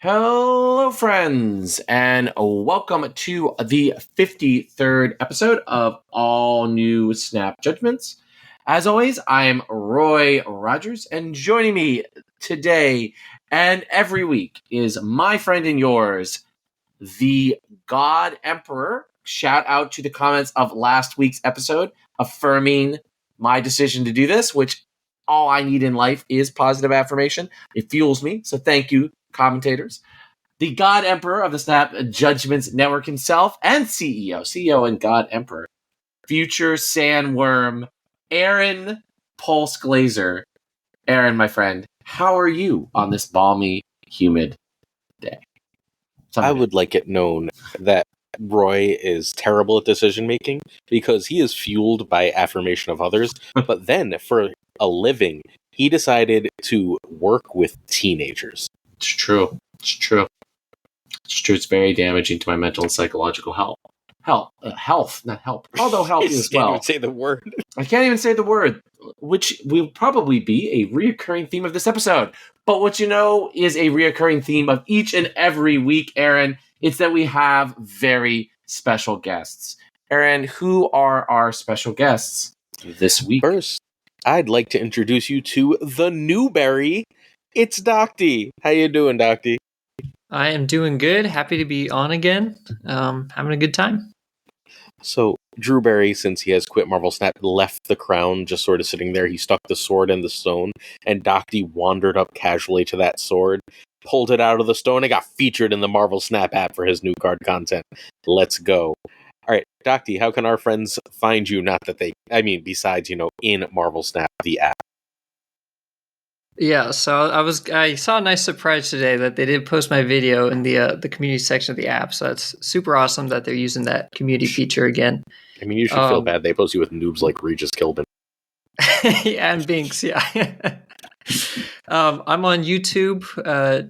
Hello, friends, and welcome to the 53rd episode of All New Snap Judgments. As always, I'm Roy Rogers, and joining me today and every week is my friend and yours, the God Emperor. Shout out to the comments of last week's episode affirming my decision to do this, which all I need in life is positive affirmation. It fuels me, so thank you, commentators. The God Emperor of the Snap Judgments Network himself and CEO and God Emperor, future sandworm, Aaron Pulse Glazer. Aaron, my friend, how are you on this balmy, humid day? I would like it known that Roy is terrible at decision making because he is fueled by affirmation of others, but then for a living, he decided to work with teenagers. It's true. It's true. It's very damaging to my mental and psychological health. Health, not help. Although health as well. I can't even say the word. I can't even say the word, which will probably be a reoccurring theme of this episode. But what you know is a reoccurring theme of each and every week, Aaron. It's that we have very special guests. Aaron, who are our special guests this week? First, I'd like to introduce you to the Newberry. It's Docty. How you doing, Docty? I am doing good. Happy to be on again. Having a good time. So, Drewberry, since he has quit Marvel Snap, left the crown just sort of sitting there. He stuck the sword in the stone, and Docty wandered up casually to that sword, pulled it out of the stone, and got featured in the Marvel Snap app for his new card content. Let's go. All right, Docty, how can our friends find you? Besides, in Marvel Snap, the app. Yeah, so I saw a nice surprise today that they did post my video in the community section of the app. So it's super awesome that they're using that community feature again. I mean, you should feel bad. They post you with noobs like Regis Kilbin. Yeah, and Binks, yeah. I'm on YouTube,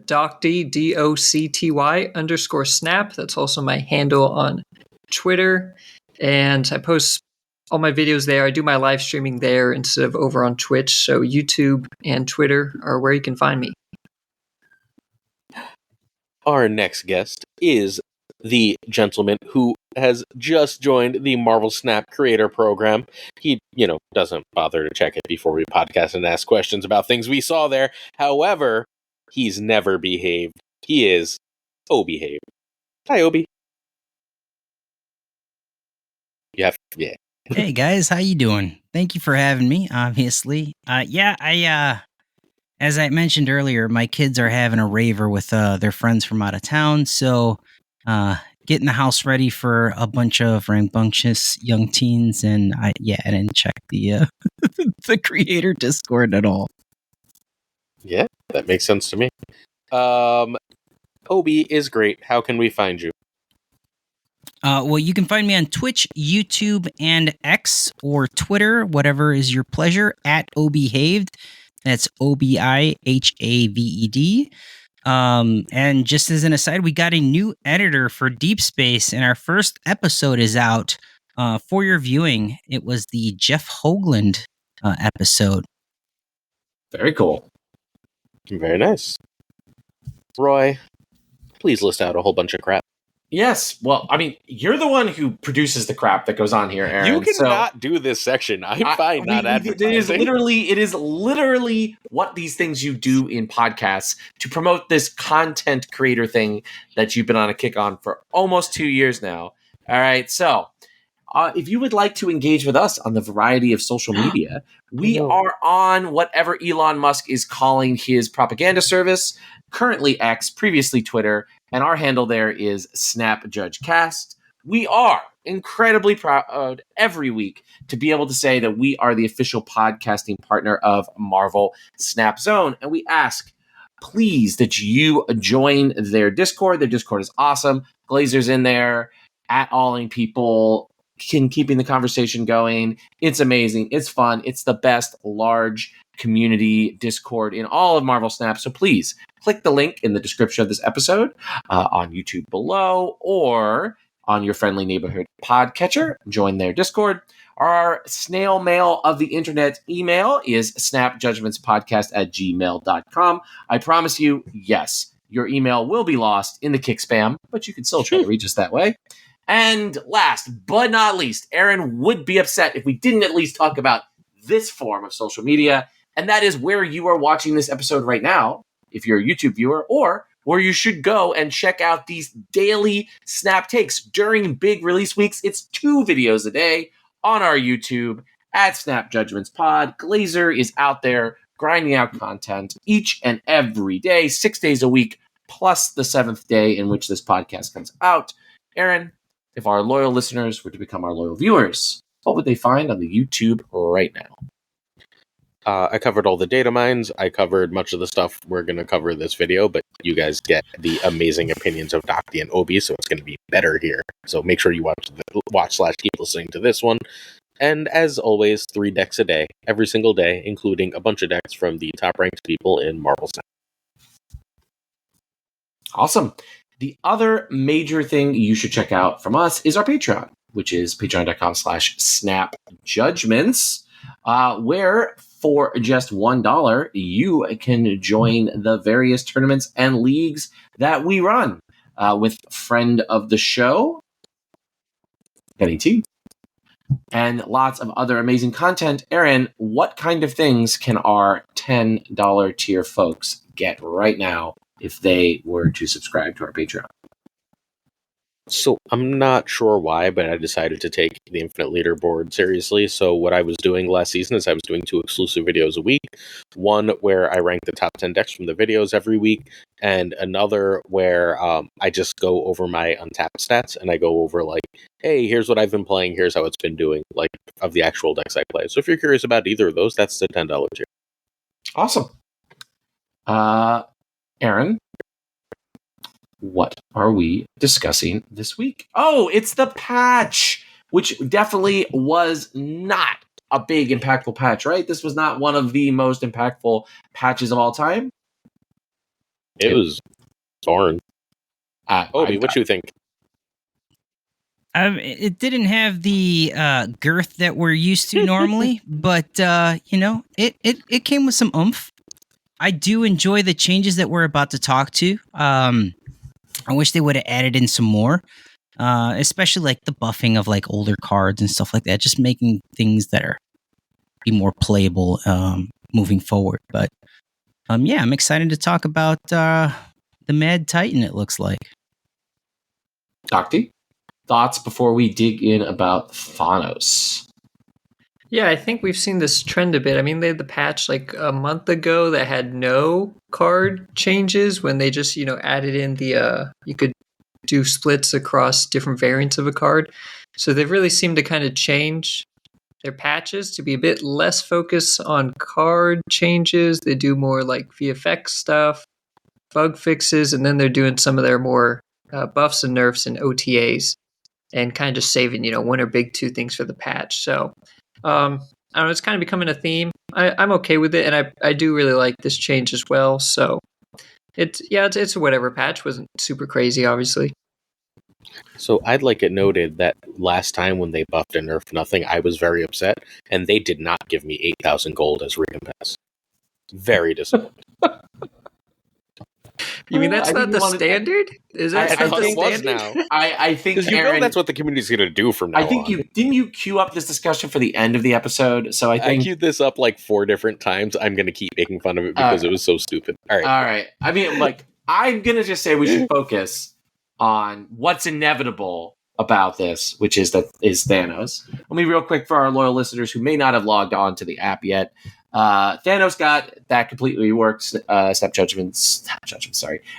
Docty, DOCTY_snap. That's also my handle on Twitter. And I post all my videos there. I do my live streaming there instead of over on Twitch. So YouTube and Twitter are where you can find me. Our next guest is the gentleman who has just joined the Marvel Snap Creator Program. He, doesn't bother to check it before we podcast and ask questions about things we saw there. However, he's never behaved. He is Obihaved. Hi, Obi. Hey guys, how you doing? Thank you for having me, obviously. As I mentioned earlier, my kids are having a raver with their friends from out of town, so getting the house ready for a bunch of rambunctious young teens, and I didn't check the the creator Discord at all. Yeah, that makes sense to me. Obi is great. How can we find you? Well, you can find me on Twitch, YouTube, and X, or Twitter, whatever is your pleasure, at Obihaved. That's Obihaved. And just as an aside, we got a new editor for Deep Space, and our first episode is out for your viewing. It was the Jeff Hoagland episode. Very cool. Very nice. Roy, please list out a whole bunch of crap. Yes. Well, I mean, you're the one who produces the crap that goes on here, Aaron. You cannot do this section. I'm fine not advertising. It is literally what these things you do in podcasts to promote this content creator thing that you've been on a kick on for almost 2 years now. All right. So if you would like to engage with us on the variety of social media, we are on whatever Elon Musk is calling his propaganda service, currently X, previously Twitter. And our handle there is SnapJudgeCast. We are incredibly proud every week to be able to say that we are the official podcasting partner of Marvel Snap Zone. And we ask, please, that you join their Discord. Their Discord is awesome. Glazer's in there, at-alling people, keeping the conversation going. It's amazing. It's fun. It's the best large community Discord in all of Marvel Snap. So please click the link in the description of this episode on YouTube below or on your friendly neighborhood podcatcher. Join their Discord. Our snail mail of the internet email is snapjudgmentspodcast@gmail.com. I promise you, yes, your email will be lost in the kick spam, but you can still try to reach us that way. And last but not least, Aaron would be upset if we didn't at least talk about this form of social media, and that is where you are watching this episode right now, if you're a YouTube viewer, or where you should go and check out these daily Snap takes during big release weeks. It's 2 videos a day on our YouTube at Snap Judgments Pod. Glazer is out there grinding out content each and every day, 6 days a week, plus the 7th day in which this podcast comes out. Aaron, if our loyal listeners were to become our loyal viewers, what would they find on the YouTube right now? I covered all the data mines. I covered much of the stuff we're going to cover in this video, but you guys get the amazing opinions of Docty and Obi, so it's going to be better here. So make sure you watch/keep listening to this one. And as always, 3 decks a day, every single day, including a bunch of decks from the top-ranked people in Marvel Snap. Awesome. The other major thing you should check out from us is our Patreon, which is patreon.com/snapjudgments, where for just $1, you can join the various tournaments and leagues that we run with friend of the show, Penny T, and lots of other amazing content. Aaron, what kind of things can our $10 tier folks get right now if they were to subscribe to our Patreon? So I'm not sure why, but I decided to take the Infinite Leaderboard seriously. So what I was doing last season is I was doing 2 exclusive videos a week. One where I rank the top 10 decks from the videos every week, and another where I just go over my untapped stats, and I go over like, hey, here's what I've been playing, here's how it's been doing, like of the actual decks I play. So if you're curious about either of those, that's the $10 tier. Awesome. Aaron, what are we discussing this week? Oh, it's the patch, which definitely was not a big, impactful patch, right? This was not one of the most impactful patches of all time. It was darn. Obi, what you think? It didn't have the girth that we're used to normally, but it came with some oomph. I do enjoy the changes that we're about to talk to. I wish they would have added in some more, especially like the buffing of like older cards and stuff like that, just making things that are be more playable moving forward. But yeah, I'm excited to talk about the Mad Titan, it looks like. Docty, thoughts before we dig in about Thanos? Yeah, I think we've seen this trend a bit. I mean, they had the patch like a month ago that had no card changes when they just, added in the, you could do splits across different variants of a card. So they've really seemed to kind of change their patches to be a bit less focused on card changes. They do more like VFX stuff, bug fixes, and then they're doing some of their more buffs and nerfs and OTAs and kind of just saving, 1 or big 2 things for the patch. So, I don't know, it's kind of becoming a theme. I'm okay with it, and I do really like this change as well. So it's a whatever patch. Wasn't super crazy, obviously. So I'd like it noted that last time when they buffed and nerfed nothing, I was very upset, and they did not give me 8,000 gold as recompense. Very disappointed. You mean that's not the standard? Is that I thought the it was standard? now. I think, Because Aaron, that's what the community's going to do from now on. I think didn't you queue up this discussion for the end of the episode? So I think I queued this up like 4 different times. I'm going to keep making fun of it because it was so stupid. All right. I mean, I'm going to just say we should focus on what's inevitable about this, which is Thanos. Let me real quick for our loyal listeners who may not have logged on to the app yet. Thanos got that completely reworked Snap Judgments.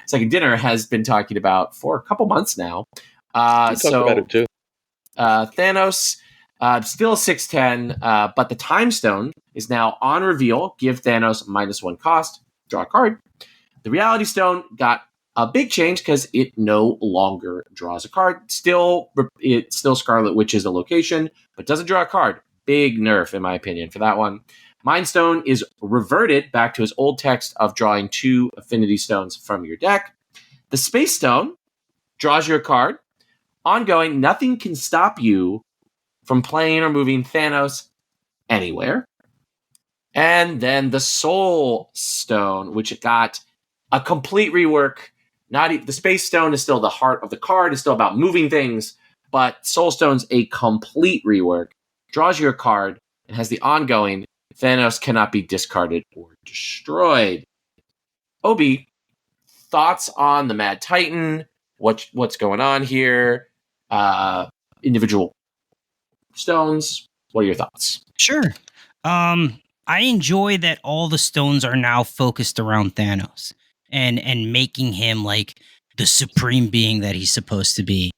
Second Dinner has been talking about for a couple months now. Talked about it too. Thanos still 610, but the Time Stone is now on reveal. Give Thanos -1 cost, draw a card. The Reality Stone got a big change because it no longer draws a card. It's still Scarlet Witch is a location, but doesn't draw a card. Big nerf, in my opinion, for that one. Mind Stone is reverted back to his old text of drawing 2 Affinity Stones from your deck. The Space Stone draws you a card. Ongoing, nothing can stop you from playing or moving Thanos anywhere. And then the Soul Stone, which got a complete rework the Space Stone is still the heart of the card. It's still about moving things, but Soul Stone's a complete rework. Draws you a card and has the ongoing Thanos cannot be discarded or destroyed. Obi, thoughts on the Mad Titan? What's going on here? Individual stones. What are your thoughts? Sure. I enjoy that all the stones are now focused around Thanos and making him like the supreme being that he's supposed to be.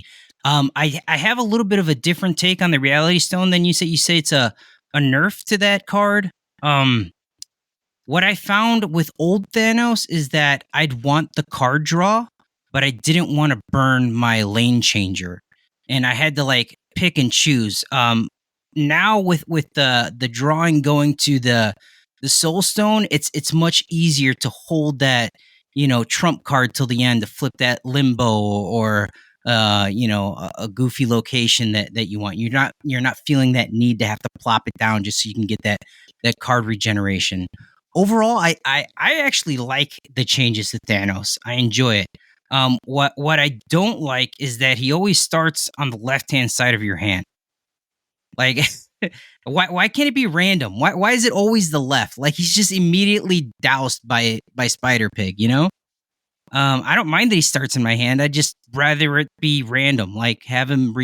I have a little bit of a different take on the Reality Stone than you say. You say it's a nerf to that card. What I found with old Thanos is that I'd want the card draw, but I didn't want to burn my lane changer, and I had to like pick and choose. Now with the drawing going to the Soul Stone, it's much easier to hold that trump card till the end to flip that limbo or a goofy location that you want. You're not feeling that need to have to plop it down just so you can get that card regeneration. Overall, I actually like the changes to Thanos. I enjoy it. What I don't like is that he always starts on the left-hand side of your hand. Like, why can't it be random? Why is it always the left? Like he's just immediately doused by Spider Pig, I don't mind that he starts in my hand. I'd just rather it be random, like have him,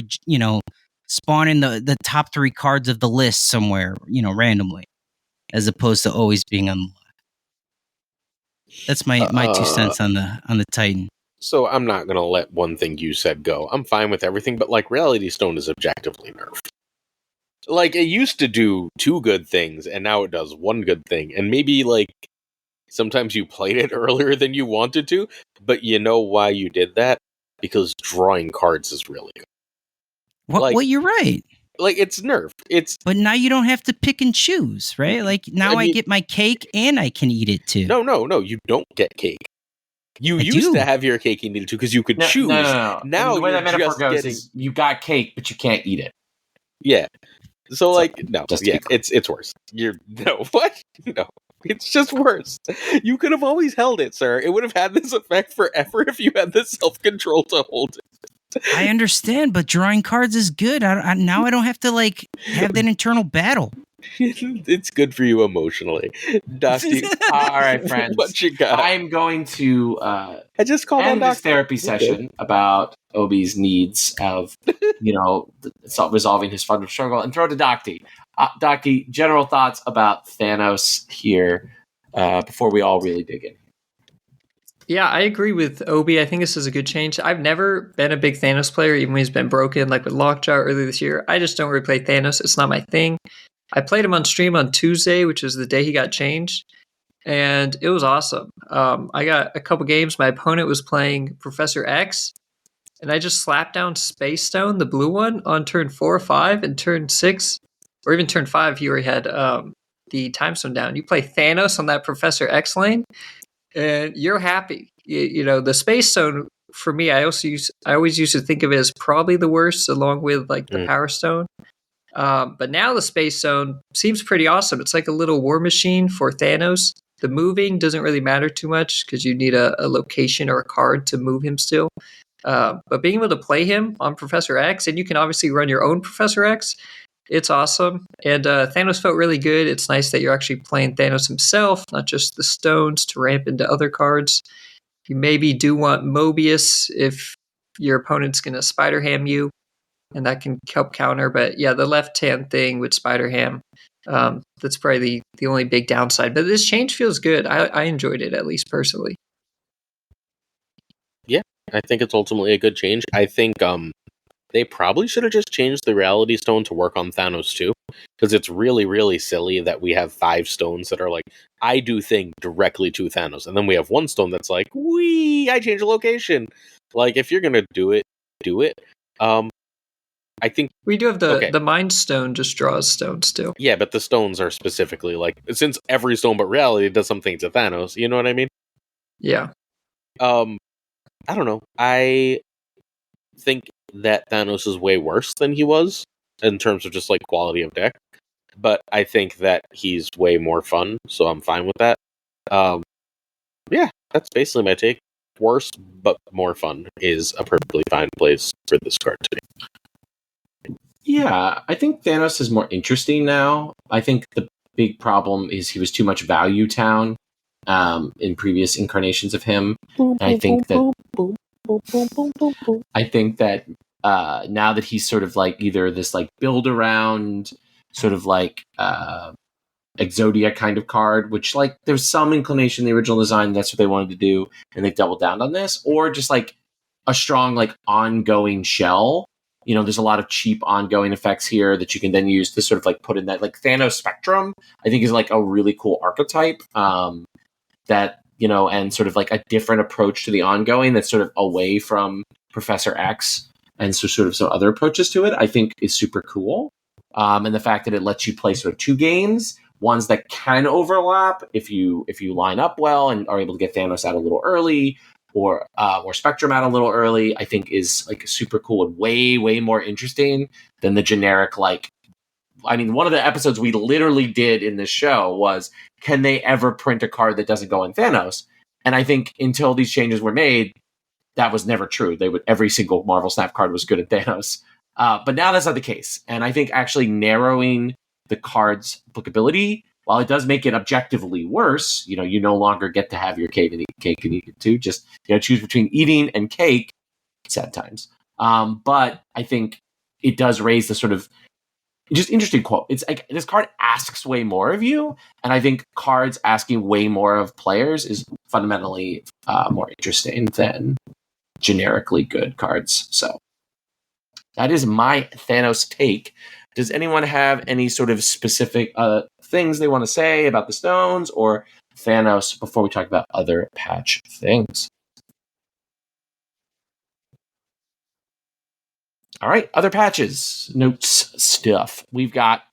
spawn in the top 3 cards of the list somewhere, randomly, as opposed to always being on the left. That's my 2 cents on the Titan. So I'm not gonna let one thing you said go. I'm fine with everything, but like Reality Stone is objectively nerfed. Like it used to do 2 good things, and now it does 1 good thing, and maybe like. Sometimes you played it earlier than you wanted to, but you know why you did that? Because drawing cards is really good. Well, you're right. Like, it's nerfed. But now you don't have to pick and choose, right? Like, now I get my cake and I can eat it too. No, you don't get cake. You used to have your cake you needed to because you could choose. No. Now the way that you're metaphor just goes is you got cake, but you can't eat it. Yeah. So like, no, yeah, it's worse. What? No. It's just worse. You could have always held it, sir. It would have had this effect forever if you had the self-control to hold it. I understand, but drawing cards is good. Now I don't have to like have that internal battle. It's good for you emotionally. Docty, all right, friends. What you got? I'm going to I just called end this therapy session about Obi's needs of, resolving his fundamental struggle and throw to Docty. Docty, general thoughts about Thanos here before we all really dig in. Yeah, I agree with Obi. I think this is a good change. I've never been a big Thanos player, even when he's been broken, like with Lockjaw earlier this year. I just don't really play Thanos. It's not my thing. I played him on stream on Tuesday, which was the day he got changed, and it was awesome. I got a couple games. My opponent was playing Professor X, and I just slapped down Space Stone, the blue one, on turn 4 or 5, and turn 6, or even turn 5, he already had the Time Stone down. You play Thanos on that Professor X lane, and you're happy. The Space Stone, for me, I always used to think of it as probably the worst, along with like the Power Stone. But now the Space Stone seems pretty awesome. It's like a little war machine for Thanos. The moving doesn't really matter too much because you need a location or a card to move him still. But being able to play him on Professor X, and you can obviously run your own Professor X, it's awesome. And Thanos felt really good. It's nice that you're actually playing Thanos himself, not just the stones to ramp into other cards. You maybe do want Mobius if your opponent's going to Spider Ham you, and that can help counter. But yeah, the left-hand thing with Spider Ham, that's probably the only big downside. But this change feels good. I enjoyed it, at least personally. Yeah, I think it's ultimately a good change. I think they probably should have just changed the Reality Stone to work on Thanos too, because it's really, really silly that we have 5 stones that are like, I do thing directly to Thanos, and then we have 1 stone that's like, I change the location. Like, if you're gonna do it, do it. I think we do have the Mind Stone just draws stones still. Yeah, but the stones are specifically like, since every stone but Reality does something to Thanos, you know what I mean? Yeah. I don't know. I think that Thanos is way worse than he was in terms of just like quality of deck, but I think that he's way more fun, so I'm fine with that. Yeah, that's basically my take. worse but more fun is a perfectly fine place for this card to be. Yeah, I think Thanos is more interesting now. I think the big problem is he was too much Value Town in previous incarnations of him. And I think that now that he's sort of like either this like build around sort of like Exodia kind of card, which like there's some inclination in the original design that's what they wanted to do, and they've doubled down on this, or just like a strong like ongoing shell. You know, there's a lot of cheap ongoing effects here that you can then use to sort of like put in that like Thanos Spectrum, I think is like a really cool archetype that, you know, and sort of like a different approach to the ongoing that's sort of away from Professor X and so sort of some other approaches to it, I think is super cool. And the fact that it lets you play sort of two games, ones that can overlap if you line up well and are able to get Thanos out a little early, or Spectrum out a little early, I think is like super cool and way, way more interesting than the generic, like, I mean, one of the episodes we literally did in this show was, can they ever print a card that doesn't go in Thanos? And I think until these changes were made, that was never true. Every single Marvel Snap card was good at Thanos. But now that's not the case. And I think actually narrowing the card's applicability, while it does make it objectively worse, you know, you no longer get to have your cake and eat it too. Just, you know, choose between eating and cake. Sad times. But I think it does raise the sort of just interesting quote. It's like this card asks way more of you, and I think cards asking way more of players is fundamentally more interesting than generically good cards. So that is my Thanos take. Does anyone have any sort of specific things they want to say about the stones or Thanos before we talk about other patch things? All right, other patches, notes, stuff. We've got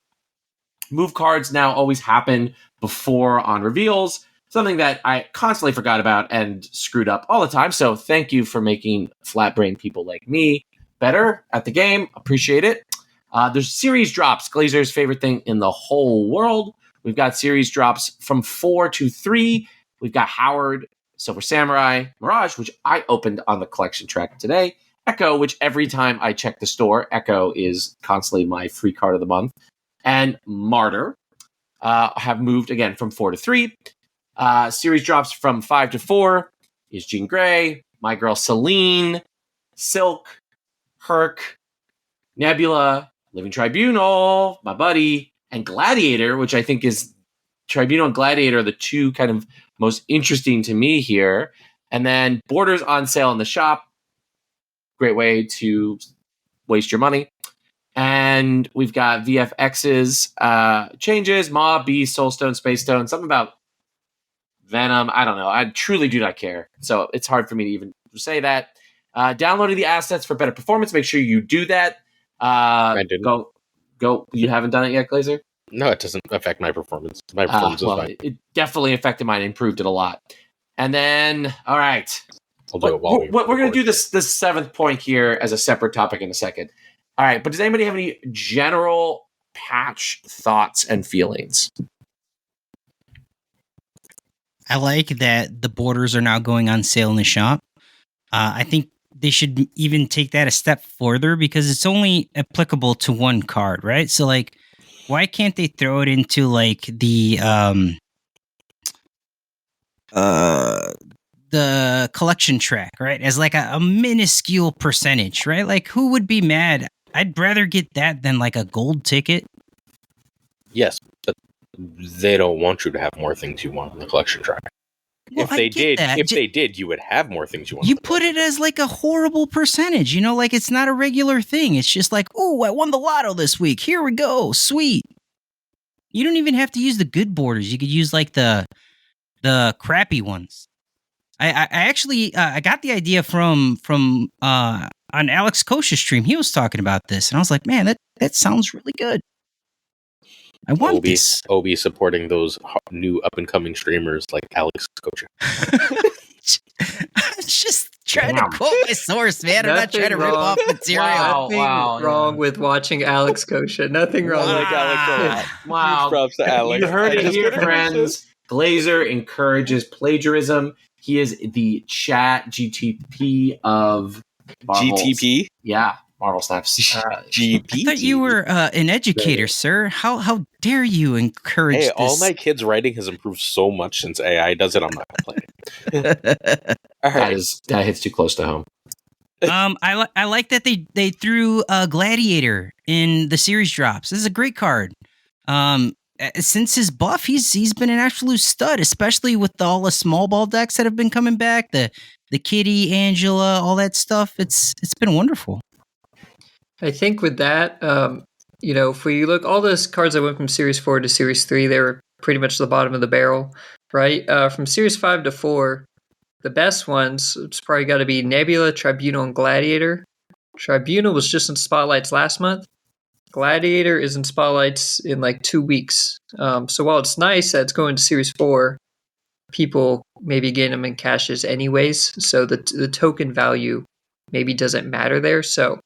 move cards now always happen before on reveals, something that I constantly forgot about and screwed up all the time. So thank you for making flat-brained people like me better at the game. Appreciate it. There's series drops, Glazer's favorite thing in the whole world. We've got series drops from 4 to 3. We've got Howard, Silver Samurai, Mirage, which I opened on the collection track today. Echo, which every time I check the store, Echo is constantly my free card of the month. And Martyr have moved again from 4 to 3. Series drops from 5 to 4 is Jean Grey, My Girl Celine, Silk, Herc, Nebula, Living Tribunal, my buddy, and Gladiator, which I think is Tribunal and Gladiator are the two kind of most interesting to me here. And then Borders on sale in the shop. Great way to waste your money. And we've got VFX's changes, Mob, Beast, Soulstone, Space Stone, something about Venom. I don't know. I truly do not care. So it's hard for me to even say that. Downloading the assets for better performance. Make sure you do that. I didn't. Go. You haven't done it yet, Glazer? No, it doesn't affect my performance. My performance is fine. It definitely affected mine. Improved it a lot. And then, all right. I'll do it while we're going to do this 7th point here as a separate topic in a second. All right, but does anybody have any general patch thoughts and feelings? I like that the borders are now going on sale in the shop. I think they should even take that a step further because it's only applicable to one card, right? So, like, why can't they throw it into, like, the collection track, right? As, like, a minuscule percentage, right? Like, who would be mad? I'd rather get that than, like, a gold ticket. Yes, but they don't want you to have more things you want in the collection track. Well, if they did, you would have more things you want. You put it as like a horrible percentage, you know, like it's not a regular thing. It's just like, oh, I won the lotto this week. Here we go. Sweet. You don't even have to use the good borders. You could use like the crappy ones. I actually I got the idea from on Alex Kosh's stream. He was talking about this, and I was like, man, that sounds really good. I want this. Obi supporting those new up-and-coming streamers like Alex Kocha. I'm just trying to quote my source, man. I'm not trying to rip off material. Nothing wrong with watching Alex Kocha. Nothing wrong with Alex. Wow. Huge props to Alex. You heard it here, friends. Glazer encourages plagiarism. He is the chat GTP of Marvel's, GTP? Yeah, Marvel Snap's GPT. I thought you were an educator, sir. How dare you encourage Hey, this? all my kids' writing has improved so much since AI does it. I'm not complaining. All right. That hits too close to home. I like that they threw Gladiator in the series drops. This is a great card. Since his buff, he's been an absolute stud, especially with all the small ball decks that have been coming back. The Kitty, Angela, all that stuff. It's been wonderful. I think with that, if we look, all those cards that went from Series 4 to Series 3, they were pretty much the bottom of the barrel, right? From Series 5 to 4, the best ones, it's probably got to be Nebula, Tribunal, and Gladiator. Tribunal was just in Spotlights last month. Gladiator is in Spotlights in like 2 weeks. So while it's nice that it's going to Series 4, people maybe get them in caches anyways. So the token value maybe doesn't matter there. So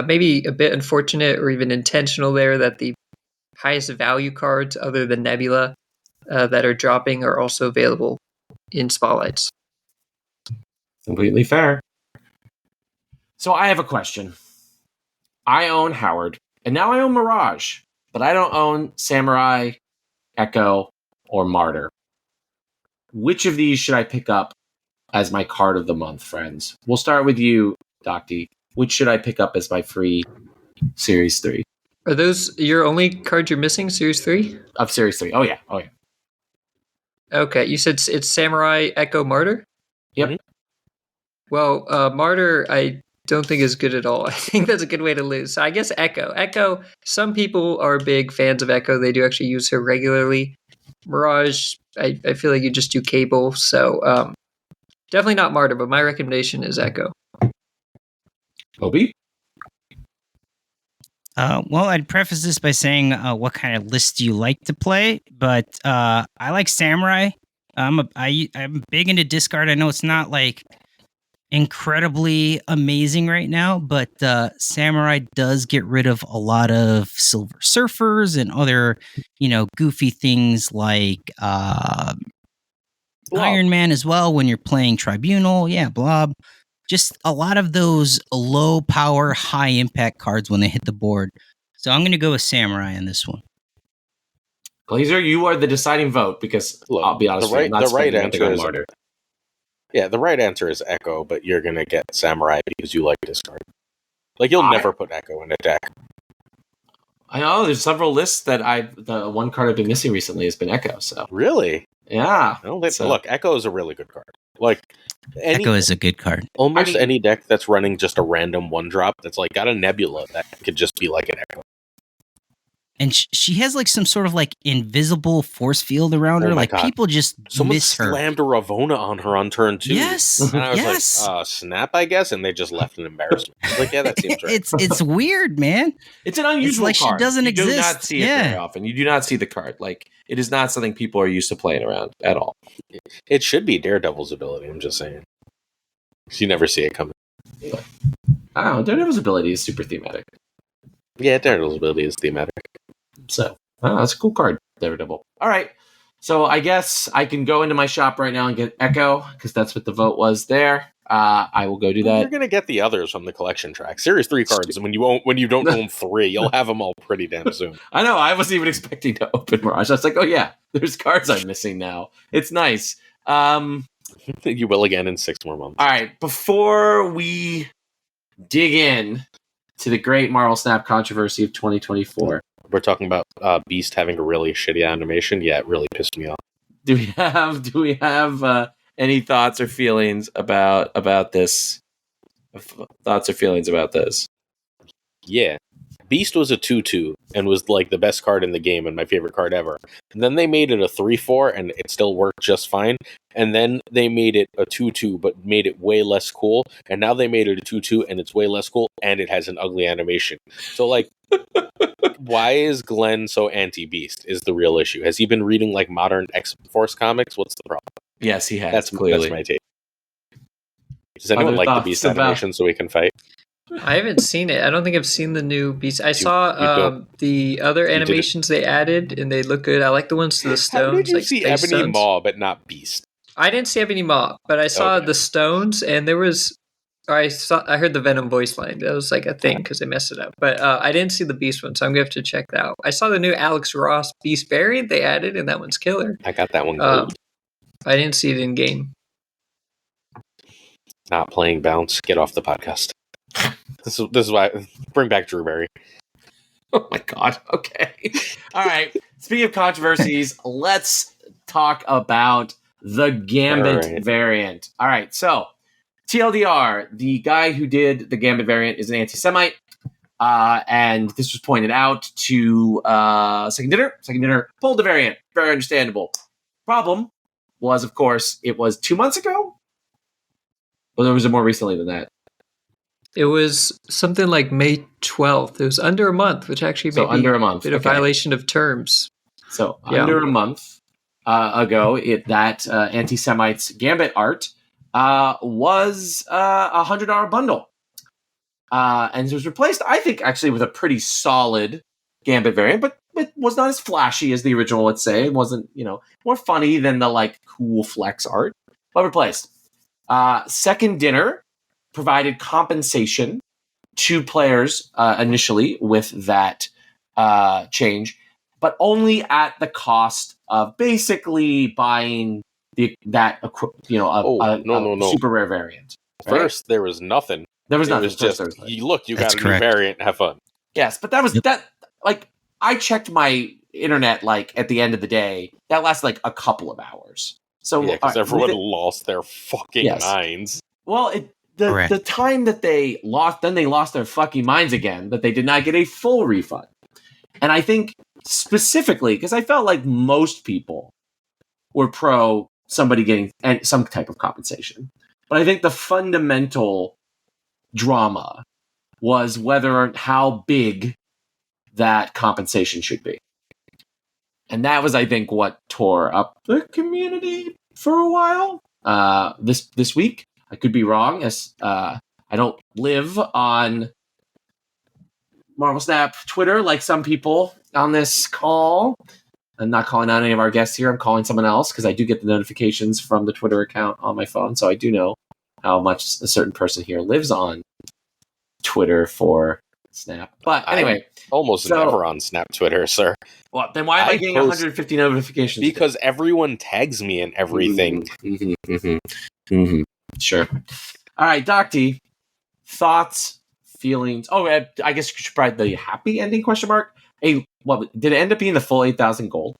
maybe a bit unfortunate or even intentional there that the highest value cards other than Nebula that are dropping are also available in Spotlights. Completely fair. So I have a question. I own Howard, and now I own Mirage, but I don't own Samurai, Echo, or Martyr. Which of these should I pick up as my card of the month, friends? We'll start with you, Docty. Which should I pick up as my free Series 3? Are those your only cards you're missing, Series 3? Of Series 3. Oh, yeah. Okay, you said it's Samurai, Echo, Martyr? Yep. Mm-hmm. Well, Martyr, I don't think is good at all. I think that's a good way to lose. So I guess Echo. Echo, some people are big fans of Echo. They do actually use her regularly. Mirage, I feel like you just do cable. So definitely not Martyr, but my recommendation is Echo. Obi? Well, I'd preface this by saying what kind of list do you like to play, but I like Samurai. I'm big into discard. I know it's not like incredibly amazing right now, but Samurai does get rid of a lot of Silver Surfers and other, goofy things like Iron Man as well when you're playing Tribunal. Yeah, Blob. Just a lot of those low power, high impact cards when they hit the board. So I'm going to go with Samurai on this one. Glazer, you are the deciding vote because I'll be honest with you, the right answer is Martyr. Yeah, the right answer is Echo, but you're going to get Samurai because you like discard. Like, you'll never put Echo in a deck. I know, there's several lists that the one card I've been missing recently has been Echo, so. Really? Yeah. Look, Echo is a really good card. Like, Echo is a good card. Almost any deck that's running just a random 1-drop that's like got a Nebula that could just be like an Echo. And she has like some sort of like invisible force field around her. Like God. People just Someone miss her. Slammed a Ravona on her on turn 2. Yes. And I was like, snap, I guess. And they just left an embarrassment. Like, yeah, that seems right. It's weird, man. It's an unusual like card. She doesn't exist. You do not see it very often. You do not see the card. Like, it is not something people are used to playing around at all. It should be Daredevil's ability, I'm just saying. You never see it coming. I don't know. Daredevil's ability is super thematic. Yeah, Daredevil's ability is thematic. So, that's a cool card, Daredevil. All right. So, I guess I can go into my shop right now and get Echo, because that's what the vote was there. I will go do that. You're going to get the others from the collection track. Series 3 cards, and when you don't own 3, you'll have them all pretty damn soon. I know. I wasn't even expecting to open Mirage. I was like, oh, yeah, there's cards I'm missing now. It's nice. You will again in 6 more months. All right. Before we dig in to the great Marvel Snap controversy of 2024. We're talking about Beast having a really shitty animation. Yeah, it really pissed me off. Do we have any thoughts or feelings about this? Thoughts or feelings about this? Yeah. Beast was a 2/2 and was like the best card in the game and my favorite card ever. And then they made it a 3/4 and it still worked just fine. And then they made it a 2/2 but made it way less cool. And now they made it a 2/2 and it's way less cool and it has an ugly animation. So like, why is Glenn so anti-Beast is the real issue. Has he been reading like modern X-Force comics? What's the problem? Yes, he has. That's my take. Does anyone like the Beast animation so we can fight? I haven't seen it. I don't think I've seen the new Beast. I saw the other animations they added, and they look good. I like the ones to the stones. How did you like see Space Ebony Stones. Maw, but not Beast? I didn't see any mob, but I saw the stones, and there was. I heard the Venom voice line. That was like a thing because they messed it up. But I didn't see the Beast one, so I'm gonna have to check that out. I saw the new Alex Ross Beast variant they added, and that one's killer. I got that one gold. I didn't see it in game. Not playing bounce. Get off the podcast. This is why. Bring back Drewberry. Oh my god. Okay. All right. Speaking of controversies, let's talk about the Gambit variant. All right. So, TLDR, the guy who did the Gambit variant is an anti-Semite. And this was pointed out to Second Dinner. Second Dinner pulled the variant. Very understandable. Problem was, of course, it was 2 months ago? Or was it more recently than that? It was something like May 12th. It was under a month, which actually made under a month. A bit of violation of terms. So under a month ago, that anti-Semite's Gambit art was a $100 bundle. And it was replaced, I think, actually with a pretty solid Gambit variant, but it was not as flashy as the original, let's say. It wasn't, more funny than the, like, cool flex art, but replaced. Second Dinner provided compensation to players initially with that change, but only at the cost of basically buying no. super rare variant. Right? First, there was nothing. There was nothing. It was just, you got a new variant, have fun. Yes, but that was that. Like, I checked my internet like at the end of the day. That lasted like a couple of hours. So because everyone lost their fucking minds. Well, the time that they lost, then they lost their fucking minds again. That they did not get a full refund. And I think specifically because I felt like most people were pro somebody getting some type of compensation. But I think the fundamental drama was how big that compensation should be. And that was, I think, what tore up the community for a while. This week, I could be wrong, as I don't live on Marvel Snap Twitter like some people on this call. I'm not calling out any of our guests here. I'm calling someone else because I do get the notifications from the Twitter account on my phone, so I do know how much a certain person here lives on Twitter for Snap. But anyway, almost never on Snap Twitter, sir. Well, then why am I getting 150 notifications? Because everyone tags me in everything. Sure. All right, Docty. Thoughts, feelings. Oh, I guess you should provide the happy ending question mark. Hey, did it end up being the full 8,000 gold?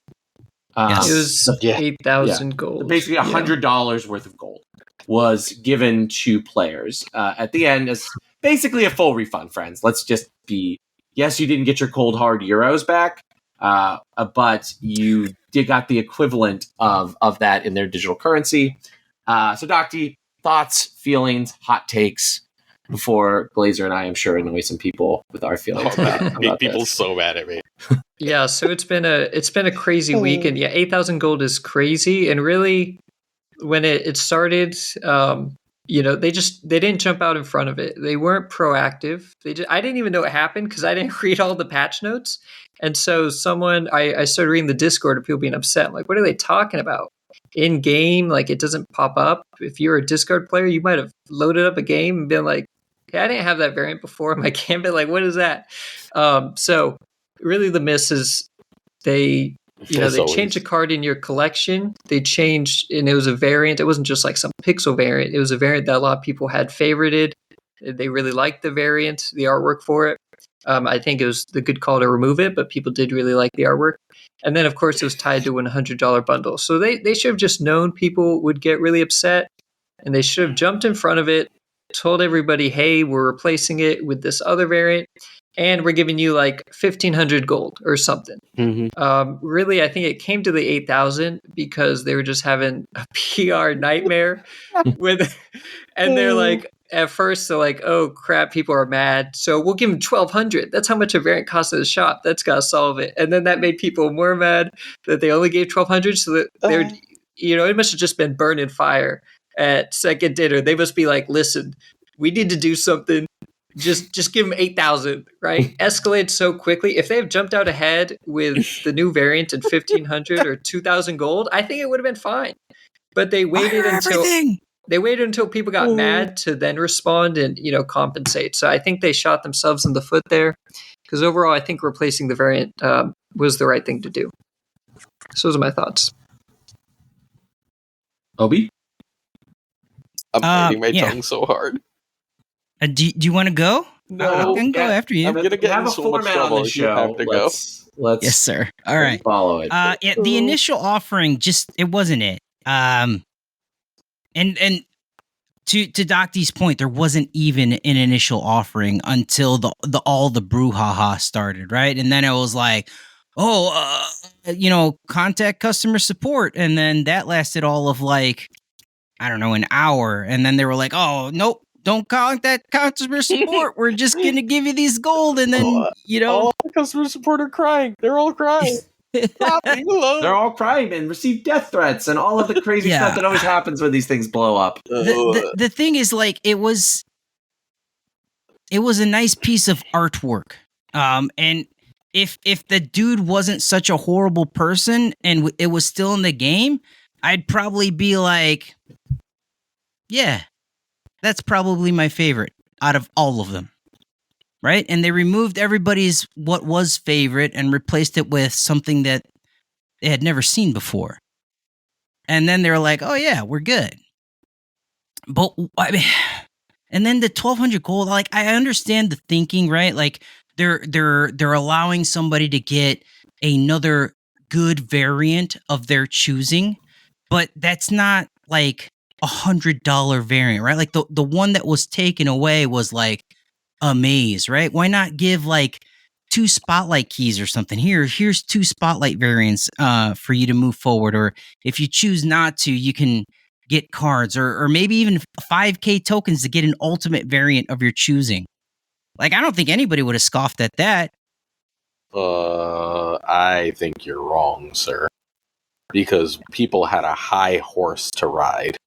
Yes. It was 8,000 gold. So basically, $100 worth of gold was given to players at the end as basically a full refund, friends. Let's just be, yes, you didn't get your cold hard euros back, but you got the equivalent of that in their digital currency. So, Docty, thoughts, feelings, hot takes before Glazer and I, I'm sure, annoy some people with our feelings about people this. So mad at me. Yeah, so it's been a crazy week, and 8,000 gold is crazy. And really, when it started, they didn't jump out in front of it. They weren't proactive. I didn't even know it happened because I didn't read all the patch notes. And so I started reading the Discord of people being upset. I'm like, what are they talking about? In game, like, it doesn't pop up. If you're a Discord player, you might have loaded up a game and been like, hey, I didn't have that variant before in my Gambit. Like, what is that? So really the miss is they changed a card in your collection. They changed, and it was a variant. It wasn't just like some pixel variant. It was a variant that a lot of people had favorited. They really liked the variant, the artwork for it. I think it was the good call to remove it, but people did really like the artwork. And then, of course, it was tied to a $100 bundle. So they should have just known people would get really upset, and they should have jumped in front of it, told everybody, hey, we're replacing it with this other variant, and we're giving you like 1,500 gold or something. Mm-hmm. Really, I think it came to the 8,000 because they were just having a PR nightmare and they're like, at first, they're like, oh, crap, people are mad. So we'll give them 1,200. That's how much a variant costs at the shop. That's got to solve it. And then that made people more mad that they only gave 1,200. So that they're, it must have just been burning fire at Second Dinner. They must be like, listen, we need to do something. Just give them 8,000, right? Escalate so quickly. If they have jumped out ahead with the new variant at 1,500 or 2,000 gold, I think it would have been fine. But they waited until people got Ooh. mad to then respond and compensate. So I think they shot themselves in the foot there, because overall I think replacing the variant was the right thing to do. So those are my thoughts. Obi? I'm biting my yeah. tongue so hard. Do you want to go? No, I can go after you. I'm gonna get have in a so much format on trouble the if you have show. to go. Let's Yes, sir. All right. follow it. Yeah, the initial offering it wasn't it. And to Docty's point, there wasn't even an initial offering until all the brouhaha started, right? And then it was like, contact customer support, and then that lasted all of like, I don't know, an hour, and then they were like, oh nope, don't contact customer support. We're just gonna give you these gold, and then all the customer support are crying. They're all crying. Stop, leave me alone. They're all crying and receive death threats and all of the crazy stuff that always happens when these things blow up. The thing is, like, it was a nice piece of artwork. And if the dude wasn't such a horrible person and it was still in the game, I'd probably be like, yeah, that's probably my favorite out of all of them. Right? And they removed everybody's what was favorite and replaced it with something that they had never seen before. And then they were like, oh yeah, we're good. But I mean, and then the 1200 gold, like, I understand the thinking, right? Like they're allowing somebody to get another good variant of their choosing, but that's not like $100 variant, right? Like the one that was taken away was like a maze, right? Why not give like 2 spotlight keys or something? Here's 2 spotlight variants for you to move forward, or if you choose not to, you can get cards, or maybe even 5k tokens to get an ultimate variant of your choosing. Like, I don't think anybody would have scoffed at that. I think you're wrong, sir. Because people had a high horse to ride.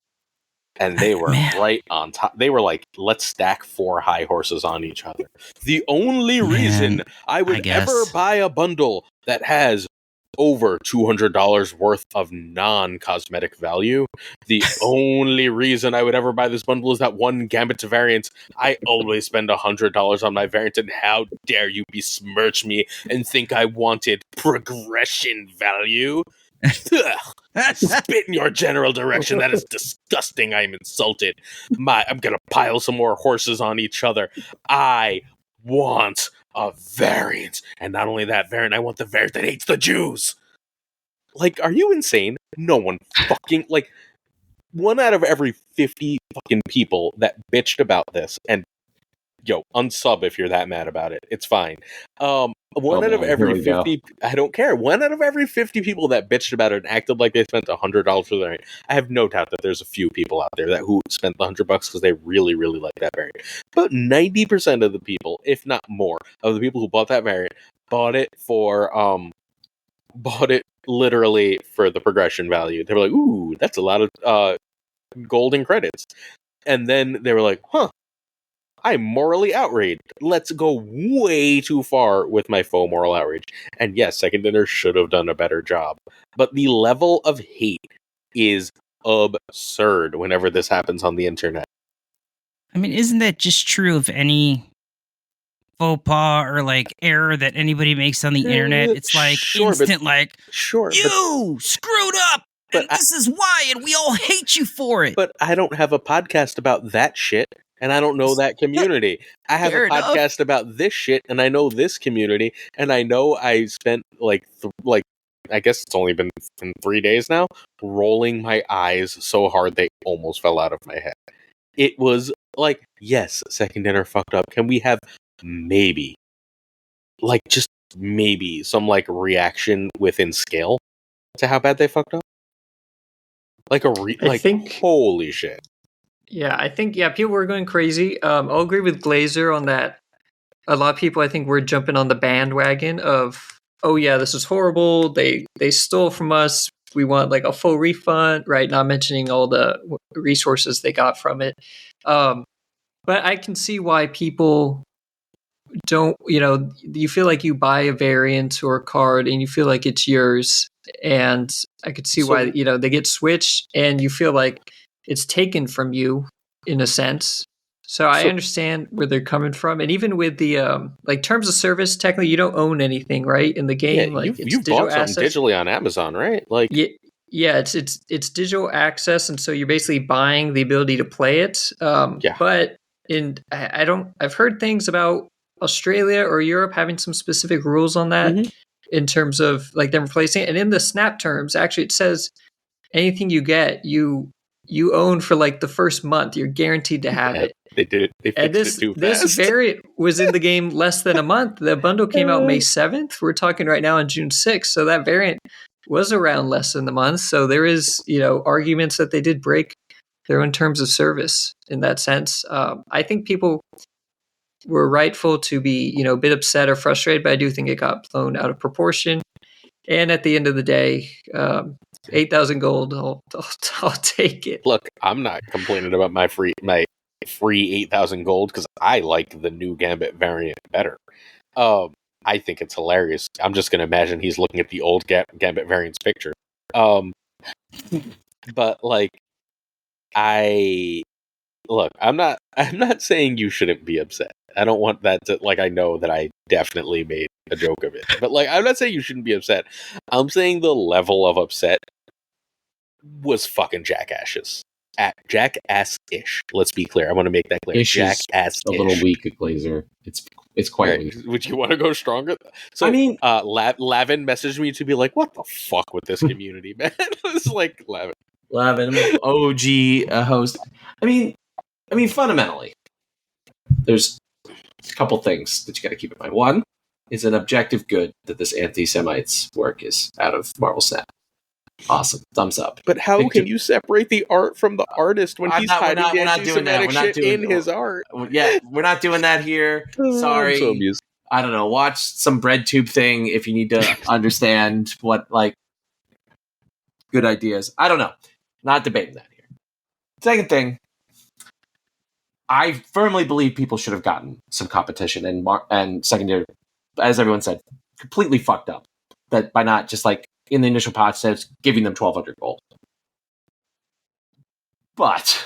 And they were right on top. They were like, let's stack 4 high horses on each other. The only reason I would ever buy a bundle that has over $200 worth of non-cosmetic value, the only reason I would ever buy this bundle is that one Gambit variant. I always spend $100 on my variant, and how dare you besmirch me and think I wanted progression value? I spit in your general direction. That is disgusting. I'm insulted. I'm gonna pile some more horses on each other. I want a variant, and not only that variant, I want the variant that hates the Jews. Like, are you insane? No one fucking, like, 1 out of every 50 fucking people that bitched about this, and unsub if you're that mad about it. It's fine. One out of every 50, I don't care. 1 out of every 50 people that bitched about it and acted like they spent $100 for the variant. I have no doubt that there's a few people out there who spent the $100 because they really, really like that variant. But 90% of the people, if not more, of the people who bought that variant bought it literally for the progression value. They were like, ooh, that's a lot of golden credits. And then they were like, huh, I'm morally outraged. Let's go way too far with my faux moral outrage. And yes, Second Dinner should have done a better job. But the level of hate is absurd whenever this happens on the internet. I mean, isn't that just true of any faux pas or like error that anybody makes on the internet? It's like instant, you screwed up, and this is why, and we all hate you for it. But I don't have a podcast about that shit. And I don't know that community. I have a podcast about this shit, and I know this community, and I know I spent I guess it's only been 3 days now, rolling my eyes so hard they almost fell out of my head. It was like, yes, Second Dinner fucked up. Can we have maybe, just maybe, some reaction within scale to how bad they fucked up? Holy shit. Yeah, I think people were going crazy. I'll agree with Glazer on that. A lot of people, I think, were jumping on the bandwagon of, oh yeah, this is horrible. They stole from us. We want a full refund, right? Not mentioning all the resources they got from it. But I can see why people don't. You feel like you buy a variant or a card and you feel like it's yours, and I could see why they get switched, and you feel like it's taken from you in a sense. So I understand where they're coming from, and even with the like terms of service, technically you don't own anything, right, in the game. Yeah, like you've bought something digitally on Amazon, right? Like yeah, it's digital access, and so you're basically buying the ability to play it. But I've heard things about Australia or Europe having some specific rules on that in terms of like them replacing it. And in the Snap terms, actually, it says anything you get, you own for like the first month. You're guaranteed to have it. They did. They fixed it too fast. This variant was in the game less than a month. The bundle came out May 7th. We're talking right now on June 6th. So that variant was around less than a month. So there is, arguments that they did break their own terms of service in that sense. I think people were rightful to be, a bit upset or frustrated, but I do think it got blown out of proportion. And at the end of the day, 8,000 gold, I'll take it. Look, I'm not complaining about my free 8,000 gold because I like the new Gambit variant better. I think it's hilarious. I'm just going to imagine he's looking at the old Gambit variant's picture. But like, I'm not saying you shouldn't be upset. I don't want that to, like, I know that I definitely made a joke of it. But like, I'm not saying you shouldn't be upset. I'm saying the level of upset was fucking jackass-ish. Let's be clear. I want to make that clear. Jackass-ish. A little weak, Glazer. It's quite weak. Would you want to go stronger? So, Lavin messaged me to be like, "What the fuck with this community, man?" It's like Lavin, OG host. I mean, fundamentally, there's a couple things that you got to keep in mind. One is an objective good that this anti-Semites work is out of Marvel Snap. Awesome, thumbs up. But how can you separate the art from the artist when he's hiding anti-Semitic shit in his art? Yeah, we're not doing that here. Sorry. I'm so amused. I don't know. Watch some BreadTube thing if you need to understand what, like, good ideas. I don't know. Not debating that here. Second thing, I firmly believe people should have gotten some competition, and secondary, as everyone said, completely fucked up. That by not just like in the initial patch says giving them 1,200 gold. But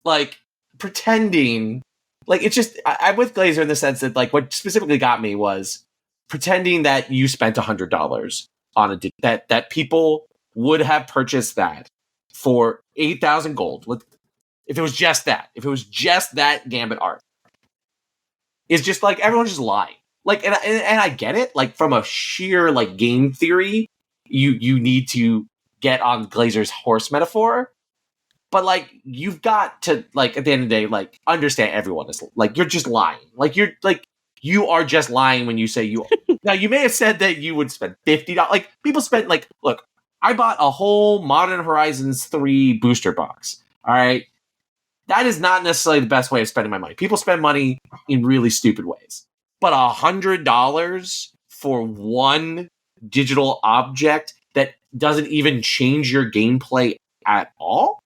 like pretending, like it's just I'm with Glazer in the sense that like what specifically got me was pretending that you spent $100 on that people would have purchased that for 8,000 gold if it was just that Gambit art. It's just like everyone's just lying. Like, and I get it. Like, from a sheer like game theory, you need to get on Glazer's horse metaphor, but like you've got to like at the end of the day, like understand everyone is like you're just lying. Like you are just lying when you say you. Now you may have said that you would spend $50. Like people spent like look, I bought a whole Modern Horizons 3 booster box. All right, that is not necessarily the best way of spending my money. People spend money in really stupid ways. But $100 for one digital object that doesn't even change your gameplay at all?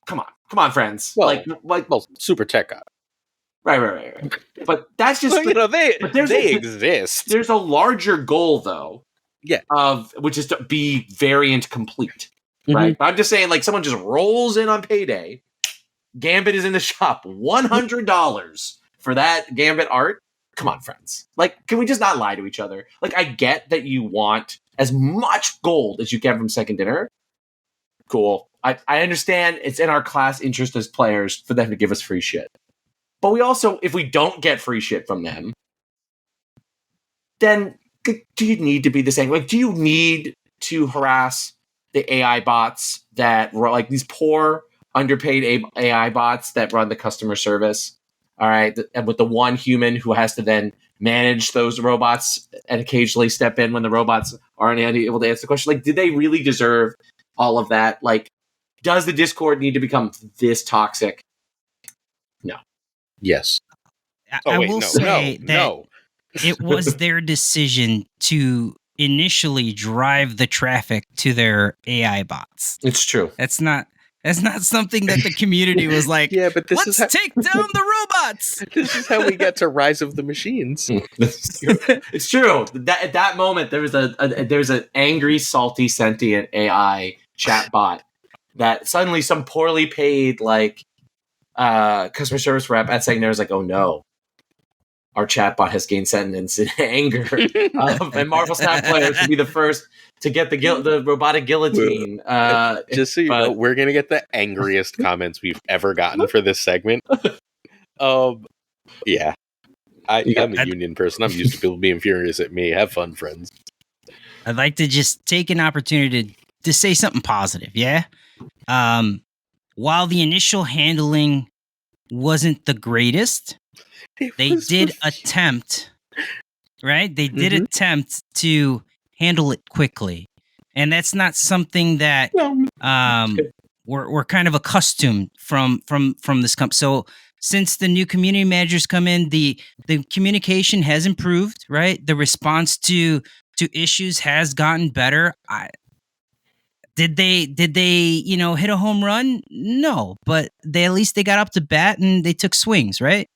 Come on, friends. Well, Super Tech got it. Right. But that's just they exist. There's a larger goal though. Yeah. Which is to be variant complete. Right. But I'm just saying, like, someone just rolls in on payday. Gambit is in the shop. $100 for that Gambit art. Come on, friends. Like, can we just not lie to each other? Like, I get that you want as much gold as you can from Second Dinner. Cool. I understand it's in our class interest as players for them to give us free shit. But we also, if we don't get free shit from them, then do you need to be the same? Like, do you need to harass the AI bots that were like these poor, underpaid AI bots that run the customer service? All right, and with the one human who has to then manage those robots and occasionally step in when the robots aren't able to answer the question. Like, did they really deserve all of that? Like, does the Discord need to become this toxic? No. Yes. I will say that it was their decision to initially drive the traffic to their AI bots. It's true. That's not That's not something that the community was like, Yeah, but let's take down the robots. This is how we get to Rise of the Machines. It's true. That at that moment there was there's an angry, salty, sentient AI chatbot that suddenly some poorly paid customer service rep at Saginaw was like, oh no, our chatbot has gained sentence and anger, and Marvel Snap players will be the first to get the robotic guillotine. Just so you know, we're gonna get the angriest comments we've ever gotten for this segment. Yeah, I'm a union person. I'm used to people being furious at me. Have fun, friends. I'd like to just take an opportunity to say something positive. Yeah. While the initial handling wasn't the greatest, they did attempt, right? They did attempt to handle it quickly. And that's not something that we're kind of accustomed from this company. So since the new community managers come in, the communication has improved, right? The response to issues has gotten better. Did they hit a home run? No, but at least they got up to bat and they took swings, right?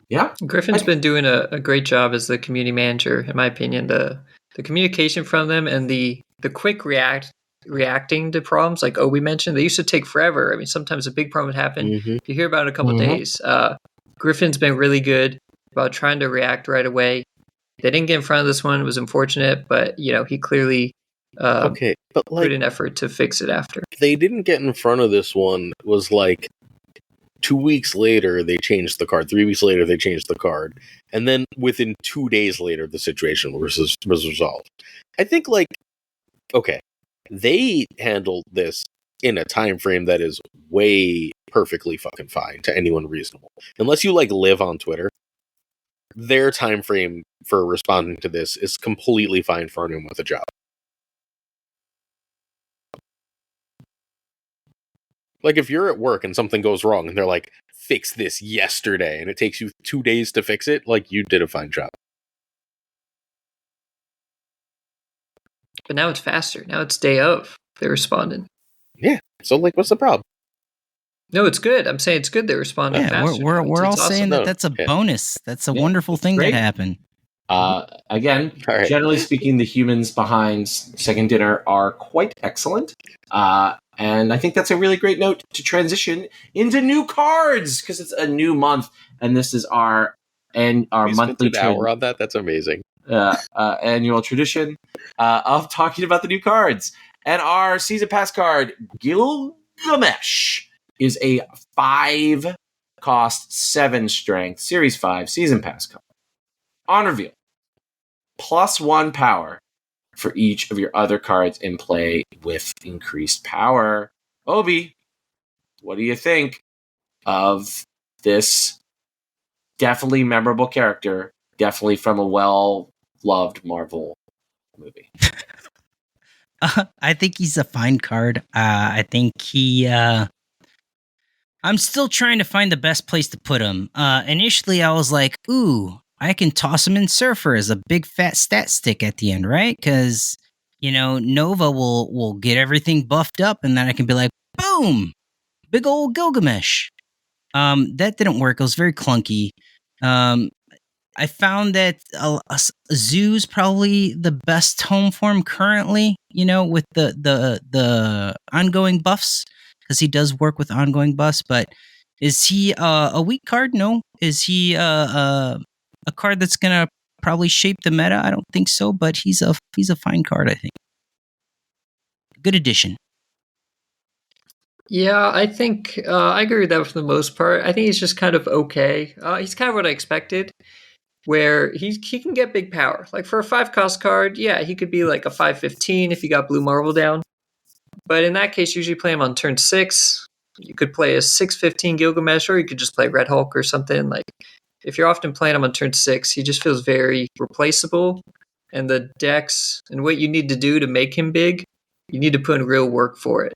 Yeah, Griffin's been doing a great job as the community manager, in my opinion. The communication from them and the quick reacting to problems, like we mentioned, they used to take forever. I mean, sometimes a big problem would happen. You hear about it in a couple of days. Griffin's been really good about trying to react right away. They didn't get in front of this one. It was unfortunate, but he clearly put in effort to fix it after. They didn't get in front of this one. Was like 2 weeks later, they changed the card. 3 weeks later, they changed the card. And then within 2 days later, the situation was resolved. I think, they handled this in a time frame that is way perfectly fucking fine to anyone reasonable. Unless you, live on Twitter, their time frame for responding to this is completely fine for anyone with a job. If you're at work and something goes wrong and they're like, fix this yesterday, and it takes you 2 days to fix it, you did a fine job. But now it's faster. Now it's day of. They responded. Yeah. So, what's the problem? No, it's good. I'm saying it's good they responded faster. We're all awesome. saying that's a bonus. That's a wonderful thing that happened. Again, generally speaking, the humans behind Second Dinner are quite excellent. And I think that's a really great note to transition into new cards, because it's a new month, and this is our monthly hour on that. That's amazing. Annual tradition of talking about the new cards. And our season pass card, Gilgamesh, is a 5-cost, 7-strength Series 5 season pass card. On reveal, +1 power for each of your other cards in play with increased power. Obi, what do you think of this definitely memorable character, definitely from a well-loved Marvel movie? I think he's a fine card. I think he... I'm still trying to find the best place to put him. Initially, I was like, ooh, I can toss him in Surfer as a big fat stat stick at the end, right? Because, Nova will get everything buffed up, and then I can be like, boom, big old Gilgamesh. That didn't work. It was very clunky. I found that Zoo's probably the best home for him currently, with the ongoing buffs, because he does work with ongoing buffs. But is he a weak card? No. Is he a card that's gonna probably shape the meta? I don't think so, but he's a fine card, I think. Good addition. Yeah, I think I agree with that for the most part. I think he's just kind of okay. He's kind of what I expected, where he can get big power. Like for a 5-cost card, yeah, he could be like a 5/15 if you got Blue Marvel down. But in that case, usually play him on turn 6. You could play a 6/15 Gilgamesh, or you could just play Red Hulk or something. If you're often playing him on turn 6, he just feels very replaceable. And the decks and what you need to do to make him big, you need to put in real work for it.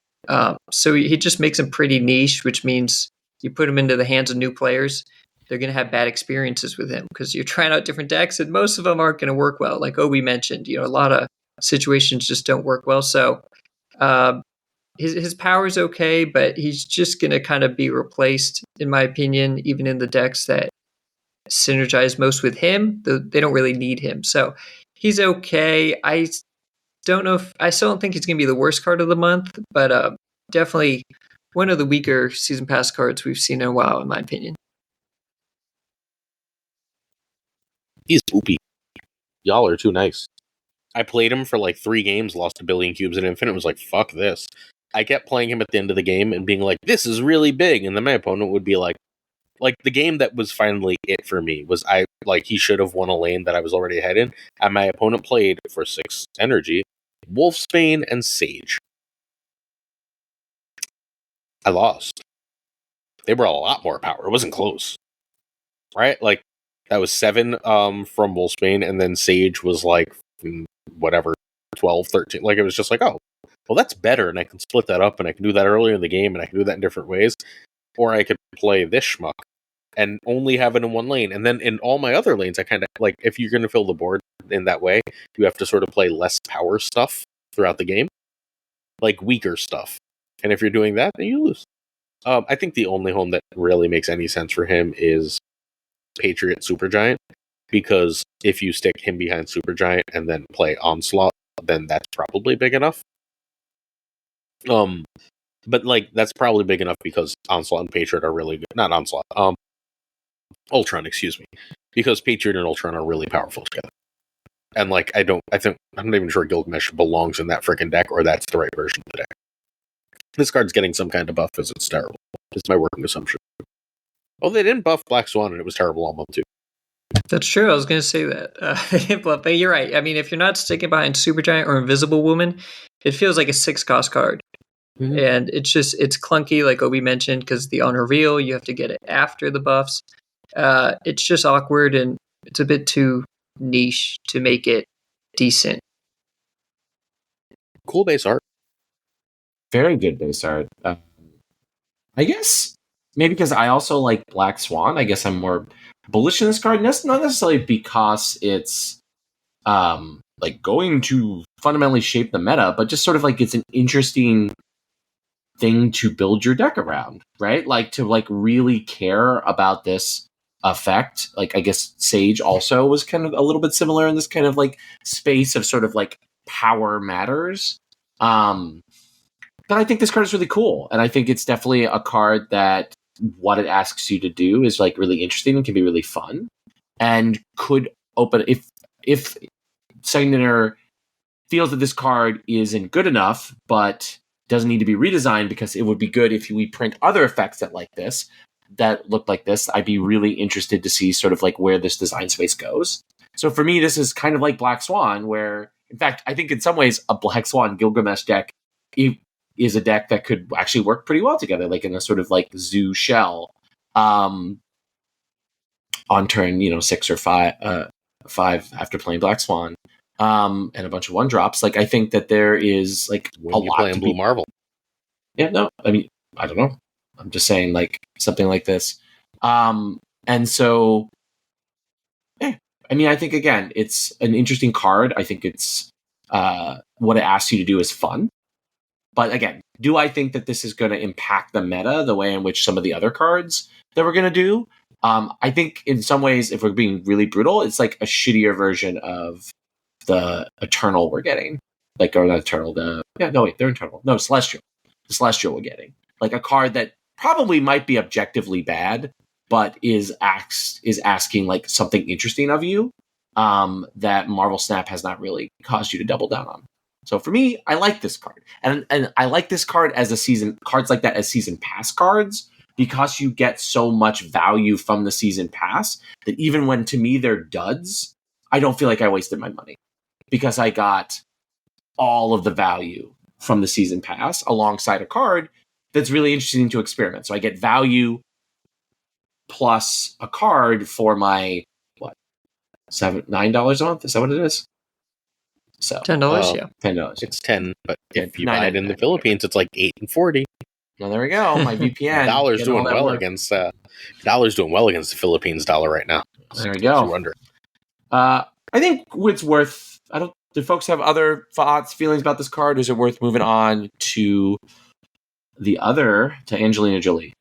So he just makes him pretty niche, which means you put him into the hands of new players, they're going to have bad experiences with him because you're trying out different decks and most of them aren't going to work well. Like Obi mentioned, a lot of situations just don't work well. So his power's okay, but he's just going to kind of be replaced, in my opinion, even in the decks that synergize most with him. They don't really need him. So he's okay. I still don't think he's going to be the worst card of the month, but definitely one of the weaker season pass cards we've seen in a while, in my opinion. He's poopy. Y'all are too nice. I played him for like 3 games, lost 1 billion cubes in Infinite, was like, fuck this. I kept playing him at the end of the game and being like, this is really big, and then my opponent would be like the game that was finally it for me was he should have won a lane that I was already ahead in, and my opponent played for 6 energy, Wolfsbane and Sage. I lost. They were a lot more power. It wasn't close. Right? Like, that was 7 from Wolfsbane, and then Sage was like, whatever, 12, 13. Like, it was just like, oh, well, that's better, and I can split that up, and I can do that earlier in the game, and I can do that in different ways. Or I could play this schmuck and only have it in 1 lane. And then in all my other lanes, I kind of, like, if you're going to fill the board in that way, you have to sort of play less power stuff throughout the game. Like, weaker stuff. And if you're doing that, then you lose. I think the only home that really makes any sense for him is Patriot Supergiant, because if you stick him behind Supergiant and then play Onslaught, then that's probably big enough. But like that's probably big enough because Onslaught and Patriot are really good. Not Onslaught, Ultron, excuse me, because Patriot and Ultron are really powerful together. And like I'm not even sure Gilgamesh belongs in that freaking deck, or that's the right version of the deck. This card's getting some kind of buff because it's terrible. It's my working assumption. Oh, they didn't buff Black Swan, and it was terrible on them too. That's true. I was going to say that. But you're right. I mean, if you're not sticking behind Supergiant or Invisible Woman, it feels like a 6-cost card. Mm-hmm. And it's clunky, like Obi mentioned, because the on reveal, you have to get it after the buffs. It's just awkward, and it's a bit too niche to make it decent. Cool base art. Very good base art. I guess maybe because I also like Black Swan, I guess I'm more bullish in this card. Not necessarily because it's like going to fundamentally shape the meta, but just sort of like it's an interesting thing to build your deck around, right? Like to like really care about this effect. Like I guess Sage also was kind of a little bit similar in this kind of like space of sort of like power matters. But I think this card is really cool, and I think it's definitely a card that what it asks you to do is like really interesting and can be really fun, and could open if Segnator feels that this card isn't good enough, but doesn't need to be redesigned because it would be good if we print other effects that look like this. I'd be really interested to see sort of like where this design space goes. So for me, this is kind of like Black Swan, where in fact I think in some ways a Black Swan Gilgamesh deck is a deck that could actually work pretty well together, like in a sort of like zoo shell on turn 6 or 5 after playing Black Swan and a bunch of 1-drops. Like I think that there is like when a you lot play to in Blue Marvel. Yeah, no, I mean I don't know. I'm just saying like something like this. And so yeah, I mean I think again it's an interesting card. I think it's what it asks you to do is fun. But again, do I think that this is going to impact the meta the way in which some of the other cards that we're going to do? I think in some ways, if we're being really brutal, it's like a shittier version of the Eternal we're getting. Like, or not Eternal, they're Eternal. No, Celestial. The Celestial we're getting. Like a card that probably might be objectively bad, but is asking like something interesting of you that Marvel Snap has not really caused you to double down on. So for me, I like this card. And I like this card as cards like that as season pass cards, because you get so much value from the season pass that even when to me they're duds, I don't feel like I wasted my money because I got all of the value from the season pass alongside a card that's really interesting to experiment. So I get value plus a card for my $9 a month? Is that what it is? So $10, yeah. $10. It's 10, but if you buy it in the Philippines, it's like 8 and 40. Well, there we go. My VPN. Dollar's doing well against the Philippines dollar right now. There we go. Wonder. I think it's worth. I don't do folks have other thoughts, feelings about this card? Or is it worth moving on to to Angelina Jolie?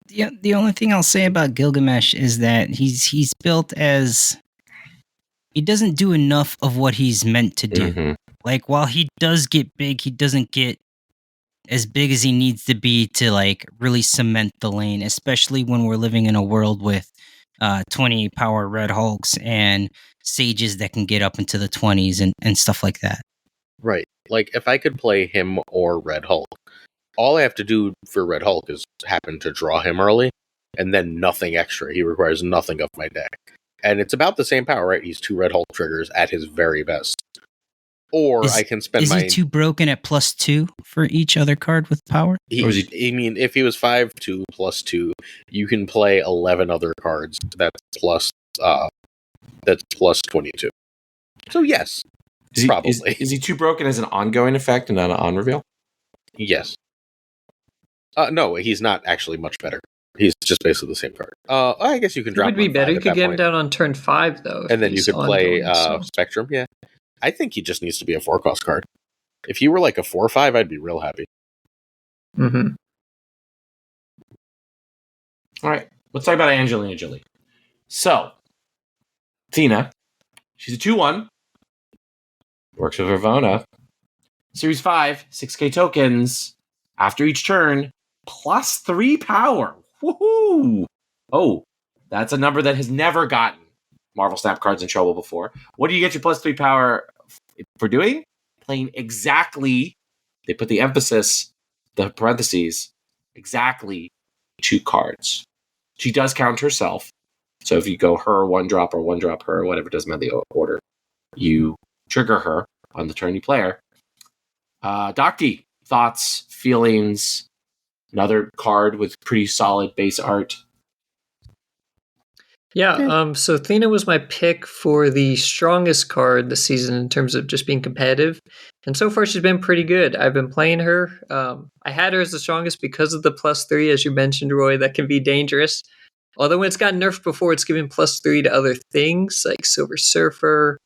The only thing I'll say about Gilgamesh is that he's built as he doesn't do enough of what he's meant to do. Mhm. Like, while he does get big, he doesn't get as big as he needs to be to like really cement the lane, especially when we're living in a world with 20 power Red Hulks and sages that can get up into the 20s and stuff like that. Right. Like, if I could play him or Red Hulk, all I have to do for Red Hulk is happen to draw him early, and then nothing extra. He requires nothing of my deck. And it's about the same power, right? He's 2 Red Hulk triggers at his very best. Or I can spend Is he too broken at +2 for each other card with power? I mean, if he was 5/2 +2, you can play 11 other cards. That's plus 22. So yes, probably. Is he too broken as an ongoing effect and not an on reveal? Yes. No, he's not actually much better. He's just basically the same card. I guess you can drop. It would be him on better. 5 You at could that get him point. down on turn 5, though. And then you could play ongoing, so. Spectrum. Yeah, I think he just needs to be a 4-cost card. If he were like a 4/5, I'd be real happy. Mm-hmm. All right, let's talk about Angelina Jolie. So, Thena, she's a 2/1. Works with Ravonna. Series 5, 6K tokens. After each turn, +3 power. Woohoo! Oh, that's a number that has never gotten Marvel Snap cards in trouble before. What do you get your +3 power for doing? Playing exactly, they put the emphasis, the parentheses, exactly 2 cards. She does count herself. So if you go her, 1-drop, or 1-drop her, whatever, doesn't matter the order, you trigger her on the turn you play her. Docty, thoughts, feelings, another card with pretty solid base art. Yeah, so Thena was my pick for the strongest card this season in terms of just being competitive. And so far, she's been pretty good. I've been playing her. I had her as the strongest because of the +3, as you mentioned, Roy, that can be dangerous. Although when it's gotten nerfed before, it's given +3 to other things like Silver Surfer,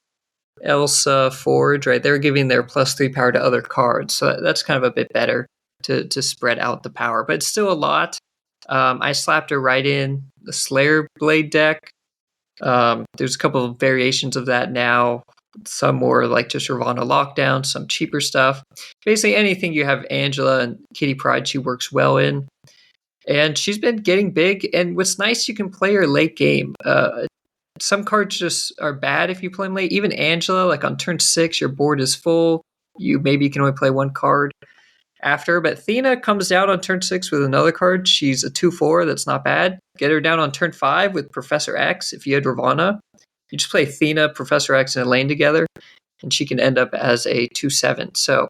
Elsa, Forge, right? They're giving their +3 power to other cards. So that's kind of a bit better to spread out the power. But it's still a lot. I slapped her right in the Slayer Blade deck. There's a couple of variations of that now. Some more like just Ravonna Lockdown, some cheaper stuff. Basically anything you have Angela and Kitty Pryde, she works well in. And she's been getting big. And what's nice, you can play her late game. Some cards just are bad if you play them late. Even Angela, like on turn 6, your board is full. You maybe can only play 1 card after. But Thena comes down on turn 6 with another card. She's a 2/4. That's not bad. Get her down on turn 5 with Professor X. If you had Ravonna, you just play Thena, Professor X in a lane together, and she can end up as a 2/7. So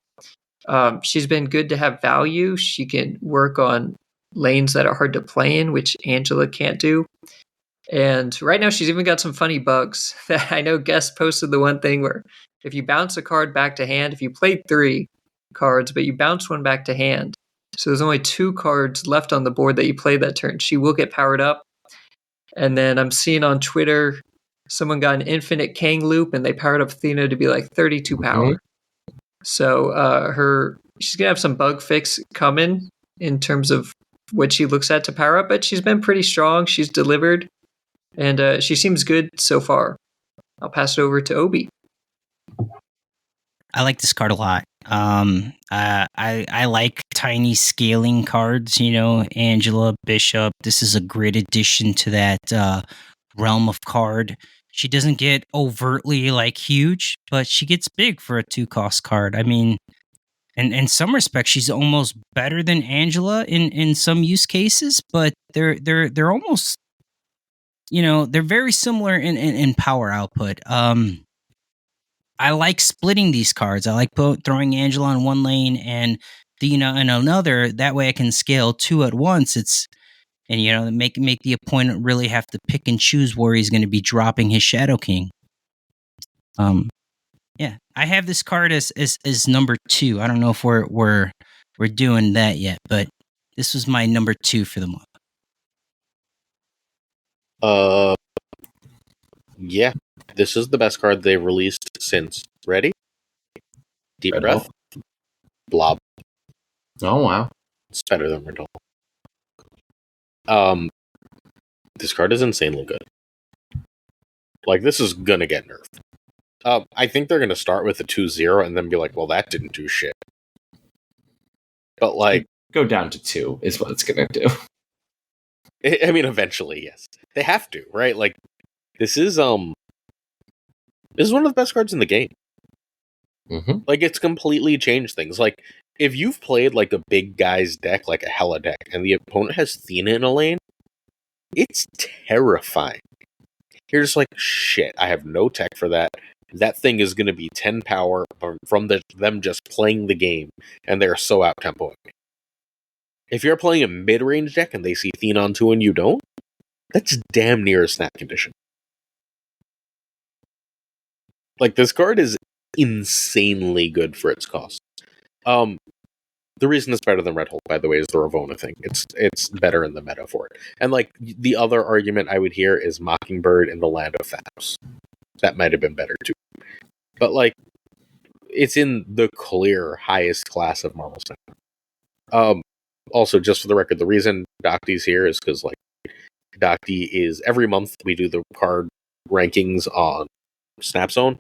she's been good to have value. She can work on lanes that are hard to play in, which Angela can't do. And right now she's even got some funny bugs that I know Guest posted the one thing where if you bounce a card back to hand, if you played 3 cards, but you bounce one back to hand, so there's only 2 cards left on the board that you played that turn, she will get powered up. And then I'm seeing on Twitter, someone got an infinite Kang loop and they powered up Thena to be like 32 power. So she's going to have some bug fix coming in terms of what she looks at to power up, but she's been pretty strong. She's delivered. And she seems good so far. I'll pass it over to Obi. I like this card a lot. I like tiny scaling cards, Angela, Bishop. This is a great addition to that realm of card. She doesn't get overtly like huge, but she gets big for a 2-cost card. I mean, in some respects, she's almost better than Angela in some use cases, but they're almost, they're very similar in power output. I like splitting these cards. I like throwing Angela on one lane and Thena in another. That way I can scale 2 at once. Make the opponent really have to pick and choose where he's going to be dropping his Shadow King. Yeah, I have this card as number 2. I don't know if we're doing that yet, but this was my number 2 for the month. Yeah. This is the best card they've released since. Ready? Deep Red breath. Blob. Oh wow. It's better than Red Hulk. This card is insanely good. Like, this is gonna get nerfed. I think they're gonna start with a 2-0 and then be like, well, that didn't do shit. But, like... Go down to 2 is what it's gonna do. I mean, eventually, yes. They have to, right? Like, this is one of the best cards in the game. Mm-hmm. Like, it's completely changed things. Like, if you've played, like, a big guy's deck, like a Hella deck, and the opponent has Thena in a lane, it's terrifying. You're just like, shit, I have no tech for that. That thing is going to be 10 power from them just playing the game, and they're so out-tempoing me. If you're playing a mid-range deck and they see Thena on 2 and you don't, that's damn near a snap condition. Like, this card is insanely good for its cost. The reason it's better than Red Hulk, by the way, is the Ravonna thing. It's better in the meta for it. And, like, the other argument I would hear is Mockingbird in the Land of Thanos. That might have been better, too. But, like, it's in the clear highest class of Marvel Snap. Also, just for the record, the reason Docty's here is because, like, Docty is... Every month, we do the card rankings on Snap Zone,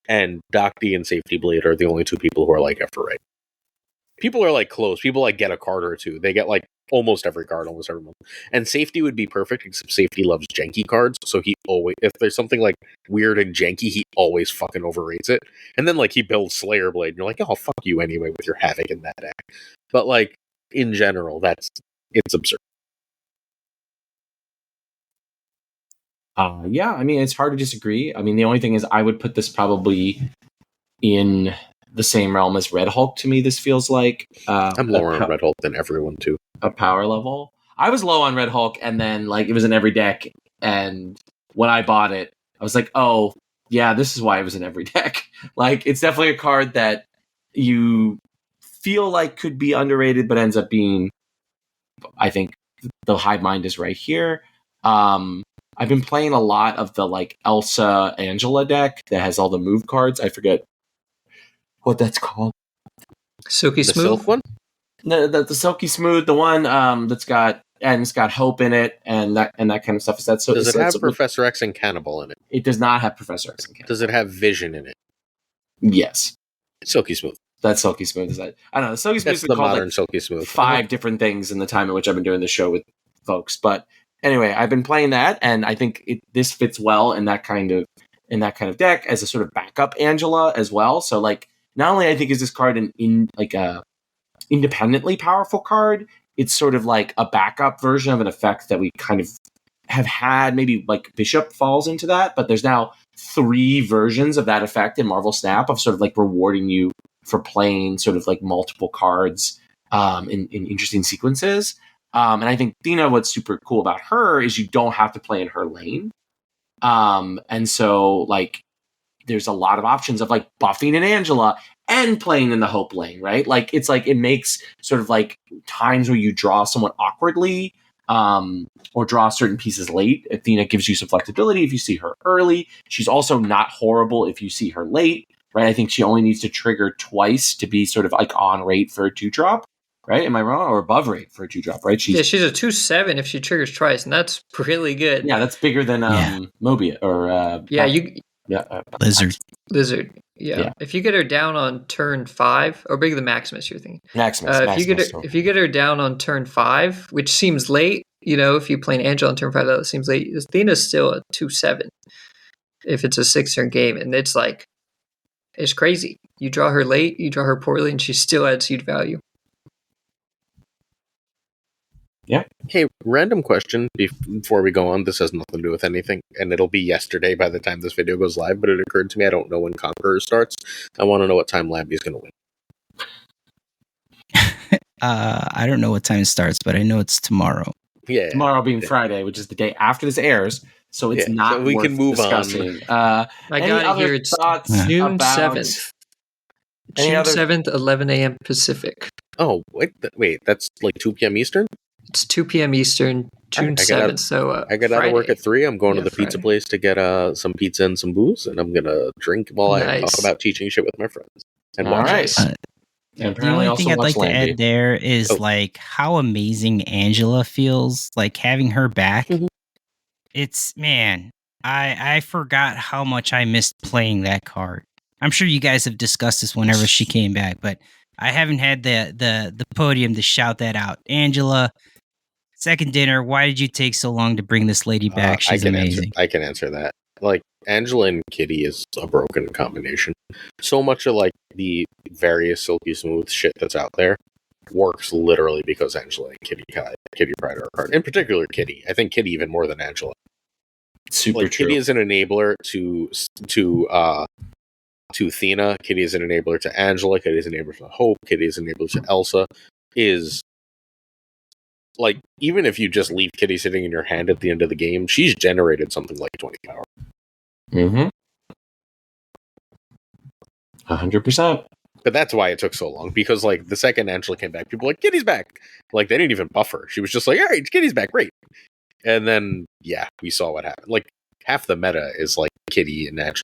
and Docty and Safety Blade are the only two people who are, like, after right. People are, like, close. People, like, get a card or two. They get, like, almost every card almost every month. And Safety would be perfect, except Safety loves janky cards, so he always... If there's something, like, weird and janky, he always fucking overrates it. And then, like, he builds Slayer Blade, and you're like, oh, fuck you anyway with your Havoc in that deck. But, like, in general, it's absurd. Yeah, I mean, it's hard to disagree. I mean, the only thing is I would put this probably in the same realm as Red Hulk to me. This feels like I'm lower on Red Hulk than everyone too. A power level. I was low on Red Hulk, and then like it was in every deck, and when I bought it, I was like, oh yeah, this is why it was in every deck. Like, it's definitely a card that you feel like could be underrated, but ends up being, I think the hive mind is right here. I've been playing a lot of the like Elsa Angela deck that has all the move cards. I forget what that's called. Silky The Smooth? Silk one? The Silky Smooth, the one that's got Hope in it and that kind of stuff. Is that so? Does it have Professor X and Cannibal in it? It does not have Professor X and Cannibal. Does it have Vision in it? Yes. Silky Smooth. That's Silky Smooth. Is that? I don't know. Silky Smooth That's is the called modern like Silky Smooth. 5 different things in the time at which I've been doing the show with folks. But anyway, I've been playing that, and I think this fits well in that kind of deck as a sort of backup Angela as well. So like, not only I think is this card a independently powerful card, it's sort of like a backup version of an effect that we kind of have had. Maybe like Bishop falls into that, but there's now 3 versions of that effect in Marvel Snap of sort of like rewarding you for playing sort of like multiple cards in interesting sequences. And I think Thena, what's super cool about her is you don't have to play in her lane. And so like there's a lot of options of like buffing an Angela and playing in the Hope lane, right? Like it's like it makes sort of like times where you draw somewhat awkwardly or draw certain pieces late. Athena gives you some flexibility if you see her early. She's also not horrible if you see her late, right? I think she only needs to trigger twice to be sort of like on rate for a 2-drop. Right? Am I wrong? Or above rate for a 2-drop, right? She's a 2/7 if she triggers twice, and that's really good. Yeah, that's bigger than Mobia or Lizard. Yeah. If you get her down on turn 5, or bigger than Maximus, you're thinking. Maximus. If you get her down on turn 5, which seems late, if you play an Angela on turn 5, that seems late. Athena's still a 2/7 if it's a 6-turn game, and it's like it's crazy. You draw her late, you draw her poorly, and she still adds huge value. Yeah. Hey, random question before we go on. This has nothing to do with anything, and it'll be yesterday by the time this video goes live, but it occurred to me I don't know when Conqueror starts. I want to know what time Lambie's going to win. I don't know what time it starts, but I know it's tomorrow. Yeah. Tomorrow being Friday, which is the day after this airs, so it's not so we worth can move discussing. on. I got it here. It's June 7th. June 7th, 11 a.m. Pacific. Oh, wait, that's like 2 p.m. Eastern? It's 2 p.m. Eastern, June 7th. So I got out of work at 3. I'm going to the pizza place to get some pizza and some booze, and I'm going to drink while I talk about teaching shit with my friends. And watch it. And the only thing I'd like to add there is like how amazing Angela feels, like having her back. Mm-hmm. It's, man, I forgot how much I missed playing that card. I'm sure you guys have discussed this whenever she came back, but I haven't had the podium to shout that out. Angela, second dinner, why did you take so long to bring this lady back? She's amazing. I can answer that. Like, Angela and Kitty is a broken combination. So much of like the various Silky Smooth shit that's out there works literally because Angela and Kitty pride our card. In particular, Kitty. I think Kitty even more than Angela. Super like, true. Kitty is an enabler to Thena. Kitty is an enabler to Angela. Kitty is an enabler to Hope. Kitty is an enabler to Elsa. Is like, even if you just leave Kitty sitting in your hand at the end of the game, she's generated something like 20 power. 100%. But that's why it took so long, because like the second Angela came back, people were like, Kitty's back. Like, they didn't even buff her. She was just like, all right, Kitty's back, great. And then we saw what happened. Like, half the meta is like Kitty and Angela.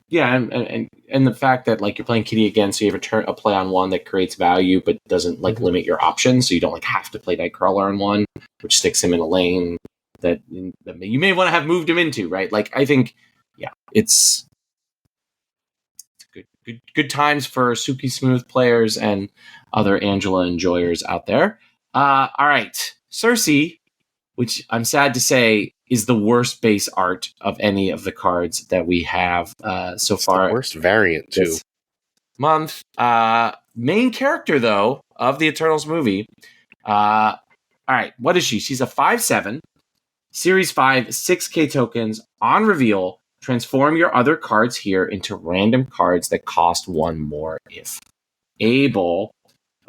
Yeah, and the fact that like you're playing Kitty again, so you have a play on one that creates value but doesn't like limit your options, so you don't like have to play Nightcrawler on one, which sticks him in a lane that you may want to have moved him into, right? Like, I think, it's good times for Suki Smooth players and other Angela enjoyers out there. All right, Cersei, which I'm sad to say is the worst base art of any of the cards that we have so far. The worst variant too. Month. Main character though of the Eternals movie. All right, what is she? She's a 5/7, Series 5, 6K tokens. On reveal, transform your other cards here into random cards that cost 1 more if able.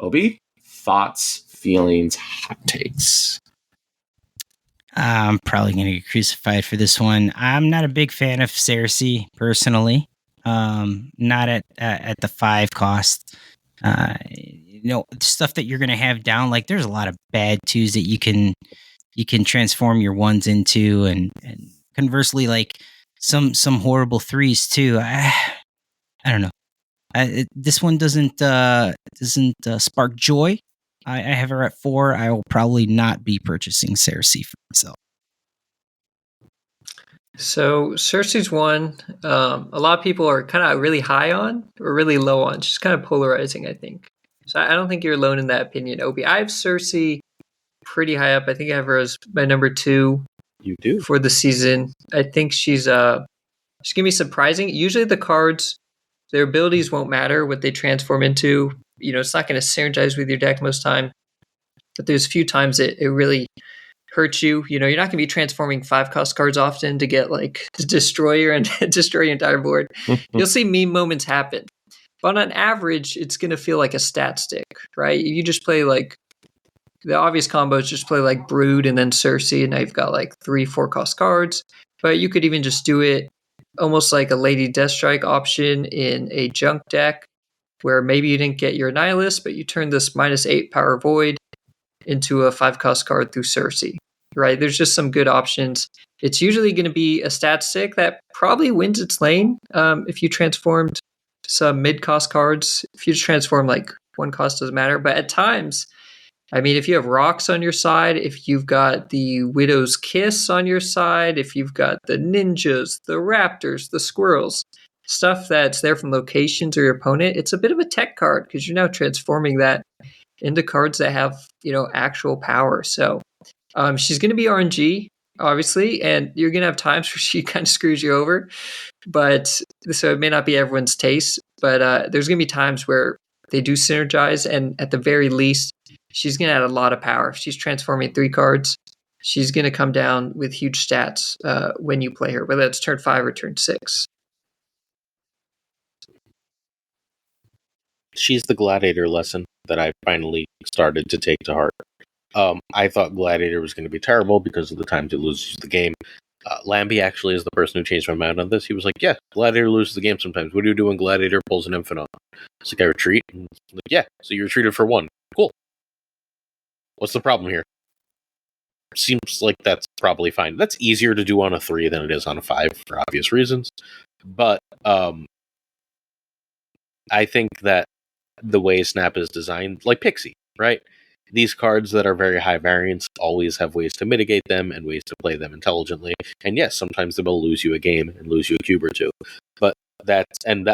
Obi, thoughts, feelings, hot takes. I'm probably going to get crucified for this one. I'm not a big fan of Cersei personally. Not at the 5 cost. Stuff that you're going to have down. Like, there's a lot of bad 2s that you can transform your 1s into, and conversely, like some horrible 3s too. I don't know. This one doesn't spark joy. I have her at 4. I will probably not be purchasing Cersei for myself. So Cersei's one. A lot of people are kind of really high on or really low on. She's kind of polarizing, I think. So I don't think you're alone in that opinion, Obi. I have Cersei pretty high up. I think I have her as my number 2. You do? For the season. I think she's going to be surprising. Usually the cards, their abilities won't matter what they transform into. It's not going to synergize with your deck most time. But there's a few times it really hurts you. You're not going to be transforming 5-cost cards often to get like Destroyer and destroy your entire board. You'll see meme moments happen. But on average, it's going to feel like a stat stick, right? You just play like the obvious combos, just play like Brood and then Cersei, and now you've got like 3-4 cost cards. But you could even just do it almost like a Lady Deathstrike option in a junk deck, where maybe you didn't get your Nihilist, but you turn this -8 power Void into a 5-cost card through Cersei, right? There's just some good options. It's usually going to be a stat stick that probably wins its lane if you transformed some mid-cost cards. If you just transform like 1 cost, doesn't matter. But at times, I mean, if you have rocks on your side, if you've got the Widow's Kiss on your side, if you've got the ninjas, the raptors, the squirrels, stuff that's there from locations or your opponent, it's a bit of a tech card because you're now transforming that into cards that have, actual power. So she's going to be RNG, obviously, and you're going to have times where she kind of screws you over. But so it may not be everyone's taste, but there's going to be times where they do synergize, and at the very least, she's going to add a lot of power. If she's transforming 3 cards, she's going to come down with huge stats when you play her, whether it's turn 5 or turn 6. She's the Gladiator lesson that I finally started to take to heart. I thought Gladiator was going to be terrible because of the times it loses the game. Lambie actually is the person who changed my mind on this. He was like, yeah, Gladiator loses the game sometimes. What do you do when Gladiator pulls an Infinite? It's like, I retreat. Like, yeah, so you retreated for 1. Cool. What's the problem here? seems like that's probably fine. That's easier to do on a 3 than it is on a 5 for obvious reasons. But I think that the way Snap is designed, like Pixie, right? These cards that are very high variance always have ways to mitigate them and ways to play them intelligently. And yes, sometimes they will lose you a game and lose you a cube or two. But that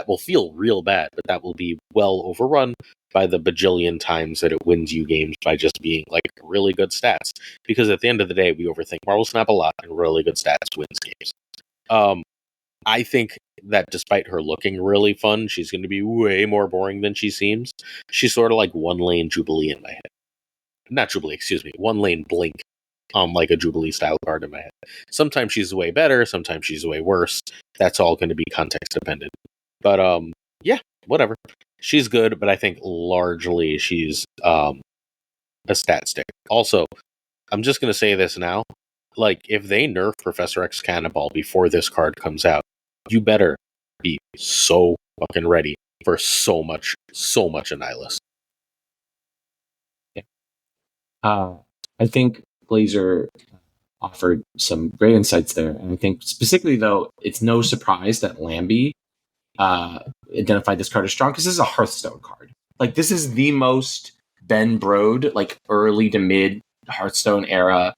will feel real bad, but that will be well overrun by the bajillion times that it wins you games by just being like really good stats. Because at the end of the day, we overthink Marvel Snap a lot, and really good stats wins games. I think that despite her looking really fun, she's going to be way more boring than she seems. She's sort of like one lane Jubilee in my head. Not Jubilee, excuse me. One lane Blink, like a Jubilee style card in my head. Sometimes she's way better, sometimes she's way worse. That's all going to be context dependent. But yeah, whatever. She's good, but I think largely she's a stat stick. Also, I'm just going to say this now. Like, if they nerf Professor X Cannonball before this card comes out, you better be so fucking ready for so much Annihilus. I think Glazer offered some great insights there. And I think specifically, though, it's no surprise that Lambie identified this card as strong because this is a Hearthstone card. Like, this is the most Ben Brode, like early to mid Hearthstone era,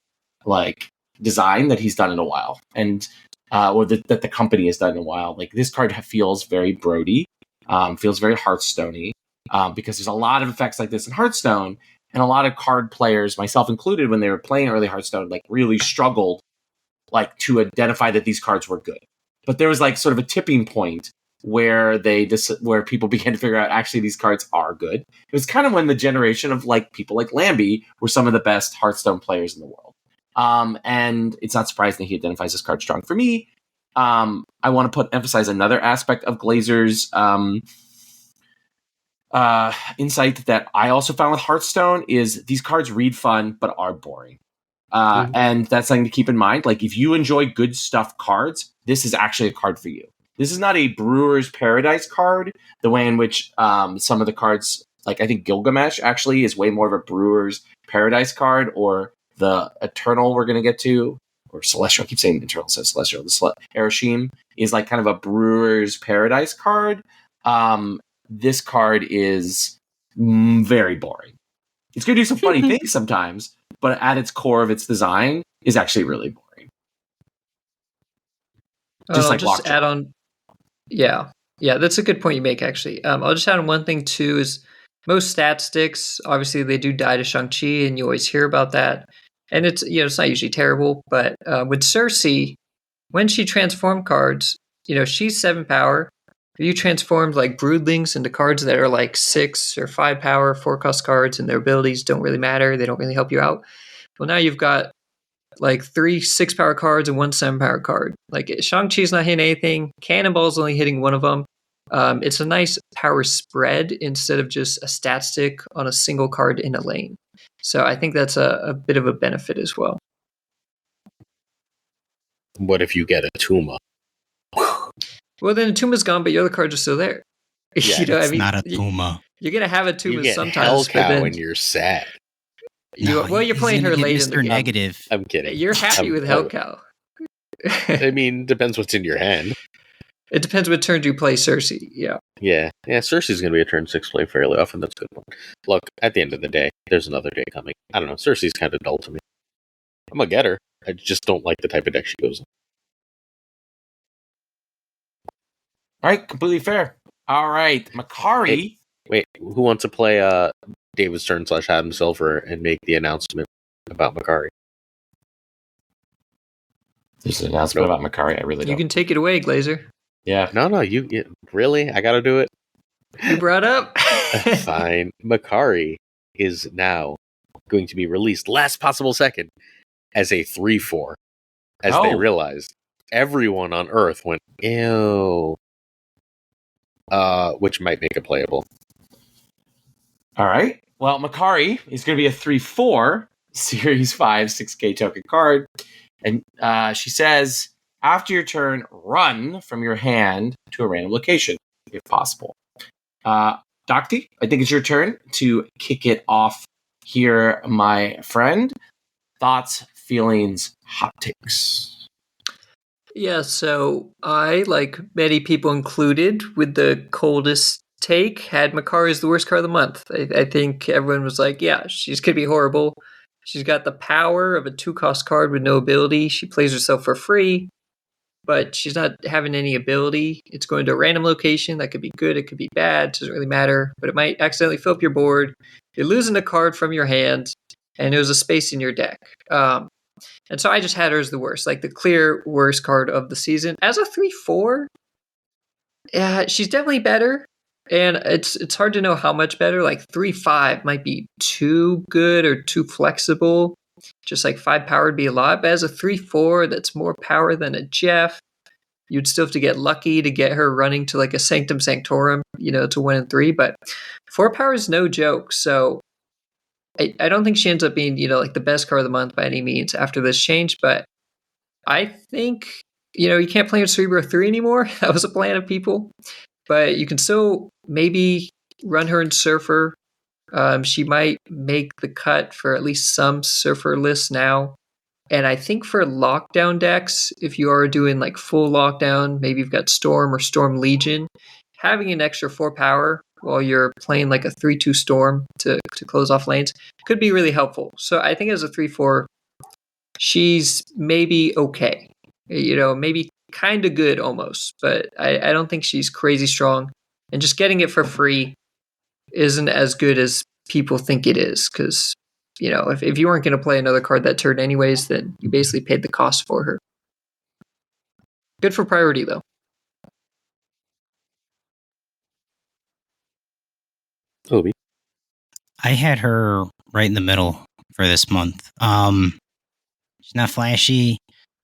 like design that he's done in a while. And or that the company has done in a while. Like, this card feels very Brody, feels very Hearthstone-y, because there's a lot of effects like this in Hearthstone. And a lot of card players, myself included, when they were playing early Hearthstone, like really struggled like to identify that these cards were good. But there was like sort of a tipping point where where people began to figure out actually these cards are good. It was kind of when the generation of like people like Lambie were some of the best Hearthstone players in the world. And it's not surprising that he identifies this card strong. For me, I want to emphasize another aspect of Glazer's insight that I also found with Hearthstone is these cards read fun but are boring. And that's something to keep in mind. Like, if you enjoy good stuff cards, this is actually a card for you. This is not a Brewer's Paradise card, the way in which some of the cards, like I think Gilgamesh actually is way more of a Brewer's Paradise card, or the Eternal we're going to get to, or Celestial. I keep saying Eternal, says Celestial. The Arishem is like kind of a Brewer's Paradise card. This card is very boring. It's going to do some funny things sometimes, but at its core of its design is actually really boring. Just like just add on. Yeah, that's a good point you make, actually. I'll just add on one thing, too, is most stat sticks, obviously, they do die to Shang-Chi, and you always hear about that. And it's, it's not usually terrible, but with Cersei, when she transformed cards, she's 7 power. You transformed like broodlings into cards that are like 6 or 5 power 4-cost cards, and their abilities don't really matter. They don't really help you out. Well, now you've got like 3 6-power cards and 1 7-power card. Like, Shang-Chi's not hitting anything. Cannonball's only hitting one of them. It's a nice power spread instead of just a stat stick on a single card in a lane. So I think that's a bit of a benefit as well. What if you get a Tuma? Well, then Tuma's gone, but your other cards are still there. Yeah, it's not a Tuma. You're gonna have a Tuma you get sometimes. Hellcow when you're sad. You're playing her late in the game. Negative. I'm kidding. You're happy with Hellcow. I mean, depends what's in your hand. It depends what turn you play Cersei. Yeah. Yeah. Cersei's going to be a turn 6 play fairly often. That's a good one. Look, at the end of the day, there's another day coming. I don't know. Cersei's kind of dull to me. I'm going to get her. I just don't like the type of deck she goes in. All right, completely fair. All right, Makkari. Hey, wait, who wants to play David's turn / Adam Silver and make the announcement about Makkari? There's an announcement about Makkari. I really don't. You can take it away, Glazer. Yeah. No, you really? I got to do it? You brought up? Fine. Makkari is now going to be released last possible second as a 3/4. As they realized, everyone on Earth went, ew. Which might make it playable. All right. Well, Makkari is going to be a 3/4 Series 5 6K token card. And she says, after your turn, run from your hand to a random location, if possible. Docty, I think it's your turn to kick it off here, my friend. Thoughts, feelings, hot takes. Yeah, so I, like many people included, with the coldest take, had Makkari as the worst card of the month. I think everyone was like, yeah, she's going to be horrible. She's got the power of a 2-cost card with no ability. She plays herself for free, but she's not having any ability. It's going to a random location. That could be good. It could be bad. It doesn't really matter. But it might accidentally fill up your board. You're losing a card from your hand, and there's a space in your deck. And so I just had her as the worst, like the clear worst card of the season. As a 3/4, yeah, she's definitely better. And it's hard to know how much better. Like 3/5 might be too good or too flexible. Just like 5 power would be a lot. But as a 3/4, that's more power than a Jeff. You'd still have to get lucky to get her running to like a Sanctum Sanctorum, to 1 and 3. But 4 power is no joke. So I don't think she ends up being, like the best card of the month by any means after this change. But I think, you can't play in Cerebro 3 anymore. That was a plan of people. But you can still maybe run her in Surfer. She might make the cut for at least some Surfer lists now. And I think for lockdown decks, if you are doing like full lockdown, maybe you've got Storm or Storm Legion, having an extra 4 power while you're playing like a 3/2 Storm to close off lanes could be really helpful. So I think as a 3/4, she's maybe okay. Maybe kind of good almost, but I don't think she's crazy strong. And just getting it for free isn't as good as people think it is, because if you weren't going to play another card that turn anyways, then you basically paid the cost for her. Good for priority though. Obi. I had her right in the middle for this month. She's not flashy.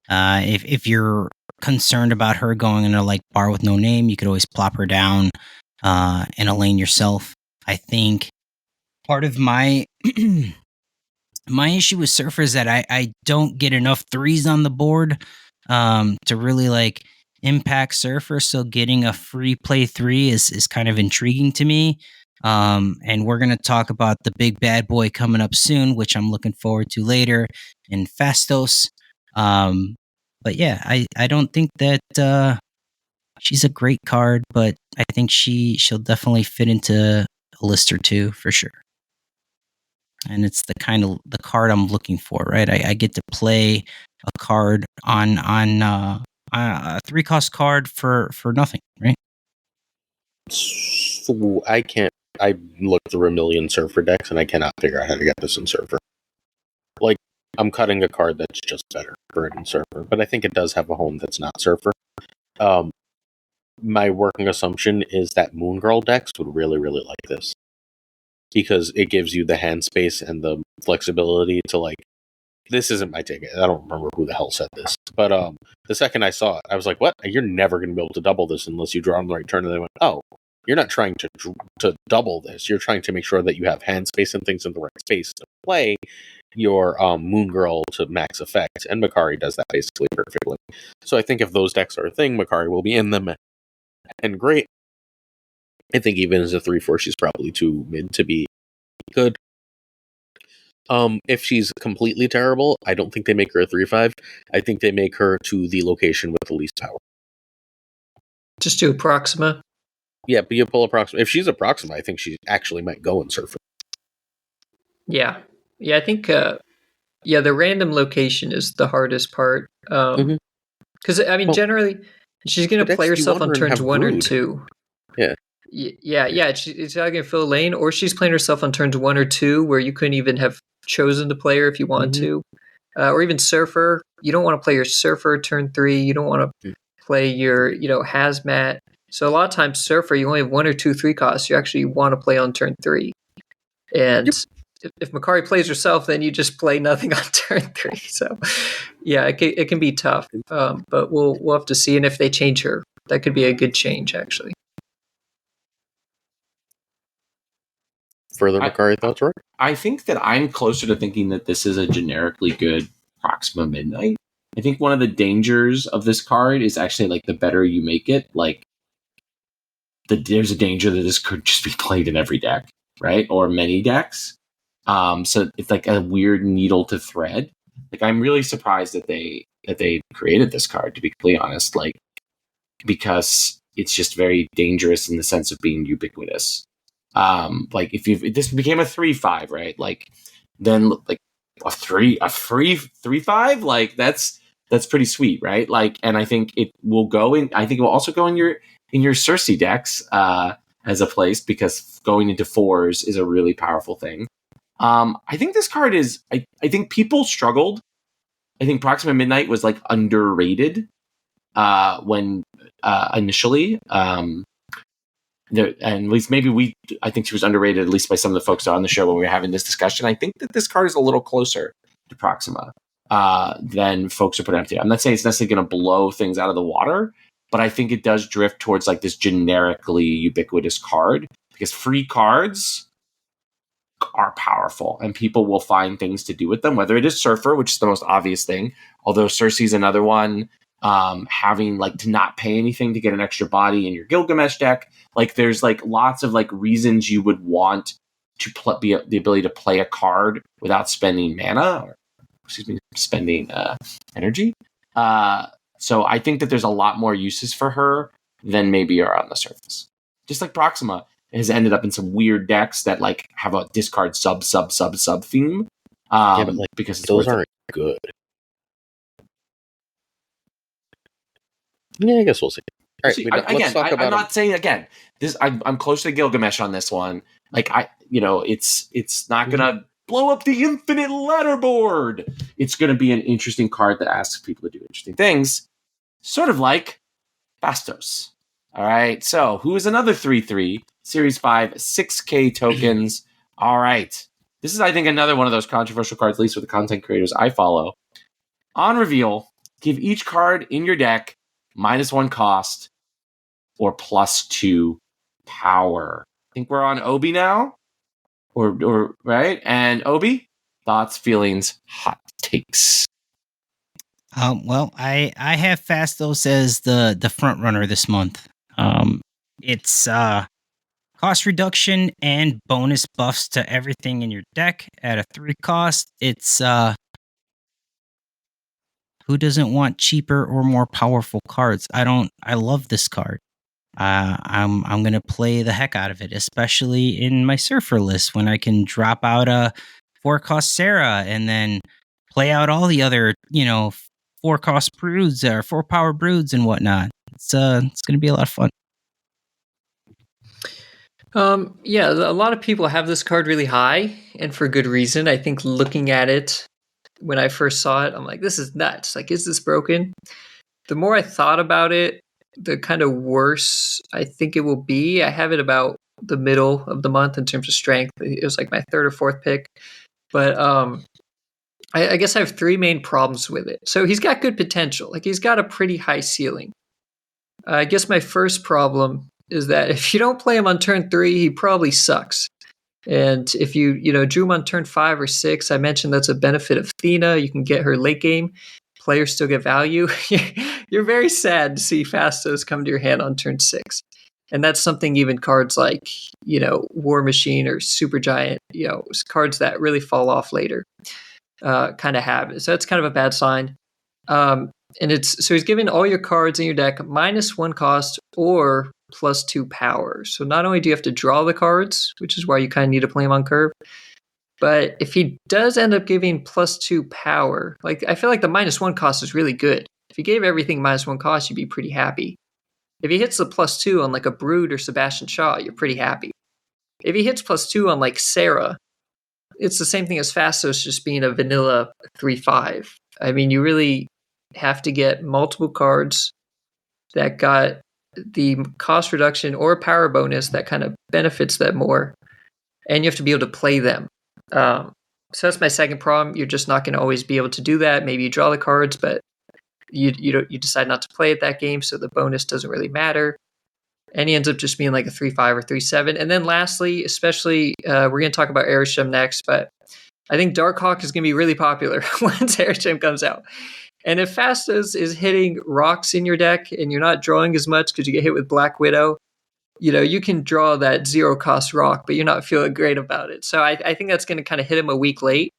If you're concerned about her going into like bar with no name, you could always plop her down in a lane yourself. I think part of my my issue with Surfer is that I don't get enough 3s on the board to really like impact Surfer. So getting a free play 3 is kind of intriguing to me. And we're going to talk about the big bad boy coming up soon, which I'm looking forward to later in Phastos. But yeah, I don't think that she's a great card, but I think she'll definitely fit into a list or two for sure. And it's the card I'm looking for, right? I get to play a card on a 3-cost card for nothing, right? So I looked through a million Surfer decks and I cannot figure out how to get this in Surfer. Like, I'm cutting a card that's just better for it in Surfer, but I think it does have a home that's not Surfer. My working assumption is that Moon Girl decks would really, really like this, because it gives you the hand space and the flexibility to like, this isn't my ticket. I don't remember who the hell said this, but the second I saw it, I was like, what? You're never going to be able to double this unless you draw on the right turn. And they went, oh, you're not trying to double this. You're trying to make sure that you have hand space and things in the right space to play your Moon Girl to max effect. And Makkari does that basically perfectly. So I think if those decks are a thing, Makkari will be in them. And great. I think even as a 3/4, she's probably too mid to be good. If she's completely terrible, I don't think they make her a 3/5. I think they make her to the location with the least power. Just do Proxima. Yeah, but you pull a Proxima. If she's a Proxima, I think she actually might go in Surfer. Yeah. Yeah, I think, the random location is the hardest part. Because, generally, she's going to play herself on turns 1 or 2. Yeah. Yeah. It's either going to fill a lane, or she's playing herself on turns 1 or 2, where you couldn't even have chosen to play her if you wanted to. Or even Surfer. You don't want to play your Surfer turn 3. You don't want to play your, Hazmat. So a lot of times Surfer, you only have 1 or 2 3-costs you actually want to play on turn 3. And if Makkari plays herself, then you just play nothing on turn 3. So yeah, it can be tough. But we'll have to see. And if they change her, that could be a good change, actually. Further Makkari thoughts, right? I think that I'm closer to thinking that this is a generically good Proxima Midnight. I think one of the dangers of this card is actually like the better you make it, like there's a danger that this could just be played in every deck, right? Or many decks. So it's like a weird needle to thread. Like, I'm really surprised that they created this card, to be completely honest. Like, because it's just very dangerous in the sense of being ubiquitous. Like, if this became a 3/5, right? Like, then like a free 3/5, like that's pretty sweet, right? Like, and I think it will go in. I think it will also go in your Cersei decks as a place, because going into 4s is a really powerful thing. I think this card is. I think people struggled. I think Proxima Midnight was like underrated when initially. And at least maybe I think she was underrated, at least by some of the folks on the show when we were having this discussion. I think that this card is a little closer to Proxima than folks are putting up to. I'm not saying it's necessarily going to blow things out of the water, but I think it does drift towards like this generically ubiquitous card, because free cards are powerful and people will find things to do with them, whether it is Surfer, which is the most obvious thing, although Cersei's another one. Having like to not pay anything to get an extra body in your Gilgamesh deck. Like, there's like lots of like reasons you would want to be the ability to play a card without spending mana, or spending energy. So I think that there's a lot more uses for her than maybe are on the surface. Just like Proxima has ended up in some weird decks that like have a discard sub theme. But like, because those aren't good. Yeah, I guess we'll see. All right, See, let's talk about. I'm not saying again. This I'm close to Gilgamesh on this one. Like, it's not gonna blow up the infinite letterboard. It's gonna be an interesting card that asks people to do interesting things, sort of like Phastos. All right. So who is another 3/3 Series 5 6K tokens? All right. This is, I think, another one of those controversial cards, at least with the content creators I follow. On reveal, give each card in your deck -1 cost or +2 power. I think we're on Obi now, or right? And Obi, thoughts, feelings, hot takes. Well, I have Phastos as the front runner this month. It's cost reduction and bonus buffs to everything in your deck at a 3 cost. It's who doesn't want cheaper or more powerful cards? I love this card. I'm gonna play the heck out of it, especially in my Surfer list when I can drop out a 4-cost Sarah and then play out all the other 4-cost broods or 4-power broods and whatnot. It's gonna be a lot of fun. Yeah, a lot of people have this card really high, and for good reason. I think looking at it when I first saw it, I'm like, this is nuts. Like, is this broken? The more I thought about it, the kind of worse I think it will be. I have it about the middle of the month in terms of strength. It was like my 3rd or 4th pick. But I guess I have 3 main problems with it. So he's got good potential. Like, he's got a pretty high ceiling. I guess my first problem is that if you don't play him on turn 3, he probably sucks. And if you drew him on turn 5 or 6, I mentioned that's a benefit of Thena. You can get her late game. Players still get value. You're very sad to see Phastos come to your hand on turn 6. And that's something even cards like, War Machine or Supergiant, cards that really fall off later kind of have it. So that's kind of a bad sign. And he's giving all your cards in your deck -1 cost or +2 power. So not only do you have to draw the cards, which is why you kind of need to play them on curve, but if he does end up giving +2 power, like, I feel like the -1 cost is really good. If he gave everything -1 cost, you'd be pretty happy. If he hits the +2 on like a Brood or Sebastian Shaw, you're pretty happy. If he hits +2 on like Sarah, it's the same thing as Phastos just being a vanilla 3/5. I mean, you really have to get multiple cards that got the cost reduction or power bonus that kind of benefits them more, and you have to be able to play them. So that's my second problem. You're just not going to always be able to do that. Maybe you draw the cards, but you decide not to play it that game, so the bonus doesn't really matter. And he ends up just being like a 3/5 or 3/7. And then lastly, especially, we're going to talk about Arishem next, but I think Darkhawk is going to be really popular once Arishem comes out. And if Phastos is hitting rocks in your deck and you're not drawing as much because you get hit with Black Widow, you can draw that 0-cost rock, but you're not feeling great about it. So I think that's going to kind of hit him a week late.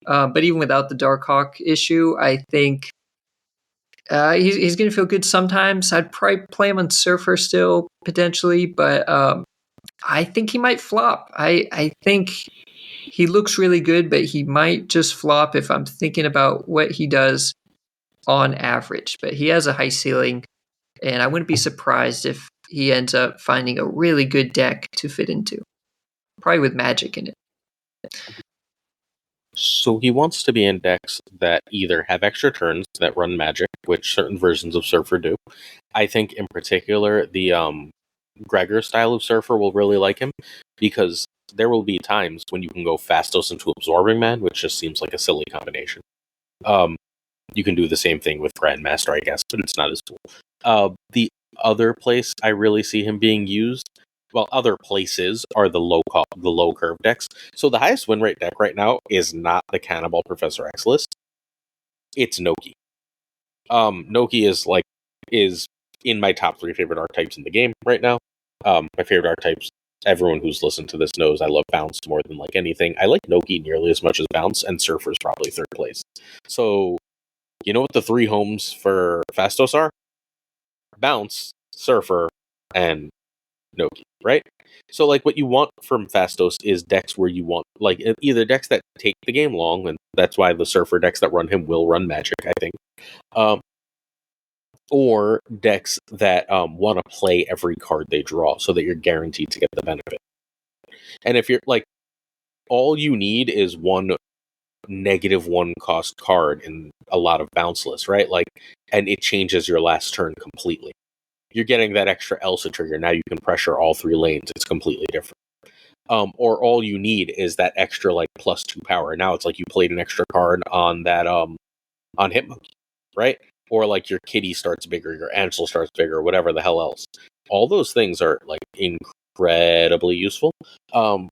But even without the Darkhawk issue, I think he's going to feel good sometimes. I'd probably play him on Surfer still, potentially, but I think he might flop. I think he looks really good, but he might just flop if I'm thinking about what he does on average. But he has a high ceiling, and I wouldn't be surprised if he ends up finding a really good deck to fit into. Probably with Magic in it. So he wants to be in decks that either have extra turns that run Magic, which certain versions of Surfer do. I think in particular the Gregor style of Surfer will really like him, because there will be times when you can go Phastos into Absorbing Man, which just seems like a silly combination. You can do the same thing with Grandmaster, I guess, but it's not as cool. The other place I really see him being used, well, other places are the low curve decks. So the highest win rate deck right now is not the Cannibal Professor X list. It's Noki. Noki is in my top 3 favorite archetypes in the game right now. My favorite archetypes, everyone who's listened to this knows I love Bounce more than like anything. I like Noki nearly as much as Bounce, and Surfer's probably 3rd place. So, you know what the 3 homes for Phastos are? Bounce, Surfer, and Noki, right? So, like, what you want from Phastos is decks where you want, like, either decks that take the game long, and that's why the Surfer decks that run him will run Magic, I think. Or decks that want to play every card they draw so that you're guaranteed to get the benefit. And if you're like, all you need is one -1 cost card in a lot of bounce lists, right? Like, and it changes your last turn completely. You're getting that extra Elsa trigger. Now you can pressure all 3 lanes. It's completely different. Or all you need is that extra like +2 power. Now it's like you played an extra card on that on Hitmonkey, right? Or like your Kitty starts bigger, your Angela starts bigger, whatever the hell else. All those things are like incredibly useful. I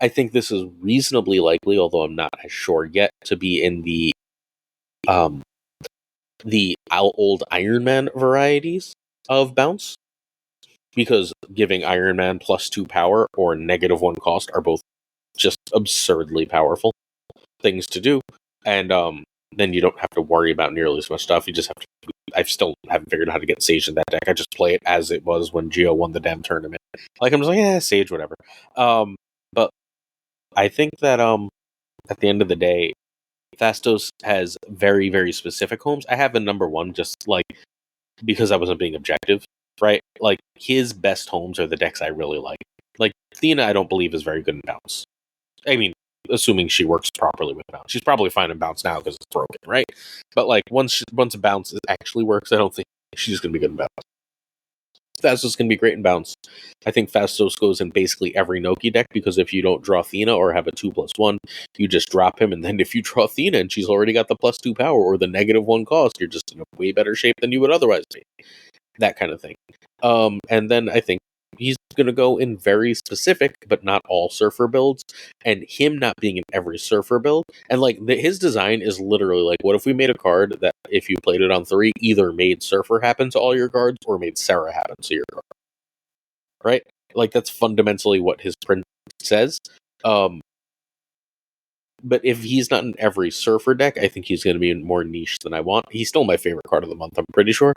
think this is reasonably likely, although I'm not as sure yet, to be in the old Iron Man varieties of Bounce, because giving Iron Man +2 power or -1 cost are both just absurdly powerful things to do, and then you don't have to worry about nearly as much stuff. You just have to. I still haven't figured out how to get Sage in that deck. I just play it as it was when Geo won the damn tournament. Like, I'm just like, Sage, whatever. But I think that at the end of the day, Phastos has very, very specific homes. I have a number 1 just like because I wasn't being objective, right? Like, his best homes are the decks I really like. Like, Thena, I don't believe is very good in Bounce. I mean, assuming she works properly with Bounce. She's probably fine in Bounce now because it's broken, right? But like, once Bounce actually works, I don't think she's going to be good in Bounce. Phastos can be great in Bounce. I think Phastos goes in basically every Noki deck, because if you don't draw Thena or have a 2+1, you just drop him, and then if you draw Thena and she's already got the +2 power or the -1 cost, you're just in a way better shape than you would otherwise be. That kind of thing. And then I think he's going to go in very specific, but not all Surfer builds, and him not being in every Surfer build. And like, his design is literally like, what if we made a card that if you played it on 3, either made Surfer happen to all your cards or made Sarah happen to your card, right? Like, that's fundamentally what his print says. But if he's not in every Surfer deck, I think he's going to be more niche than I want. He's still my favorite card of the month, I'm pretty sure,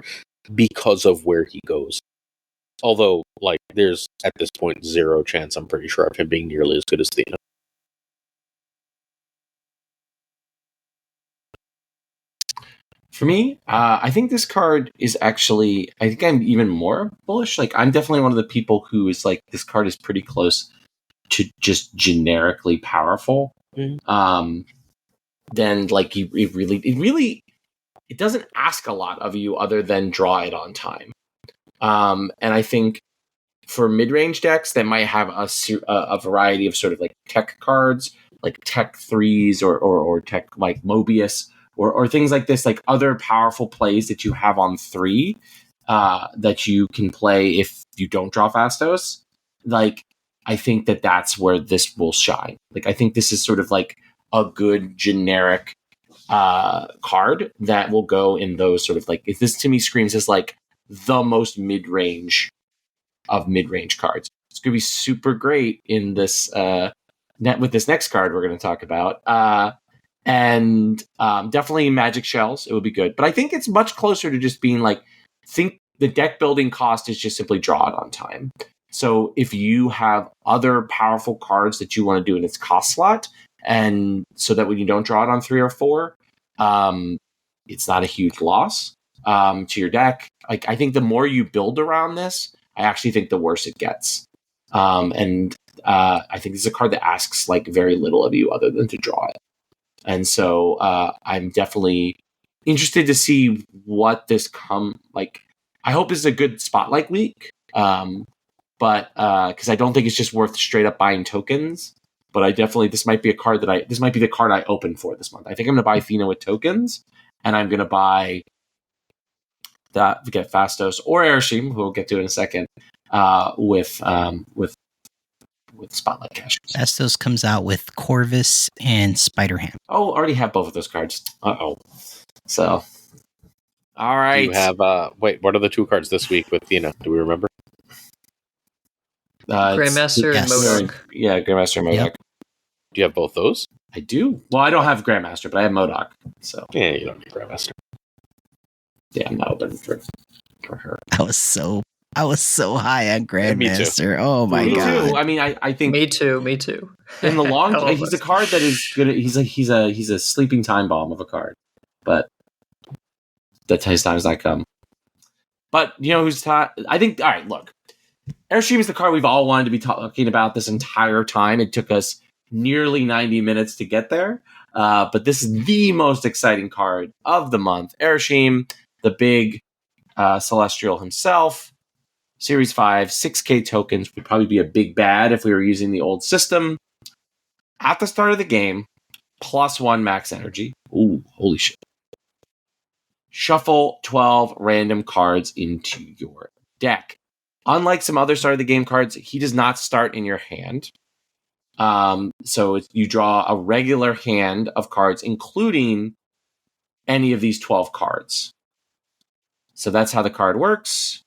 because of where he goes. Although, like, there's, at this point, 0 chance, I'm pretty sure, of him being nearly as good as Thena. For me, I think this card is actually, I think I'm even more bullish. Like, I'm definitely one of the people who is like, this card is pretty close to just generically powerful. Mm-hmm. Then, like, it doesn't ask a lot of you other than draw it on time. And I think for mid-range decks that might have a variety of sort of like tech cards, like tech 3s or tech like Mobius or things like this, like other powerful plays that you have on 3 that you can play if you don't draw Phastos. Like, I think that's where this will shine. Like, I think this is sort of like a good generic card that will go in those sort of like, if this to me screams as like the most mid-range of mid-range cards. It's going to be super great in this with this next card we're going to talk about. And definitely magic shells, it would be good. But I think it's much closer to just being like, think the deck building cost is just simply draw it on time. So if you have other powerful cards that you want to do in its cost slot, and so that when you don't draw it on 3 or 4, it's not a huge loss to your deck. Like, I think the more you build around this, I actually think the worse it gets. And I think this is a card that asks like very little of you other than to draw it. And so I'm definitely interested to see what this like. I hope this is a good spotlight leak, but because I don't think it's just worth straight up buying tokens. But this might be a card this might be the card I open for this month. I think I'm going to buy Thena with tokens, and I'm going to buy get Phastos or Arishem, who we'll get to in a second, with Spotlight Cash. Phastos comes out with Corvus and Spider-Ham. Oh, already have both of those cards. So, all right. You have what are the 2 cards this week with Thena? Do we remember? Grandmaster and MODOK. Yeah, Grandmaster and MODOK. Yep. Do you have both those? I do. Well, I don't have Grandmaster, but I have MODOK. So yeah, you don't need Grandmaster. Yeah, I'm not open for her. I was so high on Grandmaster. Oh my me god! Too. I mean, I think me too. In the long term, he's a card that is good. He's a sleeping time bomb of a card, but that his time's not come. But you know who's I think. All right, look, Airstream is the card we've all wanted to be talking about this entire time. It took us nearly 90 minutes to get there, but this is the most exciting card of the month. Arishem, the big Celestial himself, Series 5, 6K tokens, would probably be a big bad if we were using the old system. At the start of the game, +1 max energy. Ooh, holy shit. Shuffle 12 random cards into your deck. Unlike some other start of the game cards, he does not start in your hand. So you draw a regular hand of cards, including any of these 12 cards. So that's how the card works.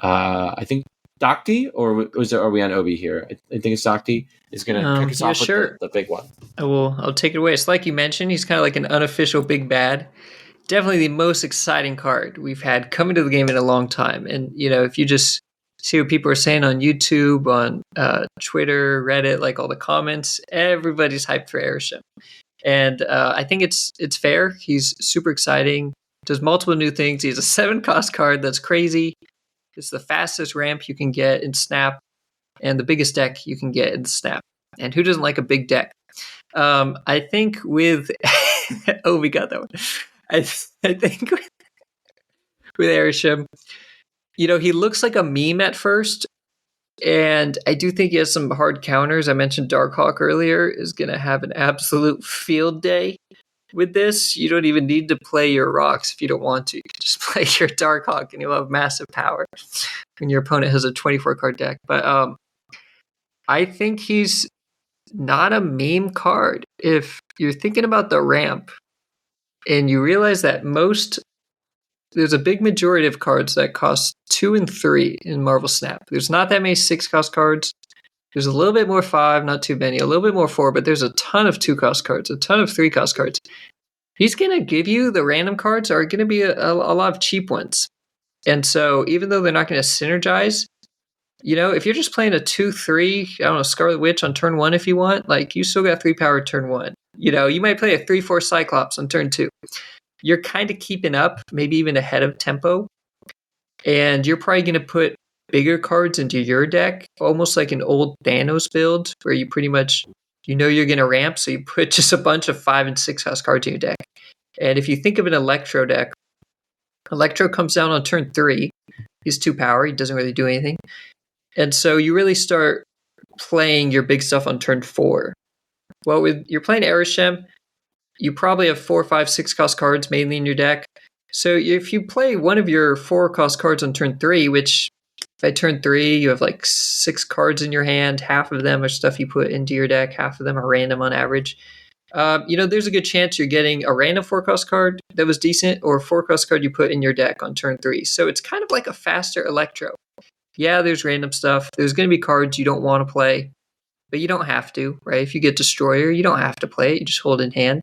I think Docty, or are we on Obi here? I think it's Docty is going to kick us off with the big one. I'll take it away. It's like you mentioned, he's kind of like an unofficial big bad. Definitely the most exciting card we've had coming to the game in a long time. And, you know, if you just see what people are saying on YouTube, on Twitter, Reddit, like all the comments, everybody's hyped for Arishem. And I think it's fair. He's super exciting. Does multiple new things. He has a 7-cost card that's crazy. It's the fastest ramp you can get in Snap and the biggest deck you can get in Snap. And who doesn't like a big deck? I think with... oh, we got that one. I think with Arishem, you know, he looks like a meme at first. And I do think he has some hard counters. I mentioned Darkhawk earlier is going to have an absolute field day with this. You don't even need to play your rocks if you don't want to. You can just play your Darkhawk and you'll have massive power when your opponent has a 24-card deck. But I think he's not a meme card. If you're thinking about the ramp and you realize that there's a big majority of cards that cost 2 and 3 in Marvel Snap. There's not that many 6-cost cards. There's a little bit more 5, not too many. A little bit more 4, but there's a ton of 2-cost cards, a ton of 3-cost cards. He's going to give you the random cards are going to be a lot of cheap ones. And so even though they're not going to synergize, you know, if you're just playing a 2-3, I don't know, Scarlet Witch on turn 1 if you want, like you still got 3 power turn 1. You know, you might play a 3-4 Cyclops on turn 2. You're kind of keeping up, maybe even ahead of tempo. And you're probably going to put bigger cards into your deck, almost like an old Thanos build, where you pretty much, you know you're going to ramp, so you put just a bunch of 5 and 6-house cards in your deck. And if you think of an Electro deck, Electro comes down on turn 3. He's 2 power. He doesn't really do anything. And so you really start playing your big stuff on turn 4. Well, you're playing Arishem, you probably have 4, 5, 6-cost cards mainly in your deck. So if you play one of your 4-cost cards on turn 3, which by turn 3 you have like 6 cards in your hand, half of them are stuff you put into your deck, half of them are random on average. You know, there's a good chance you're getting a random 4-cost card that was decent, or a 4-cost card you put in your deck on turn 3. So it's kind of like a faster Electro. Yeah, there's random stuff. There's going to be cards you don't want to play. but you don't have to, right? If you get Destroyer, you don't have to play it. You just hold it in hand.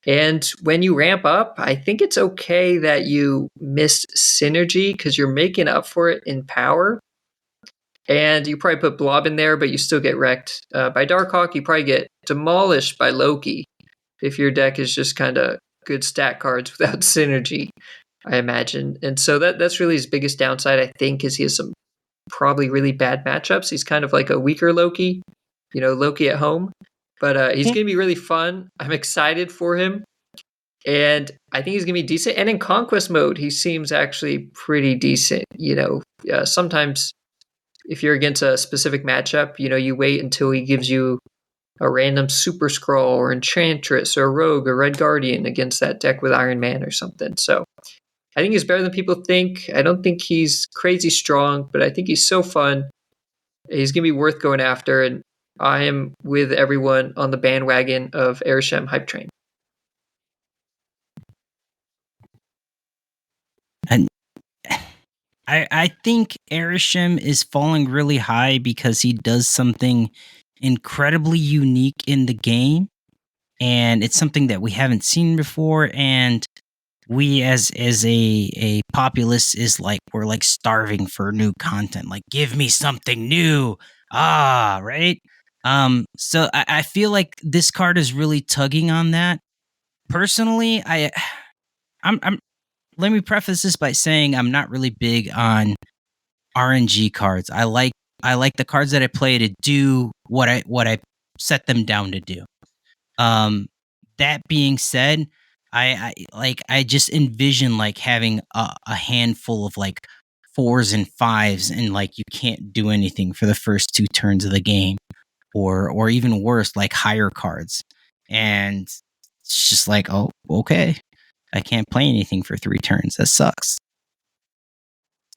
And when you ramp up, I think it's okay that you miss Synergy because you're making up for it in power. And you probably put Blob in there, but you still get wrecked by Darkhawk. You probably get demolished by Loki if your deck is just kind of good stat cards without Synergy, I imagine. And so that's really his biggest downside, I think, is he has some probably really bad matchups. He's kind of like a weaker Loki, Loki at home. But he's going to be really fun. I'm excited for him. And I think he's going to be decent. And in Conquest mode, he seems actually pretty decent. Sometimes if you're against a specific matchup, you wait until he gives you a random Super Scroll or Enchantress or Rogue or Red Guardian against that deck with Iron Man or something. So I think he's better than people think. I don't think he's crazy strong, but I think he's so fun. He's going to be worth going after. And I am with everyone on the bandwagon of Arishem Hype Train. And I think Arishem is falling really high because he does something incredibly unique in the game, and it's something that we haven't seen before. And we, as a populace, we're like starving for new content. Like, give me something new, right? So I feel like this card is really tugging on that. Personally, I'm. Let me preface this by saying I'm not really big on RNG cards. I like the cards that I play to do what I set them down to do. That being said, I just envision like having a handful of like 4s and 5s, and like you can't do anything for the first 2 turns of the game, or even worse, like higher cards, and it's just like, oh, okay, I can't play anything for 3 turns. That sucks.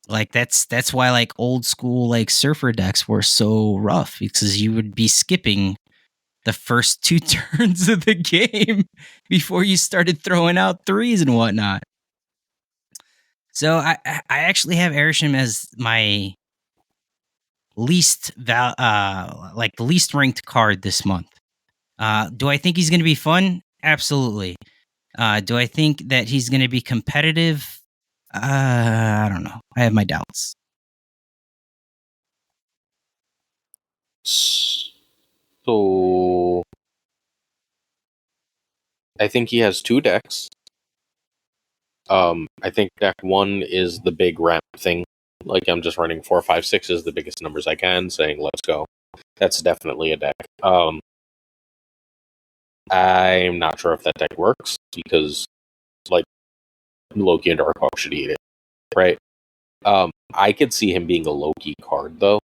Like that's why like old school like surfer decks were so rough, because you would be skipping the first 2 turns of the game before you started throwing out 3s and whatnot. So I actually have Arishem as my least the least ranked card this month. Do I think he's going to be fun? Absolutely. Do I think that he's going to be competitive? I don't know. I have my doubts. So I think he has 2 decks. I think deck 1 is the big ramp thing. Like, I'm just running 4, 5, 6 is the biggest numbers I can, saying let's go. That's definitely a deck. I'm not sure if that deck works, because like Loki and Darkhawk should eat it, right? I could see him being a Loki card though,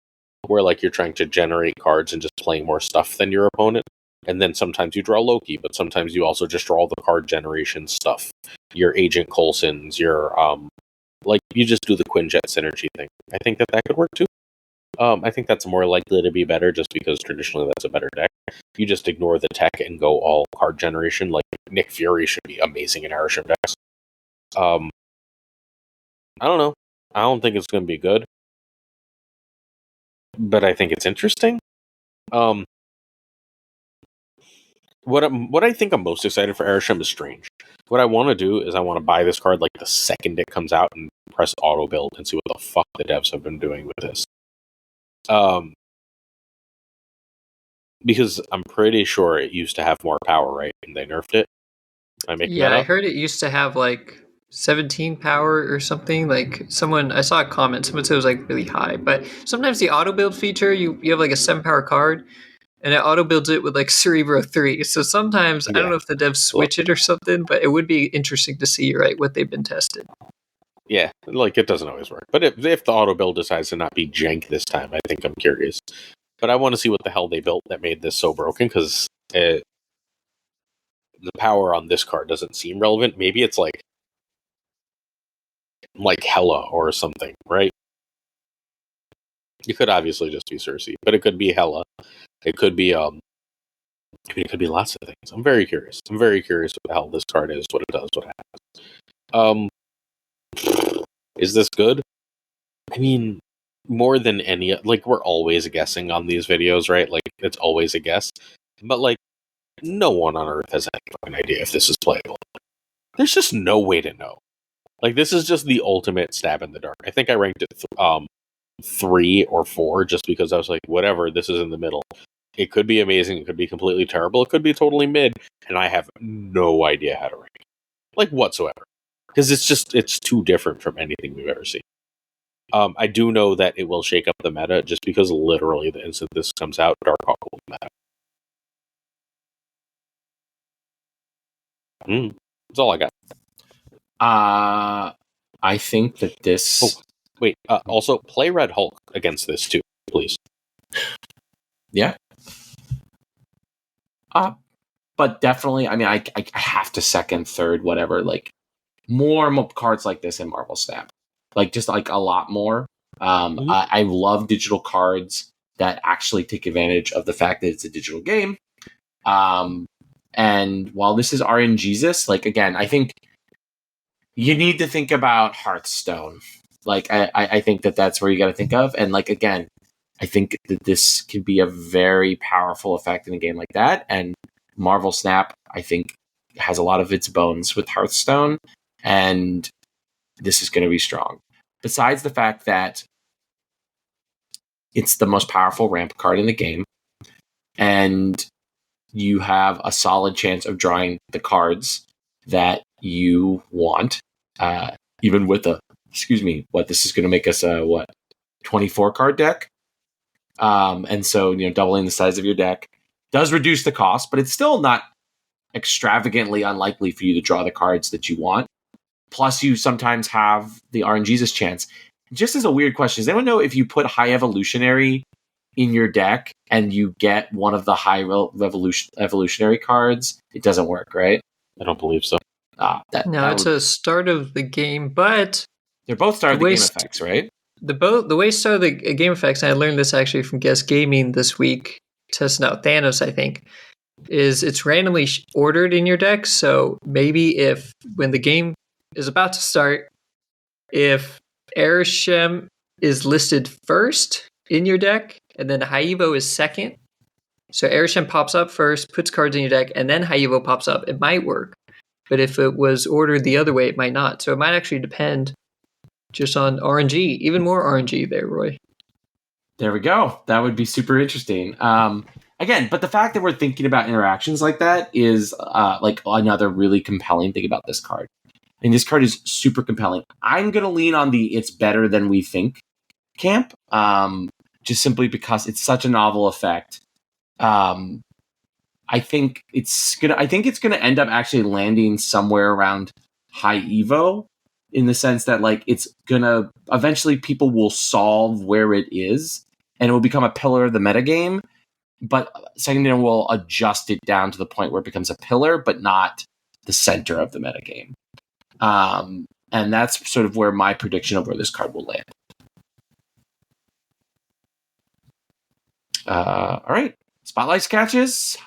where like you're trying to generate cards and just playing more stuff than your opponent, and then sometimes you draw Loki, but sometimes you also just draw the card generation stuff. Your Agent Coulson's, your like you just do the Quinjet synergy thing. I think that could work too. I think that's more likely to be better, just because traditionally that's a better deck. You just ignore the tech and go all card generation. Like Nick Fury should be amazing in Arishem decks. I don't know. I don't think it's going to be good, but I think it's interesting. What I think I'm most excited for Arishem is Strange. What I want to do is I want to buy this card like the second it comes out and press auto build and see what the fuck the devs have been doing with this. Because I'm pretty sure it used to have more power, right? And they nerfed it. I heard it used to have like 17 power or something. Like I saw a comment, someone said it was like really high. But sometimes the auto build feature, you have like a 7 power card, and it auto builds it with like Cerebro 3. So sometimes, I don't know if the devs switch it or something, but it would be interesting to see, right, what they've been tested. Yeah, like it doesn't always work. But if the auto build decides to not be jank this time, I think I'm curious. But I want to see what the hell they built that made this so broken, because the power on this card doesn't seem relevant. Maybe it's like Hela or something, right? It could obviously just be Cersei, but it could be Hela. It could be it could be lots of things. I'm very curious. I'm very curious what the hell this card is, what it does, what happens. Is this good? I mean, more than any, like, we're always guessing on these videos, right? Like, it's always a guess. But, like, no one on Earth has any fucking idea if this is playable. There's just no way to know. Like, this is just the ultimate stab in the dark. I think I ranked it 3 or 4 just because I was like, whatever, this is in the middle. It could be amazing, it could be completely terrible, it could be totally mid, and I have no idea how to rank it. Like, whatsoever. Because it's too different from anything we've ever seen. I do know that it will shake up the meta just because literally the instant this comes out, Darkhawk will be meta. That's all I got. I think that this... Oh, wait, also, play Red Hulk against this too, please. Yeah. But definitely, I mean, I have to second, third, whatever, like, more cards like this in Marvel Snap. Like, just, like, a lot more. I love digital cards that actually take advantage of the fact that it's a digital game. And while this is RNGesus, like, again, I think you need to think about Hearthstone. Like, I think that's where you got to think of. And, like, again, I think that this can be a very powerful effect in a game like that. And Marvel Snap, I think, has a lot of its bones with Hearthstone. And this is going to be strong. Besides the fact that it's the most powerful ramp card in the game, and you have a solid chance of drawing the cards that you want, even with a, this is going to make us a, 24 card deck? And so, doubling the size of your deck does reduce the cost, but it's still not extravagantly unlikely for you to draw the cards that you want. Plus, you sometimes have the RNGesus chance. Just as a weird question, does anyone know if you put High Evolutionary in your deck and you get one of the High Evolutionary cards, it doesn't work, right? I don't believe so. It's a start of the game, but they're both start of the game effects, right? The way start of the game effects, and I learned this actually from Guest Gaming this week, testing out Thanos, I think, is it's randomly ordered in your deck. So maybe if when the game is about to start, if Arishem is listed first in your deck, and then High Evo is second, so Arishem pops up first, puts cards in your deck, and then High Evo pops up, it might work. But if it was ordered the other way, it might not. So it might actually depend just on RNG, even more RNG there, Roy. There we go. That would be super interesting. Again, but the fact that we're thinking about interactions like that is like another really compelling thing about this card. And this card is super compelling. I'm going to lean on the it's better than we think camp, just simply because it's such a novel effect. I think it's gonna end up actually landing somewhere around High Evo, in the sense that, like, it's gonna eventually people will solve where it is and it will become a pillar of the metagame, but Second will adjust it down to the point where it becomes a pillar but not the center of the metagame. And that's sort of where my prediction of where this card will land. All right, spotlight catches.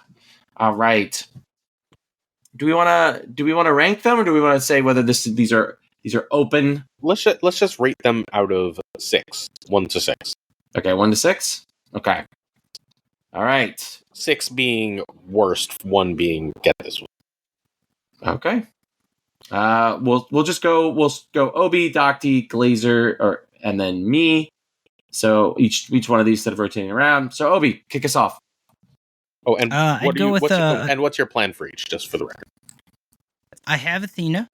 All right. Do we want to rank them, or do we want to say whether these are open? Let's just rate them out of 6, 1 to 6. Okay, 1 to 6. Okay. All right. 6 being worst, 1 being get this one. Okay. We'll go Obi, Docty, Glazer, and then me. So each one of these instead of rotating around. So Obi, kick us off. Oh, and what's your plan for each, just for the record? I have Athena.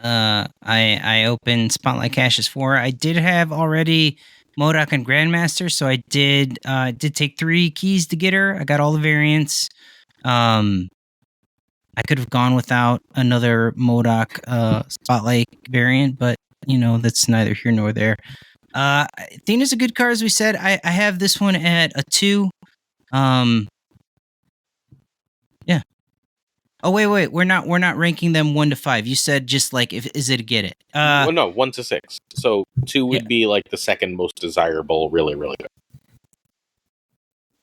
I opened Spotlight Caches 4. I did have already MODOK and Grandmaster, so I did take 3 keys to get her. I got all the variants. I could have gone without another MODOK Spotlight variant, but that's neither here nor there. Athena's a good card, as we said. I have this one at a 2. Yeah. Oh wait. We're not ranking them 1 to 5. You said just like is it a get it? Well, no, 1 to 6. So 2 would be like the second most desirable. Really, really good.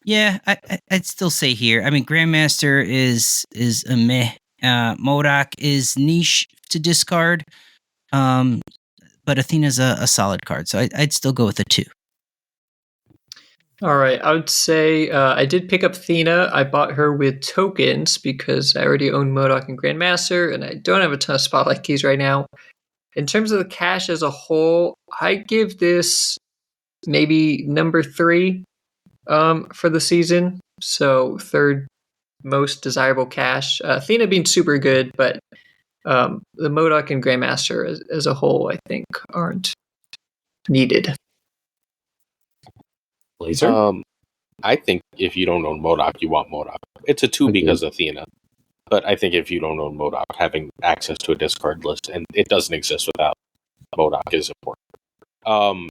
Yeah, I'd still say here. I mean, Grandmaster is a meh. MODOK is niche to discard. But Athena's a solid card, so I'd still go with a 2. All right, I would say I did pick up Thena. I bought her with tokens because I already own MODOK and Grandmaster, and I don't have a ton of Spotlight keys right now. In terms of the cache as a whole, I give this maybe number 3 for the season. So third most desirable cache. Thena being super good, but the MODOK and Grandmaster as a whole, I think, aren't needed. Glazer? I think if you don't own MODOK, you want MODOK. It's a 2 because of Thena. But I think if you don't own MODOK, having access to a discard list, and it doesn't exist without MODOK, is important.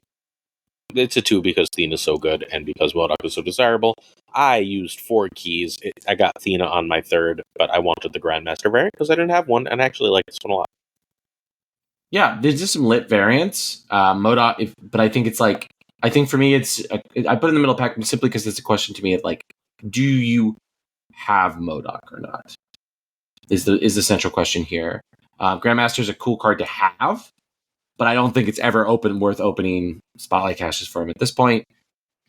It's a 2 because Thena's so good, and because MODOK is so desirable. I used 4 keys. I got Thena on my 3rd, but I wanted the Grandmaster variant because I didn't have one, and I actually like this one a lot. Yeah, there's just some lit variants. MODOK, but I think it's like, I think for me, I put it in the middle pack simply because it's a question to me of like, do you have MODOK or not? Is the central question here. Grandmaster is a cool card to have, but I don't think it's ever worth opening Spotlight caches for him at this point.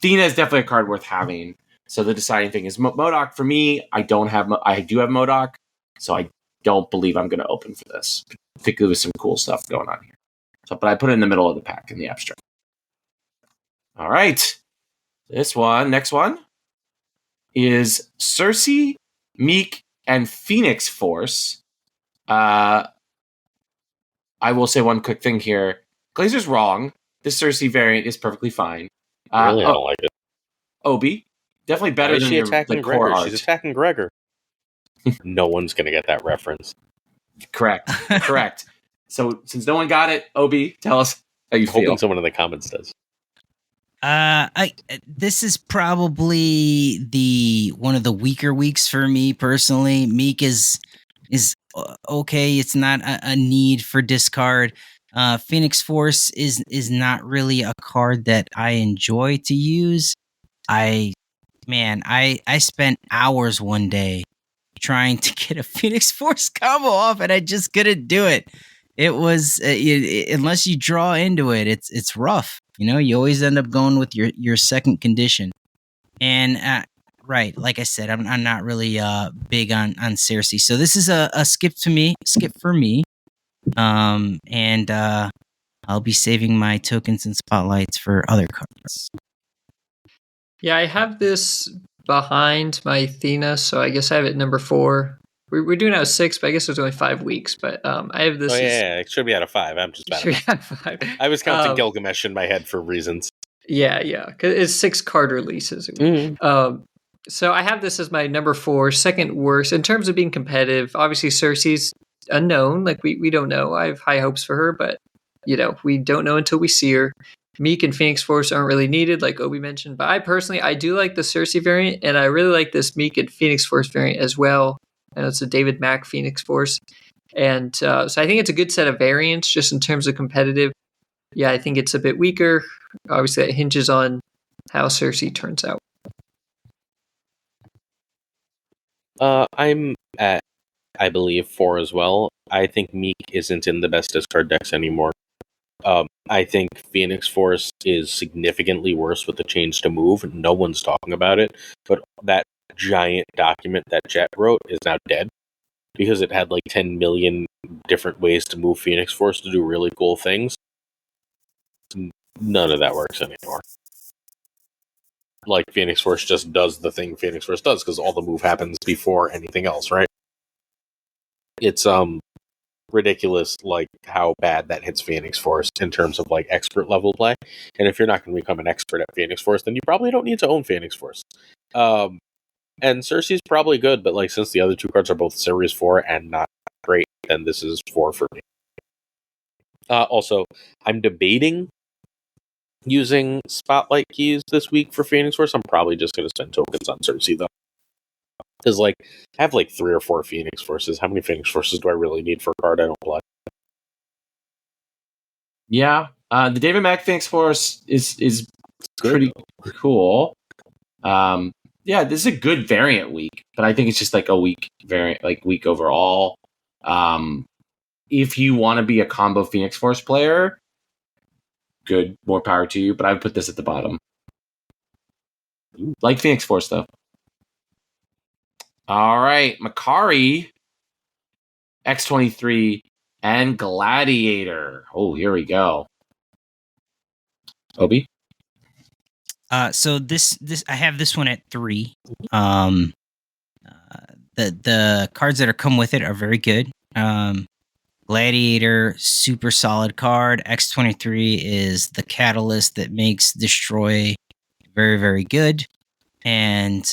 Thena is definitely a card worth having. So the deciding thing is MODOK for me. I do have MODOK, so I don't believe I'm going to open for this, particularly with some cool stuff going on here. So, but I put it in the middle of the pack in the abstract. All right, next one is Cersei, Meek, and Phoenix Force. I will say one quick thing here. Glazer's wrong. This Cersei variant is perfectly fine. Really, I don't like it. Obi, definitely better than your attacking like, core Gregor. art. She's attacking Gregor. No one's going to get that reference. Correct. So since no one got it, Obi, tell us how you feel. Hoping someone in the comments does. This is probably one of the weaker weeks for me personally. Meek is okay. It's not a need for discard. Phoenix Force is not really a card that I enjoy to use. I spent hours one day trying to get a Phoenix Force combo off, and I just couldn't do it. It was unless you draw into it, it's rough. You know, you always end up going with your second condition. And right, like I said, I'm not really big on Cersei, so this is a skip for me. And I'll be saving my tokens and spotlights for other cards. Yeah, I have this behind my Thena, so I guess I have it number 4. We're doing out of 6, but I guess there's only 5 weeks. But I have this. Oh yeah, it should be out of 5. I'm just bad. At 5. I was counting Gilgamesh in my head for reasons. Yeah, because it's 6 card releases. Mm-hmm. So I have this as my number 4, second worst in terms of being competitive. Obviously, Cersei's unknown. Like we don't know. I have high hopes for her, but we don't know until we see her. Meek and Phoenix Force aren't really needed, like Obi mentioned. But I do like the Cersei variant, and I really like this Meek and Phoenix Force variant as well. And it's a David Mack Phoenix Force. And so I think it's a good set of variants just in terms of competitive. Yeah, I think it's a bit weaker. Obviously, that hinges on how Cersei turns out. I'm at, I believe, 4 as well. I think Meek isn't in the best discard decks anymore. I think Phoenix Force is significantly worse with the change to move. No one's talking about it, but that giant document that Jet wrote is now dead because it had like 10 million different ways to move Phoenix Force to do really cool things. None of that works anymore. Like, Phoenix Force just does the thing Phoenix Force does because all the move happens before anything else, right? It's ridiculous, like, how bad that hits Phoenix Force in terms of, like, expert level play. And if you're not going to become an expert at Phoenix Force, then you probably don't need to own Phoenix Force. And Cersei's probably good, but, like, since the other 2 cards are both Series 4 and not great, then this is 4 for me. Also, I'm debating using Spotlight keys this week for Phoenix Force. I'm probably just going to spend tokens on Cersei, though. Because, like, I have, like, 3 or 4 Phoenix Forces. How many Phoenix Forces do I really need for a card I don't play? Yeah, the David Mack Phoenix Force is pretty cool. Yeah, this is a good variant week, but I think it's just like a weak variant, like week overall. If you want to be a combo Phoenix Force player, good, more power to you. But I would put this at the bottom. Like Phoenix Force, though. All right, Makkari, X-23, and Gladiator. Oh, here we go. Obi? So this I have this one at 3. The cards that are come with it are very good. Gladiator, super solid card. X-23 is the catalyst that makes Destroy very, very good. And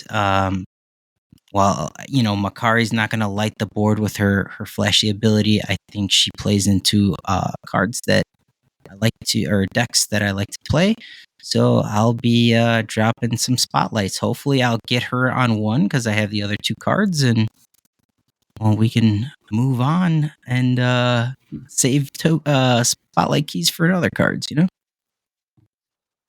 while Makkari's not going to light the board with her flashy ability, I think she plays into cards that I like to, or decks that I like to play. So I'll be dropping some spotlights. Hopefully I'll get her on one because I have the other 2 cards, and we can move on and save spotlight keys for other cards,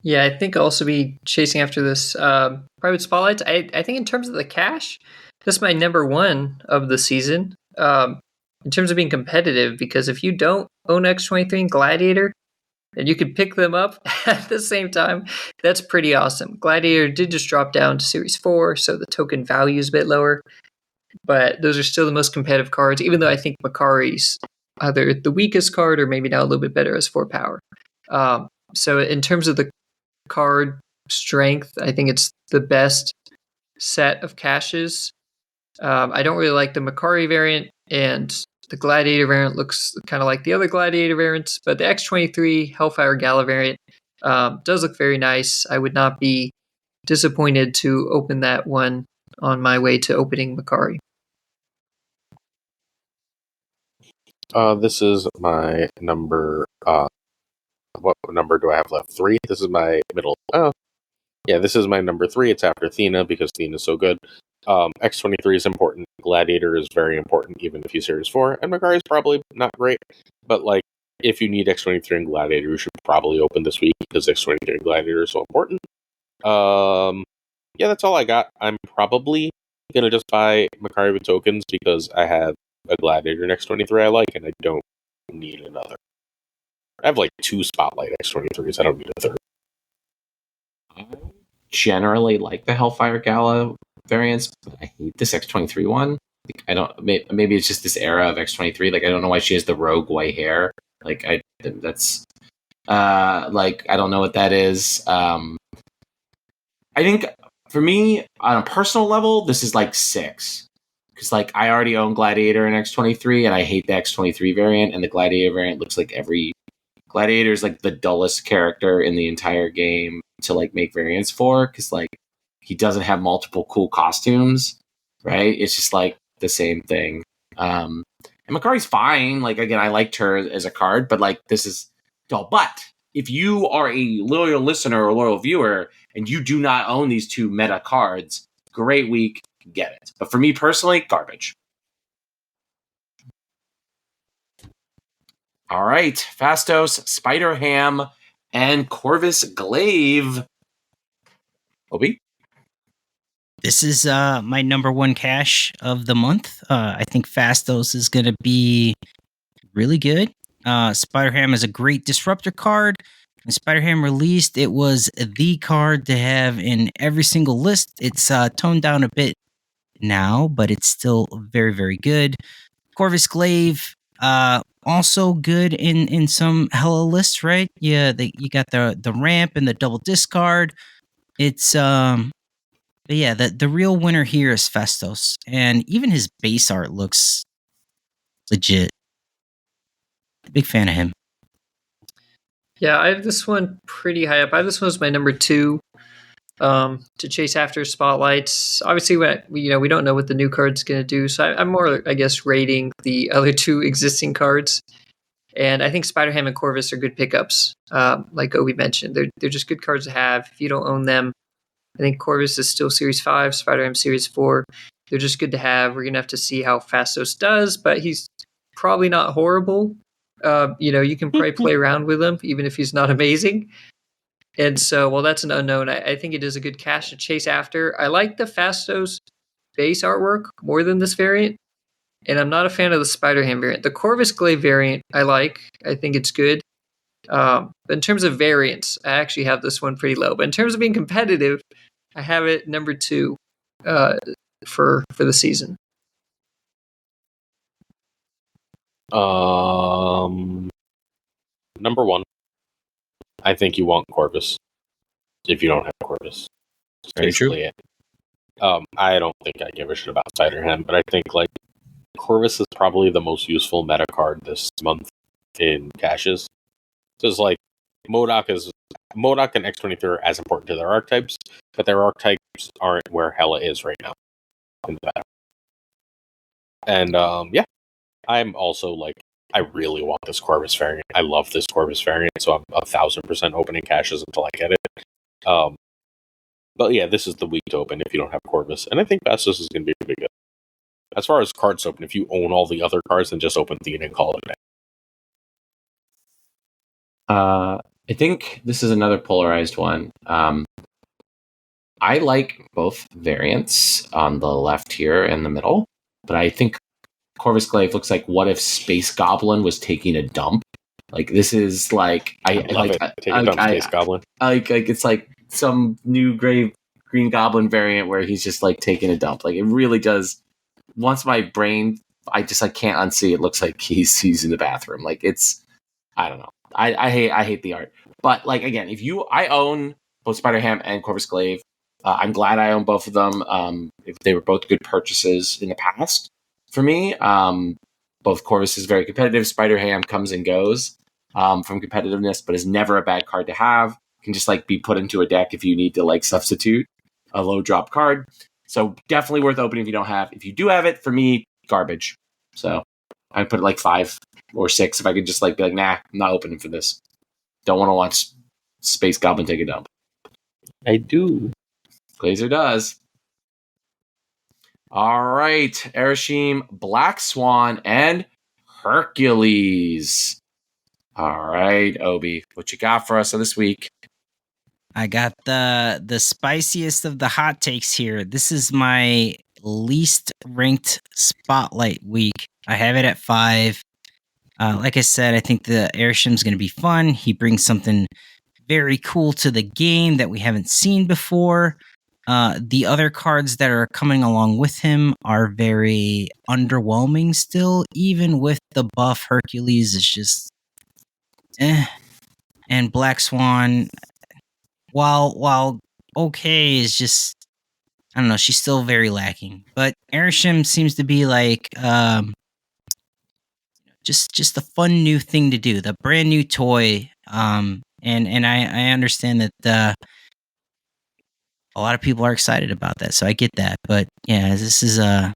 Yeah, I think I'll also be chasing after this private spotlights. I think in terms of the cash, this is my number 1 of the season. In terms of being competitive, because if you don't own X-23 and Gladiator, and you can pick them up at the same time, that's pretty awesome. Gladiator did just drop down to Series 4, so the token value is a bit lower. But those are still the most competitive cards, even though I think Makkari's either the weakest card or maybe now a little bit better as 4 power. So in terms of the card strength, I think it's the best set of caches. I don't really like the Makkari variant, and the Gladiator variant looks kind of like the other Gladiator variants, but the X-23 Hellfire Gala variant does look very nice. I would not be disappointed to open that one on my way to opening Makkari. This is my number. What number do I have left? 3? This is my middle. Oh, yeah, this is my number 3. It's after Thena because Thena is so good. X-23 is important. Gladiator is very important, even if you Series 4. And Makkari is probably not great. But, if you need X-23 and Gladiator, you should probably open this week because X-23 and Gladiator is so important. Yeah, that's all I got. I'm probably going to just buy Makkari with tokens because I have a Gladiator and X-23 I like, and I don't need another. I have 2 Spotlight X-23s. I don't need a third. I generally like the Hellfire Gala variants, but I hate this X-23 one. I don't. Maybe it's just this era of X-23. I don't know why she has the rogue white hair. That's. I don't know what that is. I think for me, on a personal level, this is 6. Because I already own Gladiator and X-23, and I hate the X-23 variant, and the Gladiator variant looks like every Gladiator is the dullest character in the entire game to make variants for, because he doesn't have multiple cool costumes, right? It's just the same thing. And Makkari's fine. Again, I liked her as a card, but this is dull. But if you are a loyal listener or loyal viewer and you do not own these 2 meta cards, great week, get it. But for me personally, garbage. All right, Phastos, Spider-Ham, and Corvus Glaive. Obi? This is my number 1 cache of the month. I think Phastos is going to be really good. Spider-Ham is a great disruptor card. When Spider-Ham released, it was the card to have in every single list. It's toned down a bit now, but it's still very, very good. Corvus Glaive, also good in some Hella lists, right? Yeah, you got the ramp and the double discard. It's but yeah, the real winner here is Phastos, and even his base art looks legit. Big fan of him. Yeah, I have this one pretty high up. I have this one as my number 2 to chase after spotlights. Obviously, we don't know what the new card's going to do, so I'm more, I guess, rating the other 2 existing cards. And I think Spider-Ham and Corvus are good pickups. Like Obi mentioned, they're just good cards to have. If you don't own them, I think Corvus is still Series 5, Spider-Ham Series 4. They're just good to have. We're going to have to see how Phastos does, but he's probably not horrible. You can probably play around with him, even if he's not amazing. And so, while that's an unknown, I think it is a good cache to chase after. I like the Phastos base artwork more than this variant, and I'm not a fan of the Spider-Ham variant. The Corvus Glaive variant I like. I think it's good. But in terms of variants, I actually have this one pretty low. But in terms of being competitive, I have it number 2 for the season. Number 1. I think you want Corvus. If you don't have Corvus. That's Very true. basically it. I don't think I give a shit about Spider-Ham, but I think like Corvus is probably the most useful meta card this month in caches. Because like MODOK and X-23 are as important to their archetypes, but their archetypes aren't where Hela is right now in the battle. And yeah, I'm also like, I really want this Corvus variant. I love this Corvus variant, so I'm 1,000% opening caches until I get it. But yeah, this is the week to open if you don't have Corvus, and I think Phastos is going to be pretty good. As far as cards open, if you own all the other cards, then just open Thena and call it a day. I think this is another polarized one. I like both variants on the left here and the middle, but I think Corvus Glaive looks like what if Space Goblin was taking a dump. Like this is like I love it. Take a dump, Space Goblin. Like it's like some new Green Goblin variant where he's just like taking a dump. Like it really does. Once my brain, I just like can't unsee. It looks like he's in the bathroom. Like it's, I don't know. I hate the art. But like again, I own both Spider-Ham and Corvus Glaive. I'm glad I own both of them. If they were both good purchases in the past for me. Both Corvus is very competitive. Spider-Ham comes and goes from competitiveness, but is never a bad card to have. Can just like be put into a deck if you need to like substitute a low drop card. So definitely worth opening if you don't have. If you do have it, for me, garbage. So I'd put it like 5 or 6 if I could just like be like, nah, I'm not opening for this. Don't want to watch Space Goblin take a dump. I do. Glazer does. All right, Arishem, Black Swan, and Hercules. All right, Obi, what you got for us this week? I got the spiciest of the hot takes here. This is my least ranked spotlight week. I have it at 5. Like I said, I think the Arishem's going to be fun. He brings something very cool to the game that we haven't seen before. The other cards that are coming along with him are very underwhelming still. Even with the buff, Hercules is just and Black Swan, while okay, is just, I don't know, she's still very lacking. But Arishem seems to be like just a fun new thing to do, the brand new toy. And I understand that a lot of people are excited about that, so I get that. But yeah, this is a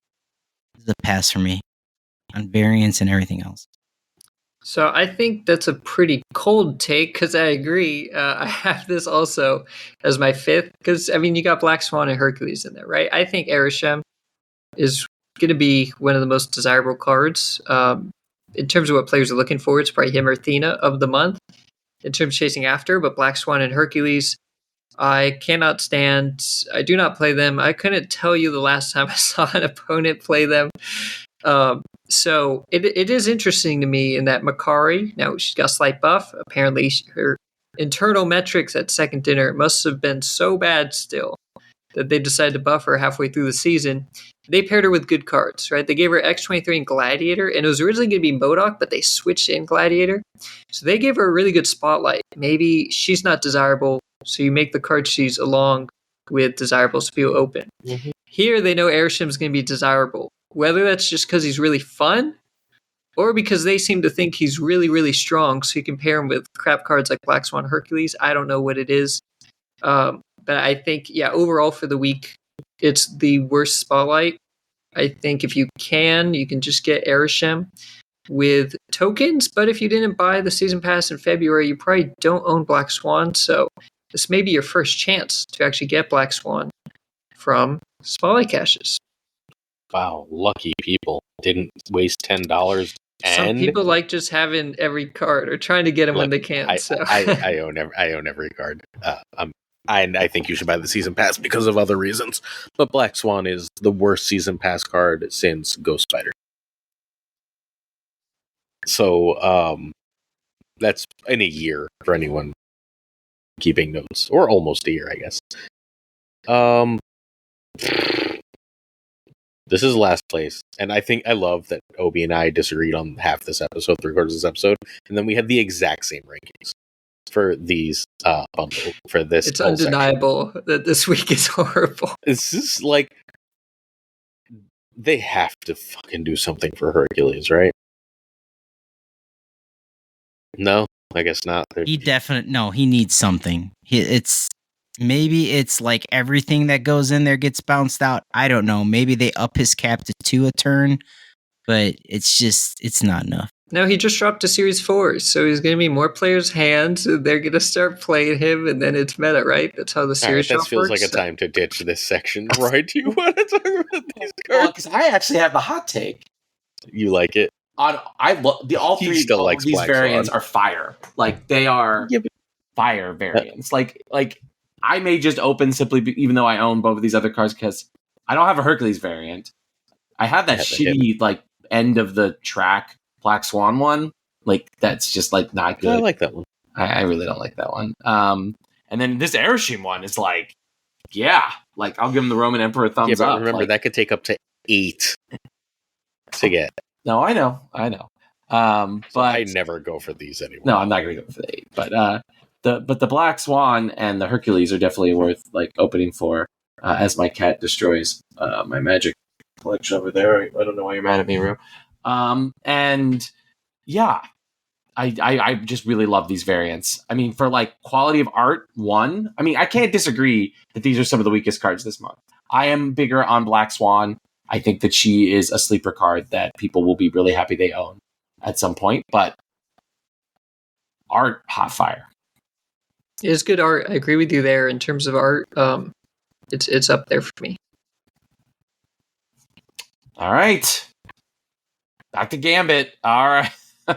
pass for me on variants and everything else. So I think that's a pretty cold take because I agree. I have this also as my 5th because, I mean, you got Black Swan and Hercules in there, right? I think Arishem is going to be one of the most desirable cards. In terms of what players are looking for, it's probably him or Thena of the month in terms of chasing after. But Black Swan and Hercules, I cannot stand. I do not play them. I couldn't tell you the last time I saw an opponent play them. So it is interesting to me in that Makkari, now she's got a slight buff. Apparently her internal metrics at second dinner must have been so bad still that they decided to buff her halfway through the season. They paired her with good cards, right? They gave her X-23 and Gladiator, and it was originally going to be MODOK, but they switched in Gladiator. So they gave her a really good spotlight. Maybe she's not desirable, so you make the card she's along with desirable so people open. Mm-hmm. Here they know Arishem's going to be desirable. Whether that's just because he's really fun or because they seem to think he's really, really strong, so you can pair him with crap cards like Black Swan, Hercules. I don't know what it is. But I think, yeah, overall for the week, it's the worst spotlight. I think if you can just get Arishem with tokens. But if you didn't buy the season pass in February, you probably don't own Black Swan. So this may be your first chance to actually get Black Swan from spotlight caches. Wow, lucky people. Didn't waste $10. Some people like just having every card or trying to get them when they can. I own every card. I think you should buy the season pass because of other reasons. But Black Swan is the worst season pass card since Ghost Spider. So that's in a year for anyone keeping notes, or almost a year, I guess. This is last place, and I love that Obi and I disagreed on half this episode, 3/4 of this episode, and then we had the exact same rankings for these bundle for this. It's undeniable that this week is horrible. It's just like they have to fucking do something for Hercules, right? No, I guess not. He needs something. Maybe it's like everything that goes in there gets bounced out. I don't know. Maybe they up his cap to 2 a turn, but it's not enough. No, he just dropped to Series 4, so he's going to be more players' hands. They're going to start playing him, and then it's meta, right? That's how the series drop feels works. Like a time to ditch this section. Roy, do you want to talk about these cards? Because I actually have the hot take. You like it? I love all He three. still All likes these Black variants Swan. are fire. Like they are fire variants. Like I may just open even though I own both of these other cards because I don't have a Hercules variant. I have that shitty like end of the track Black Swan one. Like that's just like not good. I like that one. I really don't like that one. And then this Arishem one is like, yeah, like I'll give him the Roman Emperor thumbs but up. Remember like, that could take up to 8 to get. No, I know. So but I never go for these anymore. No, I'm not going to go for the 8. But the Black Swan and the Hercules are definitely worth like opening for. As my cat destroys my Magic collection over there. I don't know why you're mad at me, Rue. And yeah, I just really love these variants. I mean, for like quality of art, I mean, I can't disagree that these are some of the weakest cards this month. I am bigger on Black Swan. I think that she is a sleeper card that people will be really happy they own at some point, but art, hot fire. It's good art. I agree with you there in terms of art. It's up there for me. All right. Back to Gambit. All right. All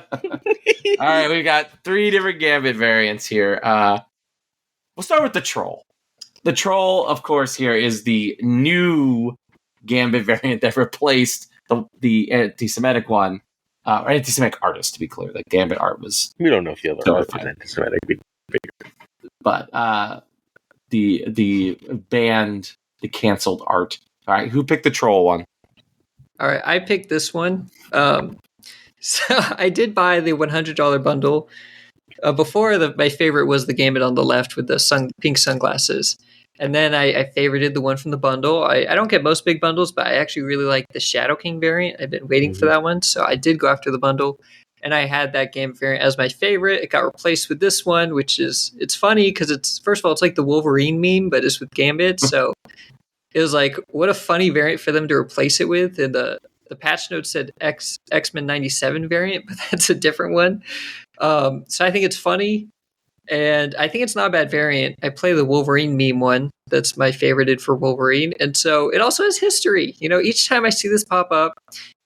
right, we've got 3 different Gambit variants here. We'll start with the Troll. The Troll, of course, here is the new Gambit variant that replaced the anti-Semitic one, or anti-Semitic artist, to be clear. Like Gambit art was. We don't know if the other art was anti-Semitic. But the banned, the canceled art. All right, who picked the Troll one? All right, I picked this one. So I did buy the $100 bundle. Before, my favorite was the Gambit on the left with the pink sunglasses. And then I favorited the one from the bundle. I don't get most big bundles, but I actually really like the Shadow King variant. I've been waiting for that one, so I did go after the bundle. And I had that Gambit variant as my favorite. It got replaced with this one, which it's funny because first of all, it's like the Wolverine meme, but it's with Gambit. So it was like, what a funny variant for them to replace it with. And the patch note said X-Men 97 variant, but that's a different one. So I think it's funny. And I think it's not a bad variant. I play the Wolverine meme one. That's my favorited for Wolverine. And so it also has history. You know, each time I see this pop up,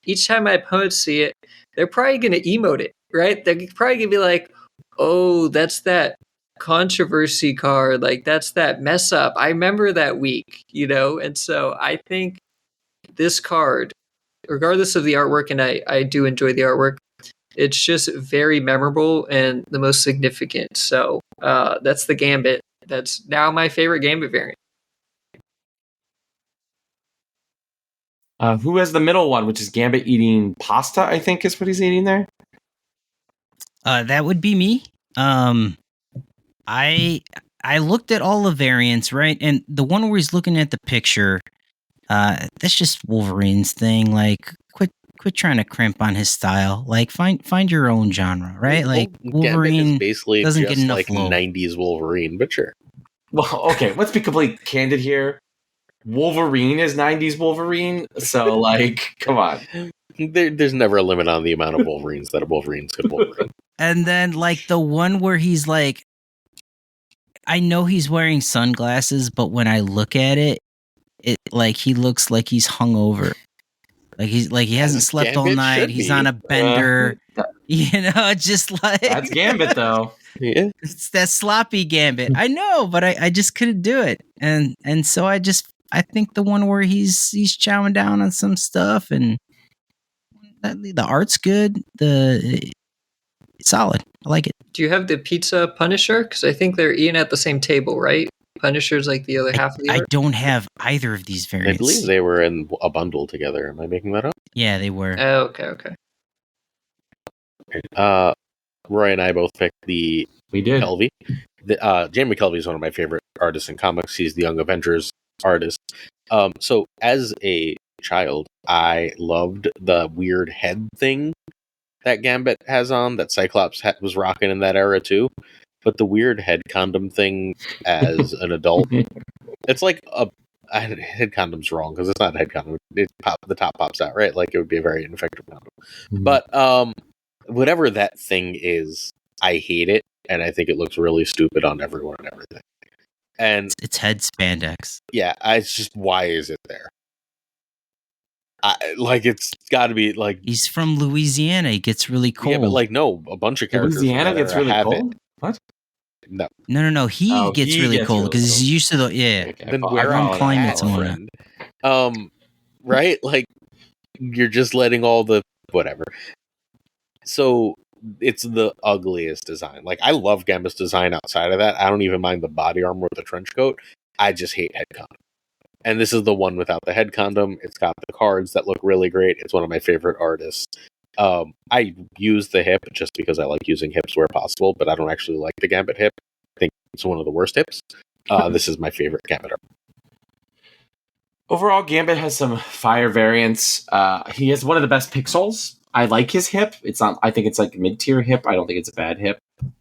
each time my opponents see it, they're probably going to emote it, right? They're probably going to be like, oh, that's that controversy card. Like, that's that mess up. I remember that week, you know? And so I think this card, regardless of the artwork, and I do enjoy the artwork, it's just very memorable and the most significant. So that's the Gambit. That's now my favorite Gambit variant. Who has the middle one, which is Gambit eating pasta, I think is what he's eating there? That would be me. I looked at all the variants, right? And the one where he's looking at the picture, that's just Wolverine's thing. Like, quit trying to crimp on his style. Like, find your own genre, right? Like, Wolverine basically doesn't just get enough like love. 90s Wolverine, but sure. Well, okay, let's be completely candid here. Wolverine is 90s Wolverine, so, like, come on. There's never a limit on the amount of Wolverines that a Wolverine's could Wolverine. And then, like, the one where he's like, I know he's wearing sunglasses, but when I look at it, like, he looks like he's hungover. Like he hasn't slept all night. He's on a bender. You know, just like that's Gambit though. Yeah, it's that sloppy Gambit. I know, but I just couldn't do it. And so I think the one where he's chowing down on some stuff and the art's good. It's solid. I like it. Do you have the Pizza Punisher? Because I think they're eating at the same table, right? Punisher's like the other half of the I art? don't have either of these I variants. believe they were in a bundle together. Am I making that up? Yeah, they were. Oh, okay. Roy and I both picked the We did. McKelvey. Jamie McKelvey is one of my favorite artists in comics. He's the Young Avengers artist. So as a child, I loved the weird head thing that Gambit has on, that Cyclops was rocking in that era too. But the weird head condom thing as an adult, it's like head condom's wrong because it's not a head condom. The top pops out, right? Like it would be a very ineffective condom. But whatever that thing is, I hate it, and I think it looks really stupid on everyone and everything. And It's head spandex. yeah, it's just, why is it there? It's got to be like, He's from Louisiana. He gets really cold. yeah, but like no, a bunch of characters. Louisiana from that gets era really have cold? it. What? No, No. He gets really cold because he's used to the Okay, then I wear follow on that. climates and friend. Right? Like you're just letting all the whatever. So it's the ugliest design. Like I love Gambit's design outside of that. I don't even mind the body armor with the trench coat. I just hate head condom. And this is the one without the head condom. It's got the cards that look really great. It's one of my favorite artists. I use the hip just because I like using hips where possible, but I don't actually like the Gambit hip. I think it's one of the worst hips. This is my favorite Gambit art. Overall, Gambit has some fire variants. He has one of the best pixels. I like his hip. It's not. I think it's like mid-tier hip. I don't think it's a bad hip.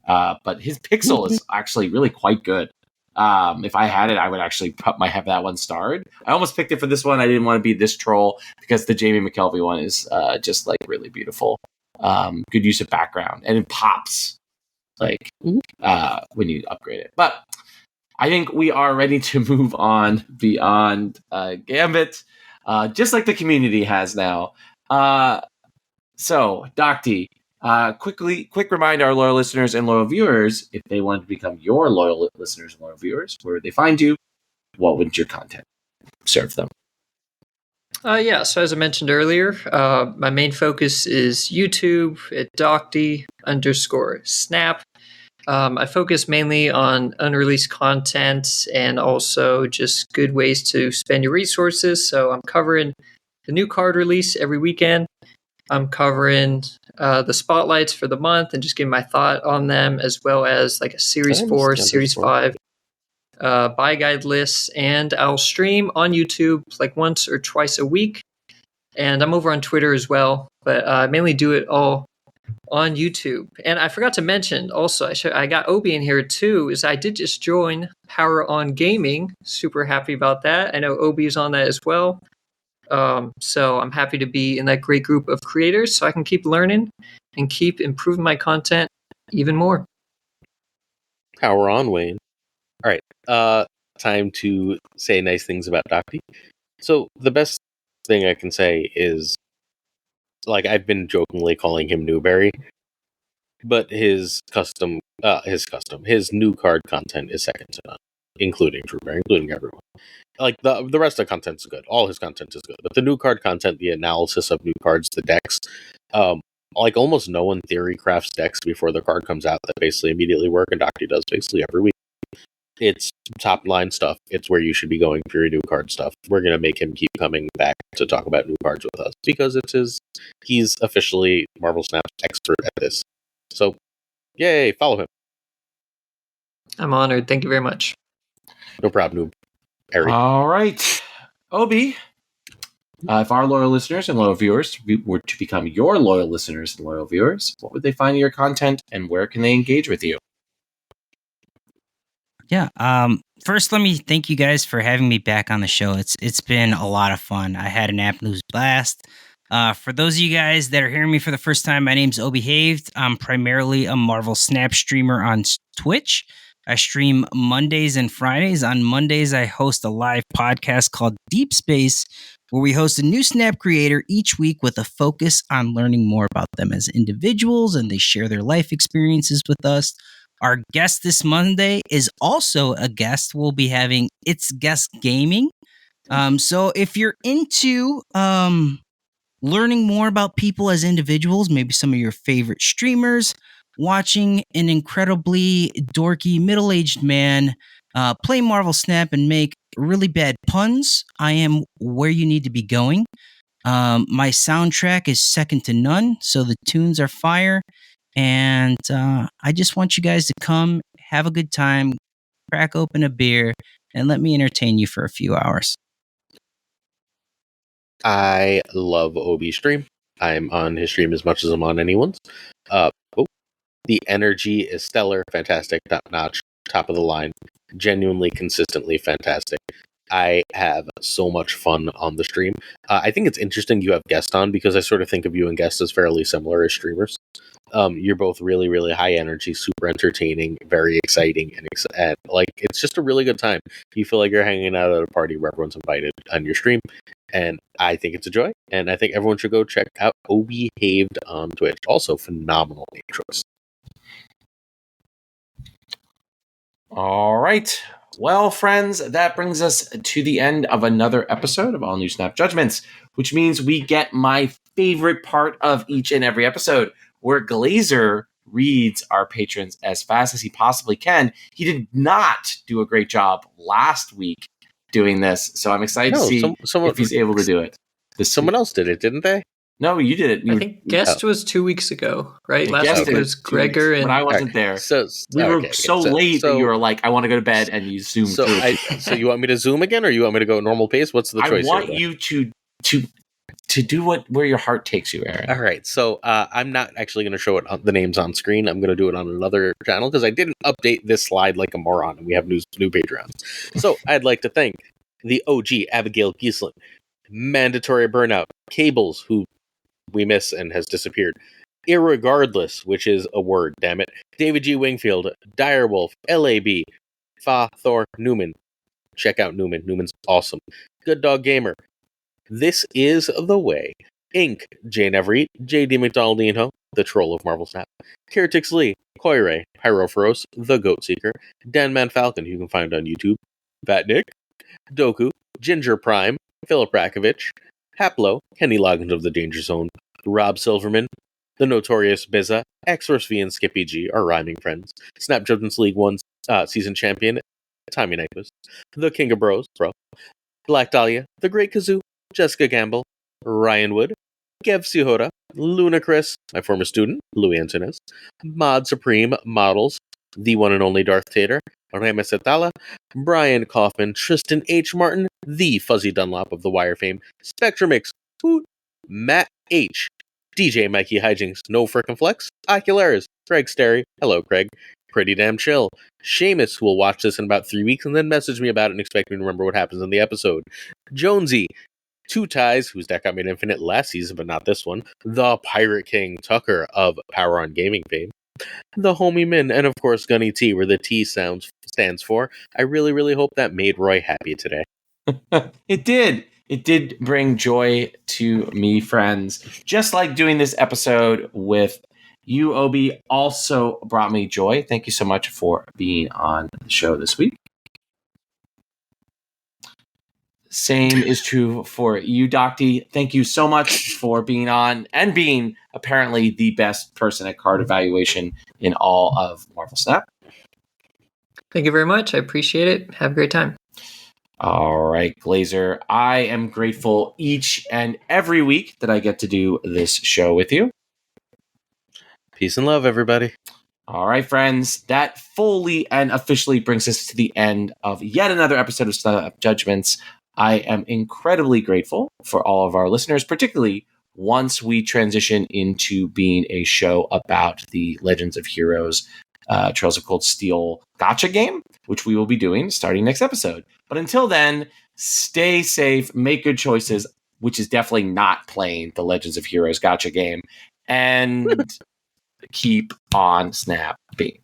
But his pixel is actually really quite good. If I had it, I would actually have that one starred. I almost picked it for this one. I didn't want to be this troll because the Jamie McKelvey one is just like really beautiful. Good use of background, and it pops like when you upgrade it. But I think we are ready to move on beyond Gambit, just like the community has now. So, Docty, quick reminder our loyal listeners and loyal viewers, if they want to become your loyal listeners and loyal viewers, where would they find you? What would your content serve them? Yeah, so as I mentioned earlier, my main focus is YouTube at Docty_Snap. I focus mainly on unreleased content and also just good ways to spend your resources. So I'm covering the new card release every weekend. I'm covering the spotlights for the month and just giving my thought on them, as well as like a Series 4, Series 5 buy guide lists. And I'll stream on YouTube like once or twice a week. And I'm over on Twitter as well, but I mainly do it all on YouTube. And I forgot to mention also, I got Obi in here too, is I did just join Power on Gaming. Super happy about that. I know Obi is on that as well. So I'm happy to be in that great group of creators so I can keep learning and keep improving my content even more. Power on, Wayne. All right. Time to say nice things about Docty. So the best thing I can say is, like, I've been jokingly calling him Newberry, but his new card content is second to none, including Drewberry, including everyone. Like the rest of the content is good. All his content is good, but the new card content, the analysis of new cards, the decks, like almost no one theory crafts decks before the card comes out that basically immediately work, and Docty does basically every week. It's top line stuff. It's where you should be going for your new card stuff. We're gonna make him keep coming back to talk about new cards with us because he's officially Marvel Snap's expert at this. So, yay! Follow him. I'm honored. Thank you very much. No problem, noob. Harry. All right, Obi. If our loyal listeners and loyal viewers were to become your loyal listeners and loyal viewers, what would they find in your content, and where can they engage with you? Yeah. First, let me thank you guys for having me back on the show. It's been a lot of fun. I had an app news blast. For those of you guys that are hearing me for the first time, my name's Obihaved. I'm primarily a Marvel Snap streamer on Twitch. I stream Mondays and Fridays. On Mondays, I host a live podcast called Deep Space, where we host a new Snap creator each week with a focus on learning more about them as individuals, and they share their life experiences with us. Our guest this Monday is also a guest. We'll be having It's Guest Gaming. So if you're into learning more about people as individuals, maybe some of your favorite streamers, watching an incredibly dorky middle-aged man play Marvel Snap and make really bad puns, I am where you need to be going. My soundtrack is second to none, so the tunes are fire. And I just want you guys to come, have a good time, crack open a beer, and let me entertain you for a few hours. I love Obi's stream. I'm on his stream as much as I'm on anyone's. The energy is stellar, fantastic, top notch, top of the line, genuinely, consistently fantastic. I have so much fun on the stream. I think it's interesting you have guests on because I sort of think of you and guests as fairly similar as streamers. You're both really, really high energy, super entertaining, very exciting, and like it's just a really good time. You feel like you're hanging out at a party where everyone's invited on your stream, and I think it's a joy. And I think everyone should go check out Obihaved on Twitch. Also, phenomenal name choice. All right. Well, friends, that brings us to the end of another episode of All New Snap Judgments, which means we get my favorite part of each and every episode, where Glazer reads our patrons as fast as he possibly can. He did not do a great job last week doing this, so I'm excited to see if he's able to do it. Someone else did it, didn't they? No, you did it. I think guest was 2 weeks ago, right? Yeah, last guest week was Gregor, and but I wasn't there. So we were so late that you were like, "I want to go to bed," and you zoomed through. So you want me to zoom again, or you want me to go normal pace? What's the choice? I want you to do where your heart takes you, Aaron. All right. So I'm not actually going to show it the names on screen. I'm going to do it on another channel because I didn't update this slide like a moron, and we have new Patreons. So I'd like to thank the OG Abigail Giesland, Mandatory Burnout, Cables, who we miss and has disappeared, Irregardless, which is a word, damn it, David G. Wingfield, Direwolf, LAB, FaThorNewman. Check out Newman. Newman's awesome. Good Dog Gamer. This is the Way. Inc. Jane Everett, J.D. McDonaldino, The Troll of Marvel Snap, Kirtix Lee, Koire, Pyrophoros, The Goat Seeker, Danman Falcon, who you can find on YouTube, Fat Nick, Doku, Ginger Prime, Philip Rakovich, Haplo, Kenny Loggins of the Danger Zone, Rob Silverman, The Notorious Bizza, X-Force V and Skippy G, our rhyming friends, Snap Judgments League 1 season champion, Tommy Nyquist, The King of Bros, bro, Black Dahlia, The Great Kazoo, Jessica Gamble, Ryan Wood, Gev Sihota, Lunacris, my former student, Louis Antonis, Mod Supreme, Models, The One and Only Darth Tater, Remes Atala, Brian Kaufman, Tristan H. Martin, The Fuzzy Dunlop of the Wire fame, Spectrumix, Matt H., DJ Mikey Hijinks, No Frickin' Flex, Ocularis, Greg Sterry, hello Craig, Pretty Damn Chill, Seamus, who will watch this in about 3 weeks and then message me about it and expect me to remember what happens in the episode, Jonesy, Two Ties, whose deck got made infinite last season but not this one, The Pirate King, Tuccrr of Power on Gaming fame, The Homie Min, and of course Gunny T, where the T stands for. I really, really hope that made Roy happy today. It did. It did bring joy to me, friends. Just like doing this episode with you, Obi, also brought me joy. Thank you so much for being on the show this week. Same is true for you, Docty. Thank you so much for being on and being apparently the best person at card evaluation in all of Marvel Snap. Thank you very much. I appreciate it. Have a great time. All right, Glazer. I am grateful each and every week that I get to do this show with you. Peace and love, everybody. All right, friends. That fully and officially brings us to the end of yet another episode of Snap Judgments. I am incredibly grateful for all of our listeners, particularly once we transition into being a show about the Legends of Heroes Trails of Cold Steel gotcha game, which we will be doing starting next episode. But until then, stay safe, make good choices, which is definitely not playing the Legends of Heroes gotcha game, and keep on snapping.